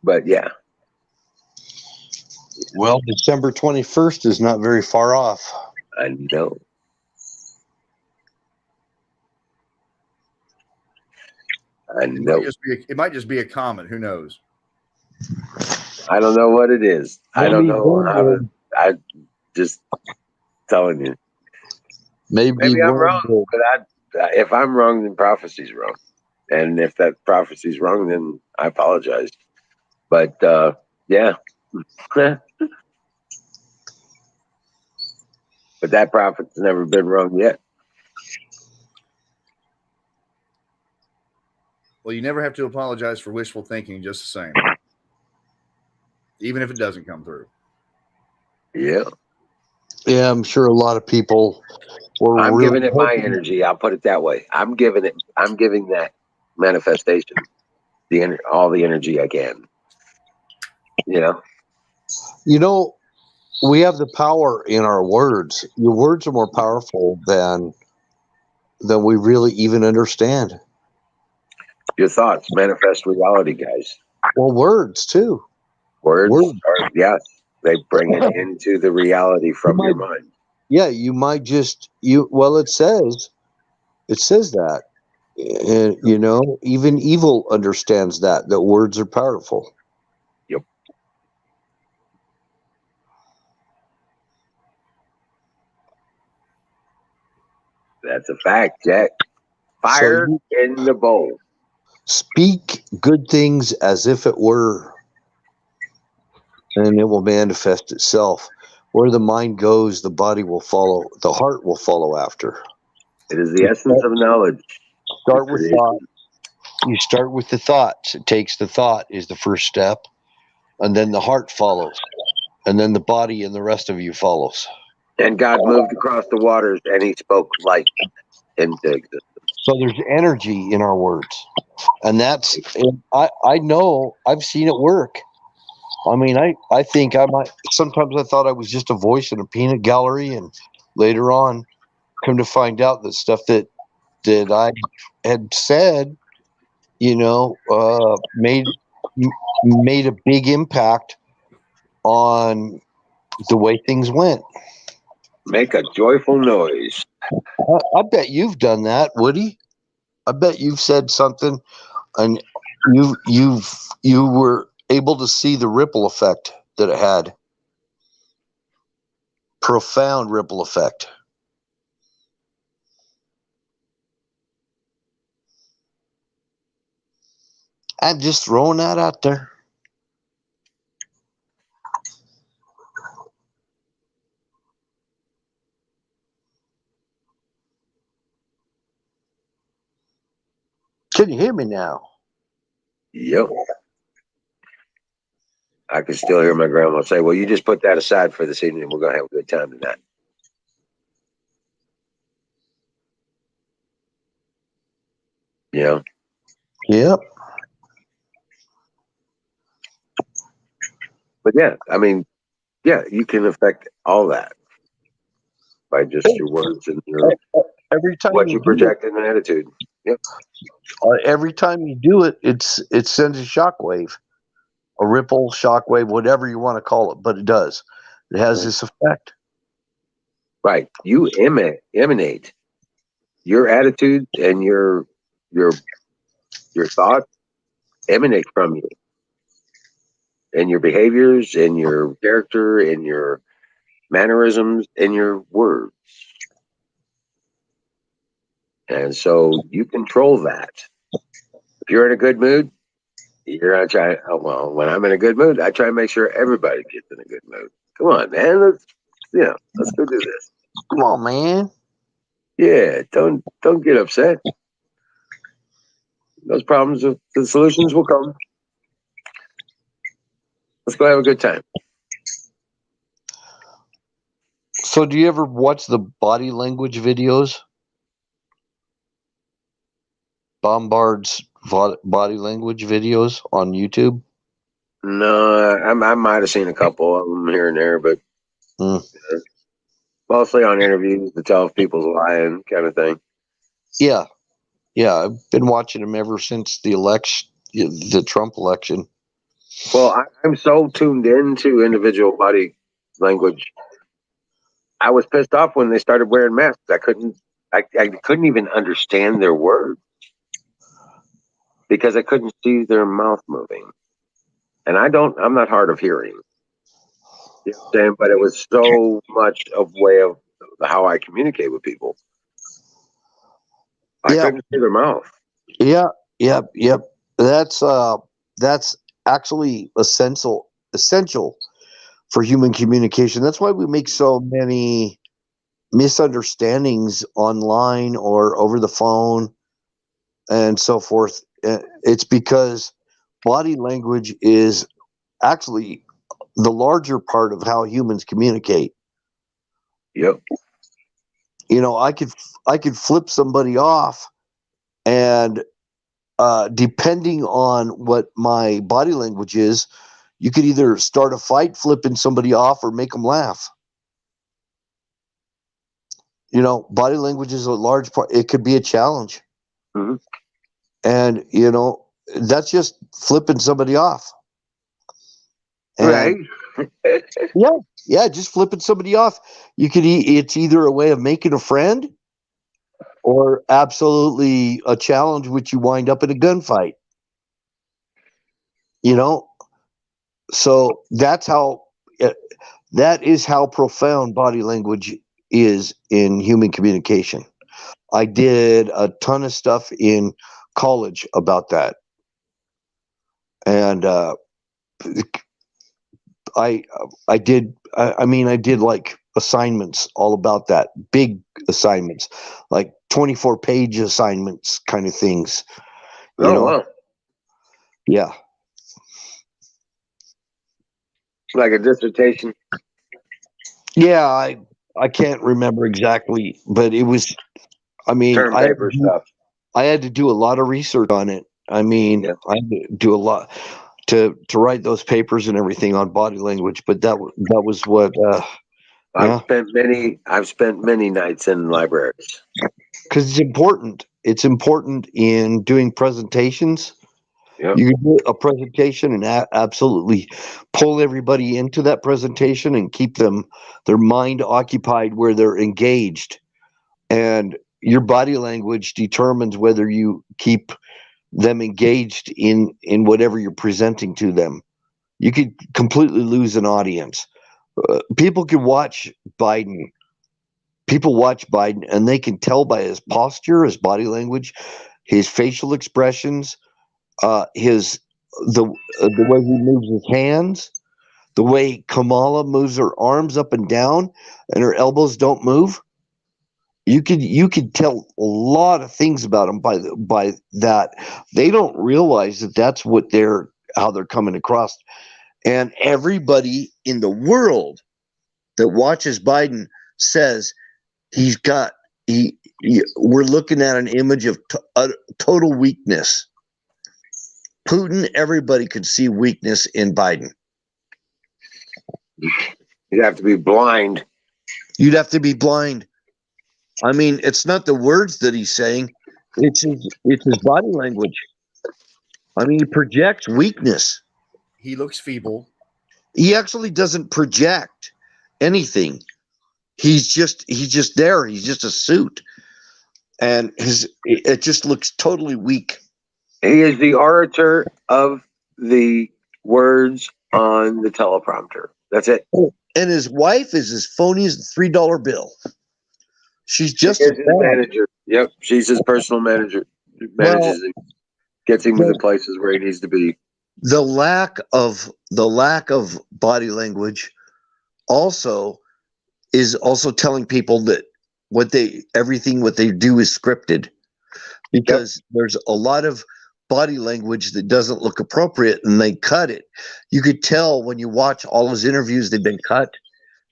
but yeah. Well, December 21st is not very far off. I know. It might just be a comet. Who knows? I don't know what it is. I don't know how to. I just telling you. Maybe I'm wrong, but if I'm wrong, then prophecy's wrong, and if that prophecy's wrong, then I apologize. But yeah. But that prophet's never been wrong yet. Well, you never have to apologize for wishful thinking, just the same. Even if it doesn't come through. Yeah. Yeah, I'm sure a lot of people were I'm really giving it my energy. I'll put it that way. I'm giving that manifestation all the energy I can. You know, we have the power in our words. Your words are more powerful than we really even understand. Your thoughts manifest reality, guys. Well, words too. Words Words. are, yes, they bring it into the reality from your mind. Yeah, you might just well, it says that. And even evil understands that words are powerful. Yep. That's a fact, Jack. Fire in the bowl. Speak good things as if it were, and it will manifest itself. Where the mind goes, the body will follow. The heart will follow after. It is the essence of knowledge. Start with thought. You start with the thoughts. It takes the thought is the first step, and then the heart follows, and then the body and the rest of you follows. And God moved across the waters, and He spoke light into existence. So there's energy in our words, and I know I've seen it work. I mean, I think I might. Sometimes I thought I was just a voice in a peanut gallery, and later on, come to find out that stuff that I had said, made a big impact on the way things went. Make a joyful noise. I bet you've done that, Woody. I bet you've said something, and you were able to see the ripple effect that it had. Profound ripple effect. I'm just throwing that out there. Can you hear me now? Yep. I can still hear my grandma say, well, you just put that aside for this evening. We're going to have a good time tonight. Yeah. Yep. But yeah, I mean, yeah, you can affect all that by just your words and every time what you project in an attitude. Yep. Every time you do it, it sends a shockwave, a ripple, shockwave, whatever you want to call it, but it does. It has this effect. Right. You emanate your attitude and your thoughts emanate from you, and your behaviors and your character and your mannerisms and your words. And so you control that. If you're in a good mood, you're going to try. Oh, well, when I'm in a good mood, I try to make sure everybody gets in a good mood. Come on, man. Let's go do this. Come on, man. Yeah, don't get upset. Those problems, the solutions will come. Let's go have a good time. So, do you ever watch the body language videos? Bombard's body language videos on YouTube? No, I might have seen a couple of them here and there, but mostly on interviews to tell if people's lying, kind of thing. Yeah, I've been watching them ever since the election, the Trump election. Well, I'm so tuned into individual body language. I was pissed off when they started wearing masks. I couldn't even understand their words because I couldn't see their mouth moving. And I'm not hard of hearing. You know what I'm saying? But it was so much of way of how I communicate with people. I couldn't see their mouth. Yeah, yep. That's actually essential for human communication. That's why we make so many misunderstandings online or over the phone and so forth. It's because body language is actually the larger part of how humans communicate. Yep. I could flip somebody off, and depending on what my body language is, You could either start a fight flipping somebody off or make them laugh. You know, body language is a large part. It could be a challenge. Mm-hmm. And, you know, that's just flipping somebody off. And, Right. yeah, just flipping somebody off. It's either a way of making a friend or absolutely a challenge, which you wind up in a gunfight. You know, so that is how profound body language is in human communication. I did a ton of stuff in college about that, and I did like assignments all about that, big assignments, like 24-page assignments kind of things. You know? Wow. Yeah. Like a dissertation. Yeah, I can't remember exactly, but it was, I mean, Term paper stuff. I had to do a lot of research on it. I mean, Yeah. I had to do a lot to write those papers and everything on body language, but that was what I've spent many nights in libraries. Because it's important. It's important in doing presentations. Yep. You can do a presentation and absolutely pull everybody into that presentation and keep their mind occupied where they're engaged. And your body language determines whether you keep them engaged in whatever you're presenting to them. You could completely lose an audience. People can watch Biden. People watch Biden and they can tell by his posture, his body language, his facial expressions, the way he moves his hands, the way Kamala moves her arms up and down and her elbows don't move. You could tell a lot of things about them by that. They don't realize that that's how they're coming across. And everybody in the world that watches Biden says we're looking at an image of total weakness. Putin, everybody could see weakness in Biden. You'd have to be blind. You'd have to be blind. I mean, it's not the words that he's saying, it's his body language. I mean, he projects weakness. He looks feeble. He actually doesn't project anything. He's just there. He's just a suit. And it just looks totally weak. He is the orator of the words on the teleprompter. That's it. And his wife is as phony as a $3 bill. She's just his manager. Yep, she's his personal manager. Manages and gets him to the places where he needs to be. The lack of body language also is also telling people that everything what they do is scripted, because there's a lot of body language that doesn't look appropriate and they cut it. You could tell when you watch all his interviews, they've been cut.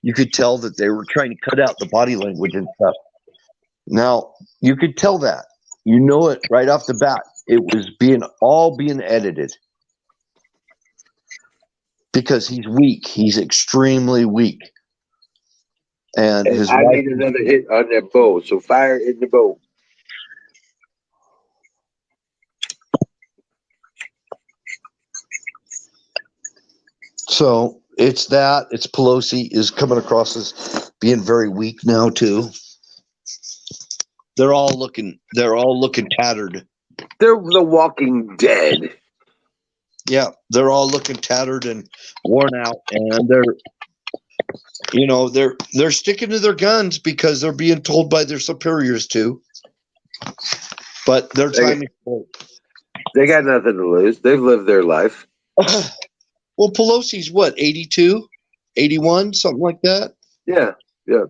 You could tell that they were trying to cut out the body language and stuff. Now, you could tell that. You know it right off the bat. It was being edited. Because he's weak. He's extremely weak. And I need another hit on that bow. So fire in the bow. So it's that. It's Pelosi is coming across as being very weak now too. They're all looking tattered. They're the Walking Dead. Yeah, they're all looking tattered and worn out, and they're sticking to their guns because they're being told by their superiors to. But their time is short. They got nothing to lose. They've lived their life. Well, Pelosi's what, 82, 81, something like that? Yeah.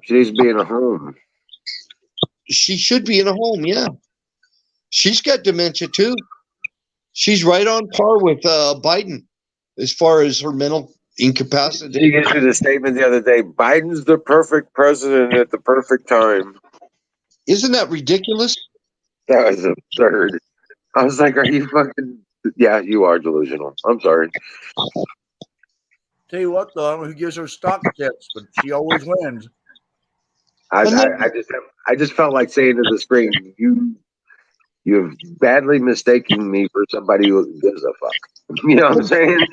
She needs to be in a home. She should be in a home, yeah. She's got dementia too. She's right on par with Biden as far as her mental incapacity. She issued a statement the other day, Biden's the perfect president at the perfect time. Isn't that ridiculous? That was absurd. I was like, are you fucking... Yeah, you are delusional. I'm sorry. Tell you what, though, I don't know who gives her stock tips, but she always wins. I just felt like saying to the screen, you've badly mistaken me for somebody who gives a fuck. You know what I'm saying?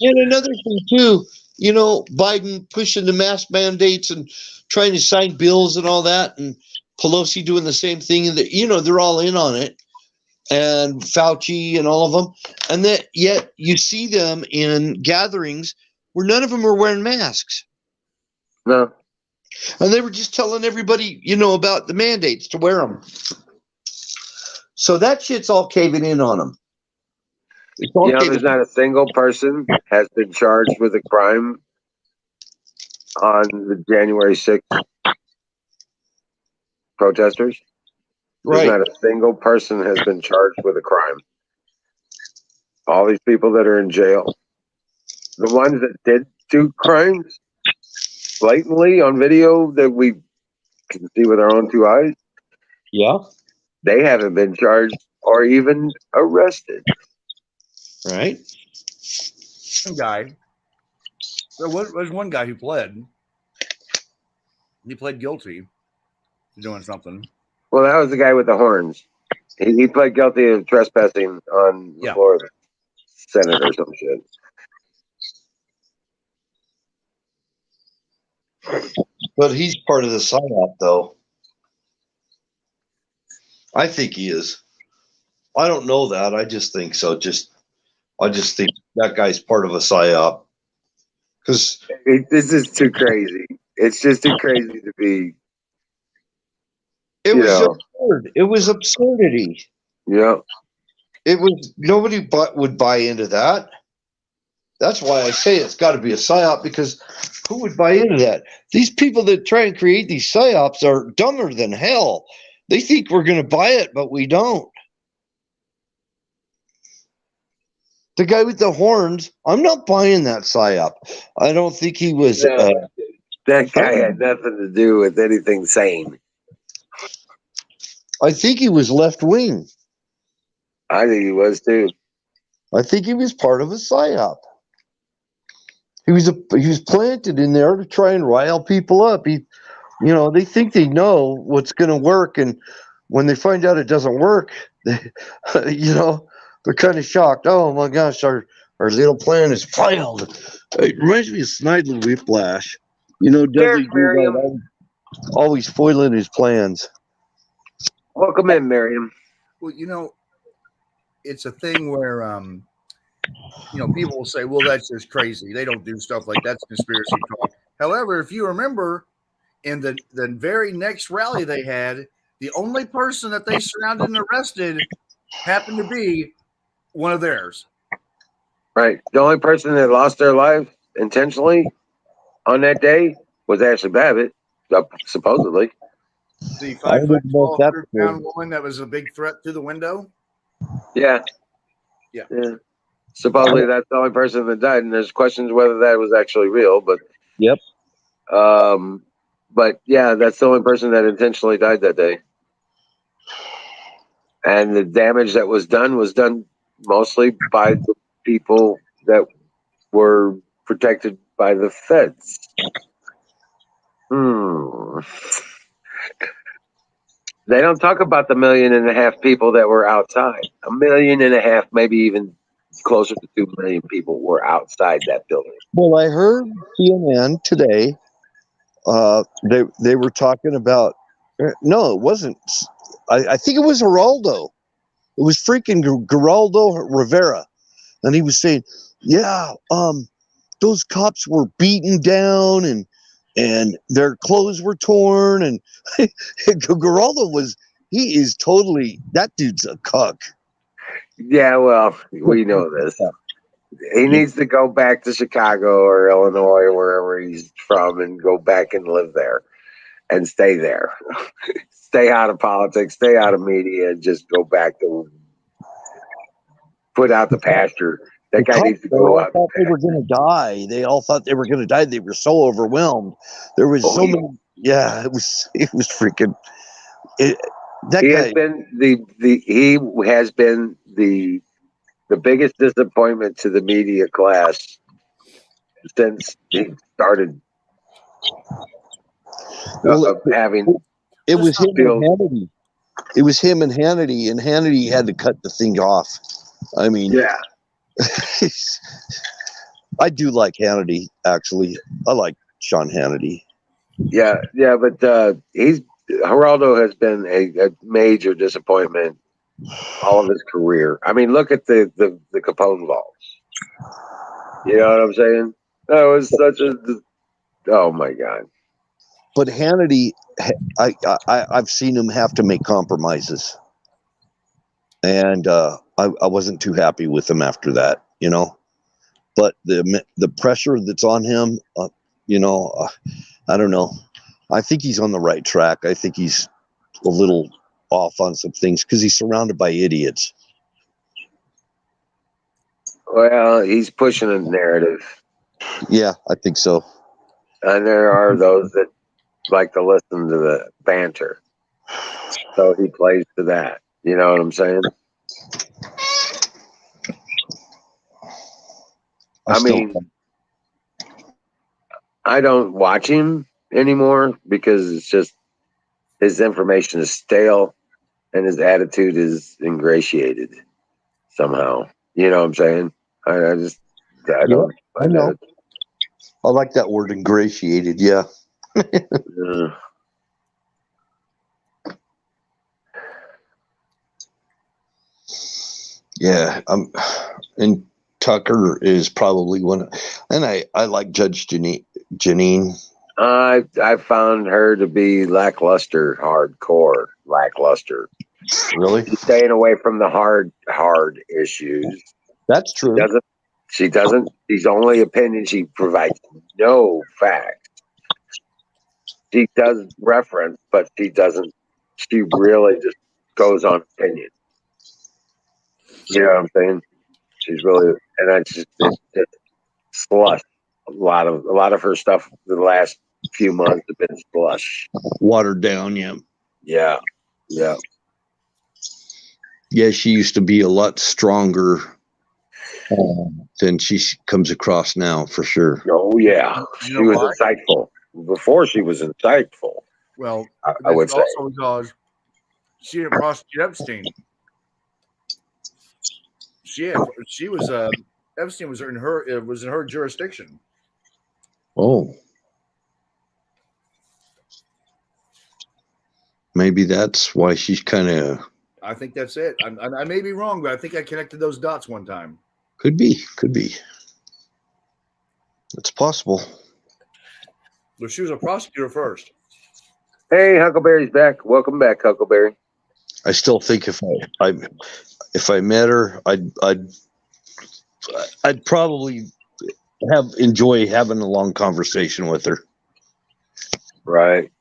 And another thing too, you know, Biden pushing the mask mandates and trying to sign bills and all that, and Pelosi doing the same thing, and you know, they're all in on it, and Fauci and all of them, and that yet you see them in gatherings where none of them are wearing masks, No. and they were just telling everybody, you know, about the mandates to wear them. So that shit's all caving in on them. It's all You know, caving there's not a single person has been charged with a crime on the January 6th protesters. There's right. not a single person has been charged with a crime. All these people that are in jail, the ones that did do crimes blatantly on video that we can see with our own two eyes, Yeah. they haven't been charged or even arrested. Right. One guy. There was one guy who pled. He pled guilty to doing something. Well, that was the guy with the horns. He pled guilty of trespassing on the floor of the Senate or some shit. But he's part of the psyop, though. I think he is. I don't know that. I just think so. I just think that guy's part of a psyop. Because This is too crazy. It's just too crazy to be. it was absurd. It was absurdity. Yeah. It was nobody would buy into that. That's why I say it's got to be a psyop, because who would buy into that? These people that try and create these psyops are dumber than hell. They think we're going to buy it, but we don't. The guy with the horns, I'm not buying that psyop. I don't think he was. That guy had nothing to do with anything sane. I think he was left wing. I think he was too. I think he was part of a psyop. He was planted in there to try and rile people up. They think they know what's going to work, and when they find out it doesn't work, they're kind of shocked. Oh my gosh, our little plan is failed. It reminds me of Snidely Whiplash. Dudley Goodwright always foiling his plans. Welcome in, Miriam. Well, it's a thing where people will say, well, that's just crazy. They don't do stuff like that's conspiracy talk. However, if you remember, in the very next rally they had, the only person that they surrounded and arrested happened to be one of theirs. Right. The only person that lost their life intentionally on that day was Ashley Babbitt, supposedly. The 5'12" woman that was a big threat through the window. Yeah. Supposedly that's the only person that died, and there's questions whether that was actually real. But yep. But yeah, that's the only person that intentionally died that day. And the damage that was done mostly by the people that were protected by the feds. They don't talk about the 1.5 million people that were outside. 1.5 million, maybe even closer to 2 million people were outside that building. Well, I heard CNN today. They were talking about. No, it wasn't. I think it was Geraldo. It was freaking Geraldo Rivera, and he was saying, "Yeah, those cops were beaten down and their clothes were torn." And Geraldo he is totally, that dude's a cuck. Yeah, well, we know this. He needs to go back to Chicago or Illinois or wherever he's from and go back and live there and stay there. Stay out of politics, stay out of media, and just go back to put out the pasture. That guy needs to go out. They all thought they were going to die. They all thought they were going to die. They were so overwhelmed. There was so many. Yeah, it was freaking. He has been the biggest disappointment to the media class since he started Well, having. it was him and feel- Hannity. It was him and Hannity had to cut the thing off. I mean, Yeah, I do like Hannity, actually. I like Sean Hannity. yeah, but Geraldo has been a major disappointment all of his career. I mean, look at the Capone vaults. You know what I'm saying? That was such a. Oh my God. But Hannity, I've seen him have to make compromises. And I wasn't too happy with him after that, you know. But the pressure that's on him, you know, I don't know. I think he's on the right track. I think he's a little off on some things because he's surrounded by idiots. Well, he's pushing a narrative, Yeah, I think so. and there are those that like to listen to the banter. So he plays to that. You know what I'm saying? I mean, I don't watch him anymore because it's just his information is stale and his attitude is ingratiated somehow. You know what I'm saying? I don't I find know. that. I like that word, ingratiated. Yeah. Yeah. And Tucker is probably one. And I like Judge Janine. I found her to be lackluster, hardcore lackluster. Really? She's staying away from the hard issues. That's true. She doesn't. She's only opinion. She provides no facts. She does reference, but she doesn't. She really just goes on opinion. You know what I'm saying? She's really, and it's just slush. A lot of her stuff the last few months have been slush. Watered down, yeah. Yeah. Yeah. Yeah, she used to be a lot stronger than she comes across now, for sure. Oh, yeah. She was insightful. Before she was insightful. Well, I would say. also because she didn't prosecute Epstein. She was Epstein was in her jurisdiction. Oh. Maybe that's why she's kind of. I think that's it. I may be wrong, but I think I connected those dots one time. Could be. It's possible. But she was a prosecutor first. Hey, Huckleberry's back. Welcome back, Huckleberry. I still think if I met her, I'd probably enjoy having a long conversation with her. Right.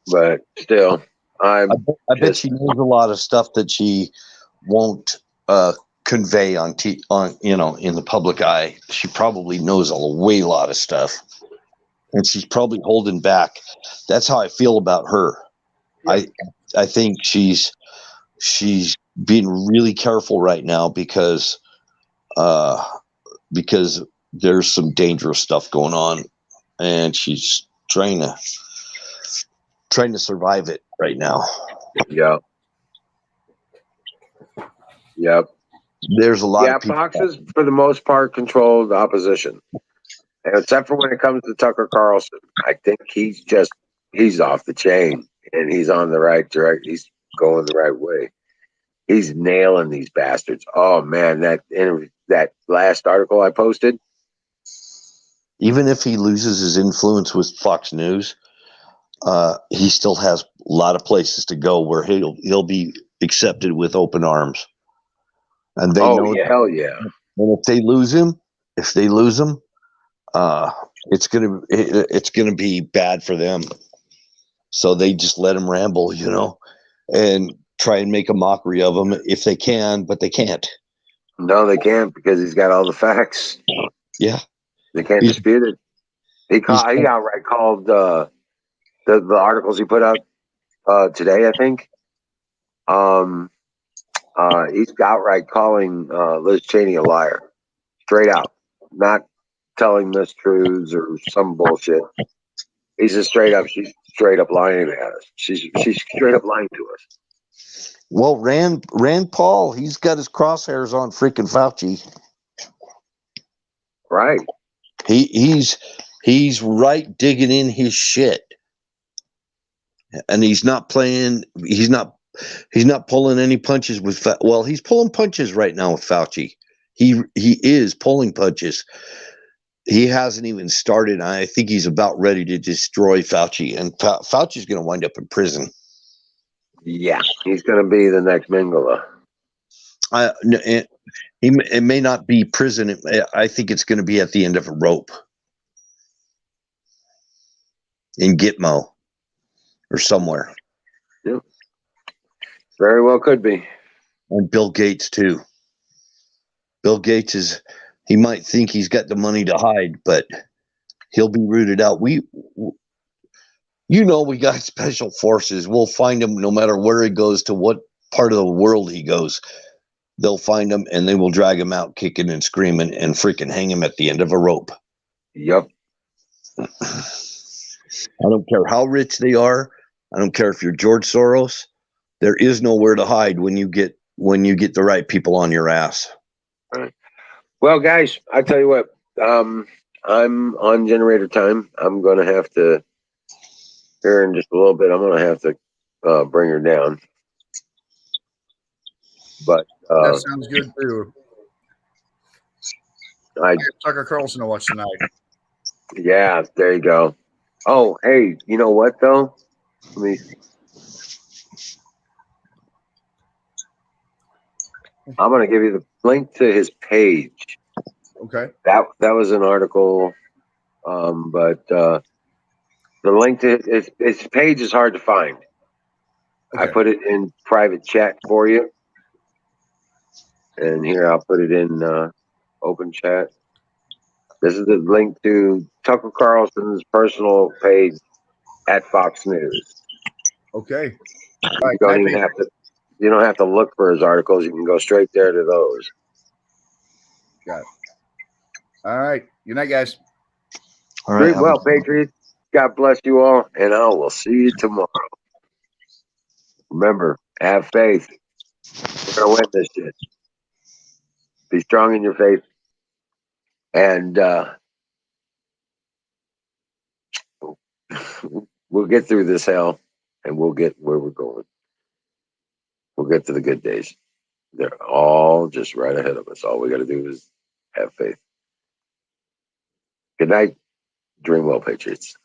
But still, I bet she knows a lot of stuff that she won't convey on in the public eye. She probably knows a lot of stuff, and she's probably holding back. That's how I feel about her. Yeah. I think she's being really careful right now because there's some dangerous stuff going on, and she's trying to survive it right now. Yep. There's a lot of people. Foxes, for the most part, control the opposition. And except for when it comes to Tucker Carlson. I think he's off the chain and he's on the right direct. He's going the right way. He's nailing these bastards. Oh man, that last article I posted. Even if he loses his influence with Fox News, he still has a lot of places to go where he'll be accepted with open arms. And they know hell yeah. And if they lose him, it's gonna be bad for them. So they just let him ramble, and try and make a mockery of him if they can, but they can't. No, they can't because he's got all the facts. Yeah, they can't dispute it. He outright called the articles he put out today, I think. He's outright calling Liz Cheney a liar, straight out, not telling mistruths or some bullshit. He's just straight up. She's straight up lying at us. She's straight up lying to us. Well, Rand Paul, he's got his crosshairs on freaking Fauci. Right. He's right digging in his shit, and he's not playing. He's not pulling any punches with. Well, he's pulling punches right now with Fauci. He is pulling punches. He hasn't even started. I think he's about ready to destroy Fauci, and Fauci's going to wind up in prison. Yeah, he's going to be the next Mengele. It may not be prison. I think it's going to be at the end of a rope in Gitmo or somewhere. Yeah, very well could be. And Bill Gates too. Bill Gates he might think he's got the money to hide, but he'll be rooted out. We got special forces. We'll find him no matter where he goes, to what part of the world he goes. They'll find him and they will drag him out kicking and screaming and freaking hang him at the end of a rope. Yep. I don't care how rich they are. I don't care if you're George Soros. There is nowhere to hide when you get the right people on your ass. All right. Well, guys, I tell you what, I'm on generator time. I'm going to have to, here in just a little bit, I'm going to have to bring her down. But that sounds good too. I Tucker Carlson to watch tonight. Yeah, there you go. Oh, hey, you know what though? Let me. I'm going to give you the link to his page. Okay. That was an article, but the link to his page is hard to find. Okay. I put it in private chat for you, and here I'll put it in open chat. This is the link to Tucker Carlson's personal page at Fox News. Okay. You don't even have to. You don't have to look for his articles. You can go straight there to those. Got it. All right. Good night, guys. All right. Sleep well, Patriots. God bless you all, and I will see you tomorrow. Remember, have faith. We're gonna win this shit. Be strong in your faith, and we'll get through this hell, and we'll get where we're going. We'll get to the good days. They're all just right ahead of us. All we got to do is have faith. Good night. Dream well, Patriots.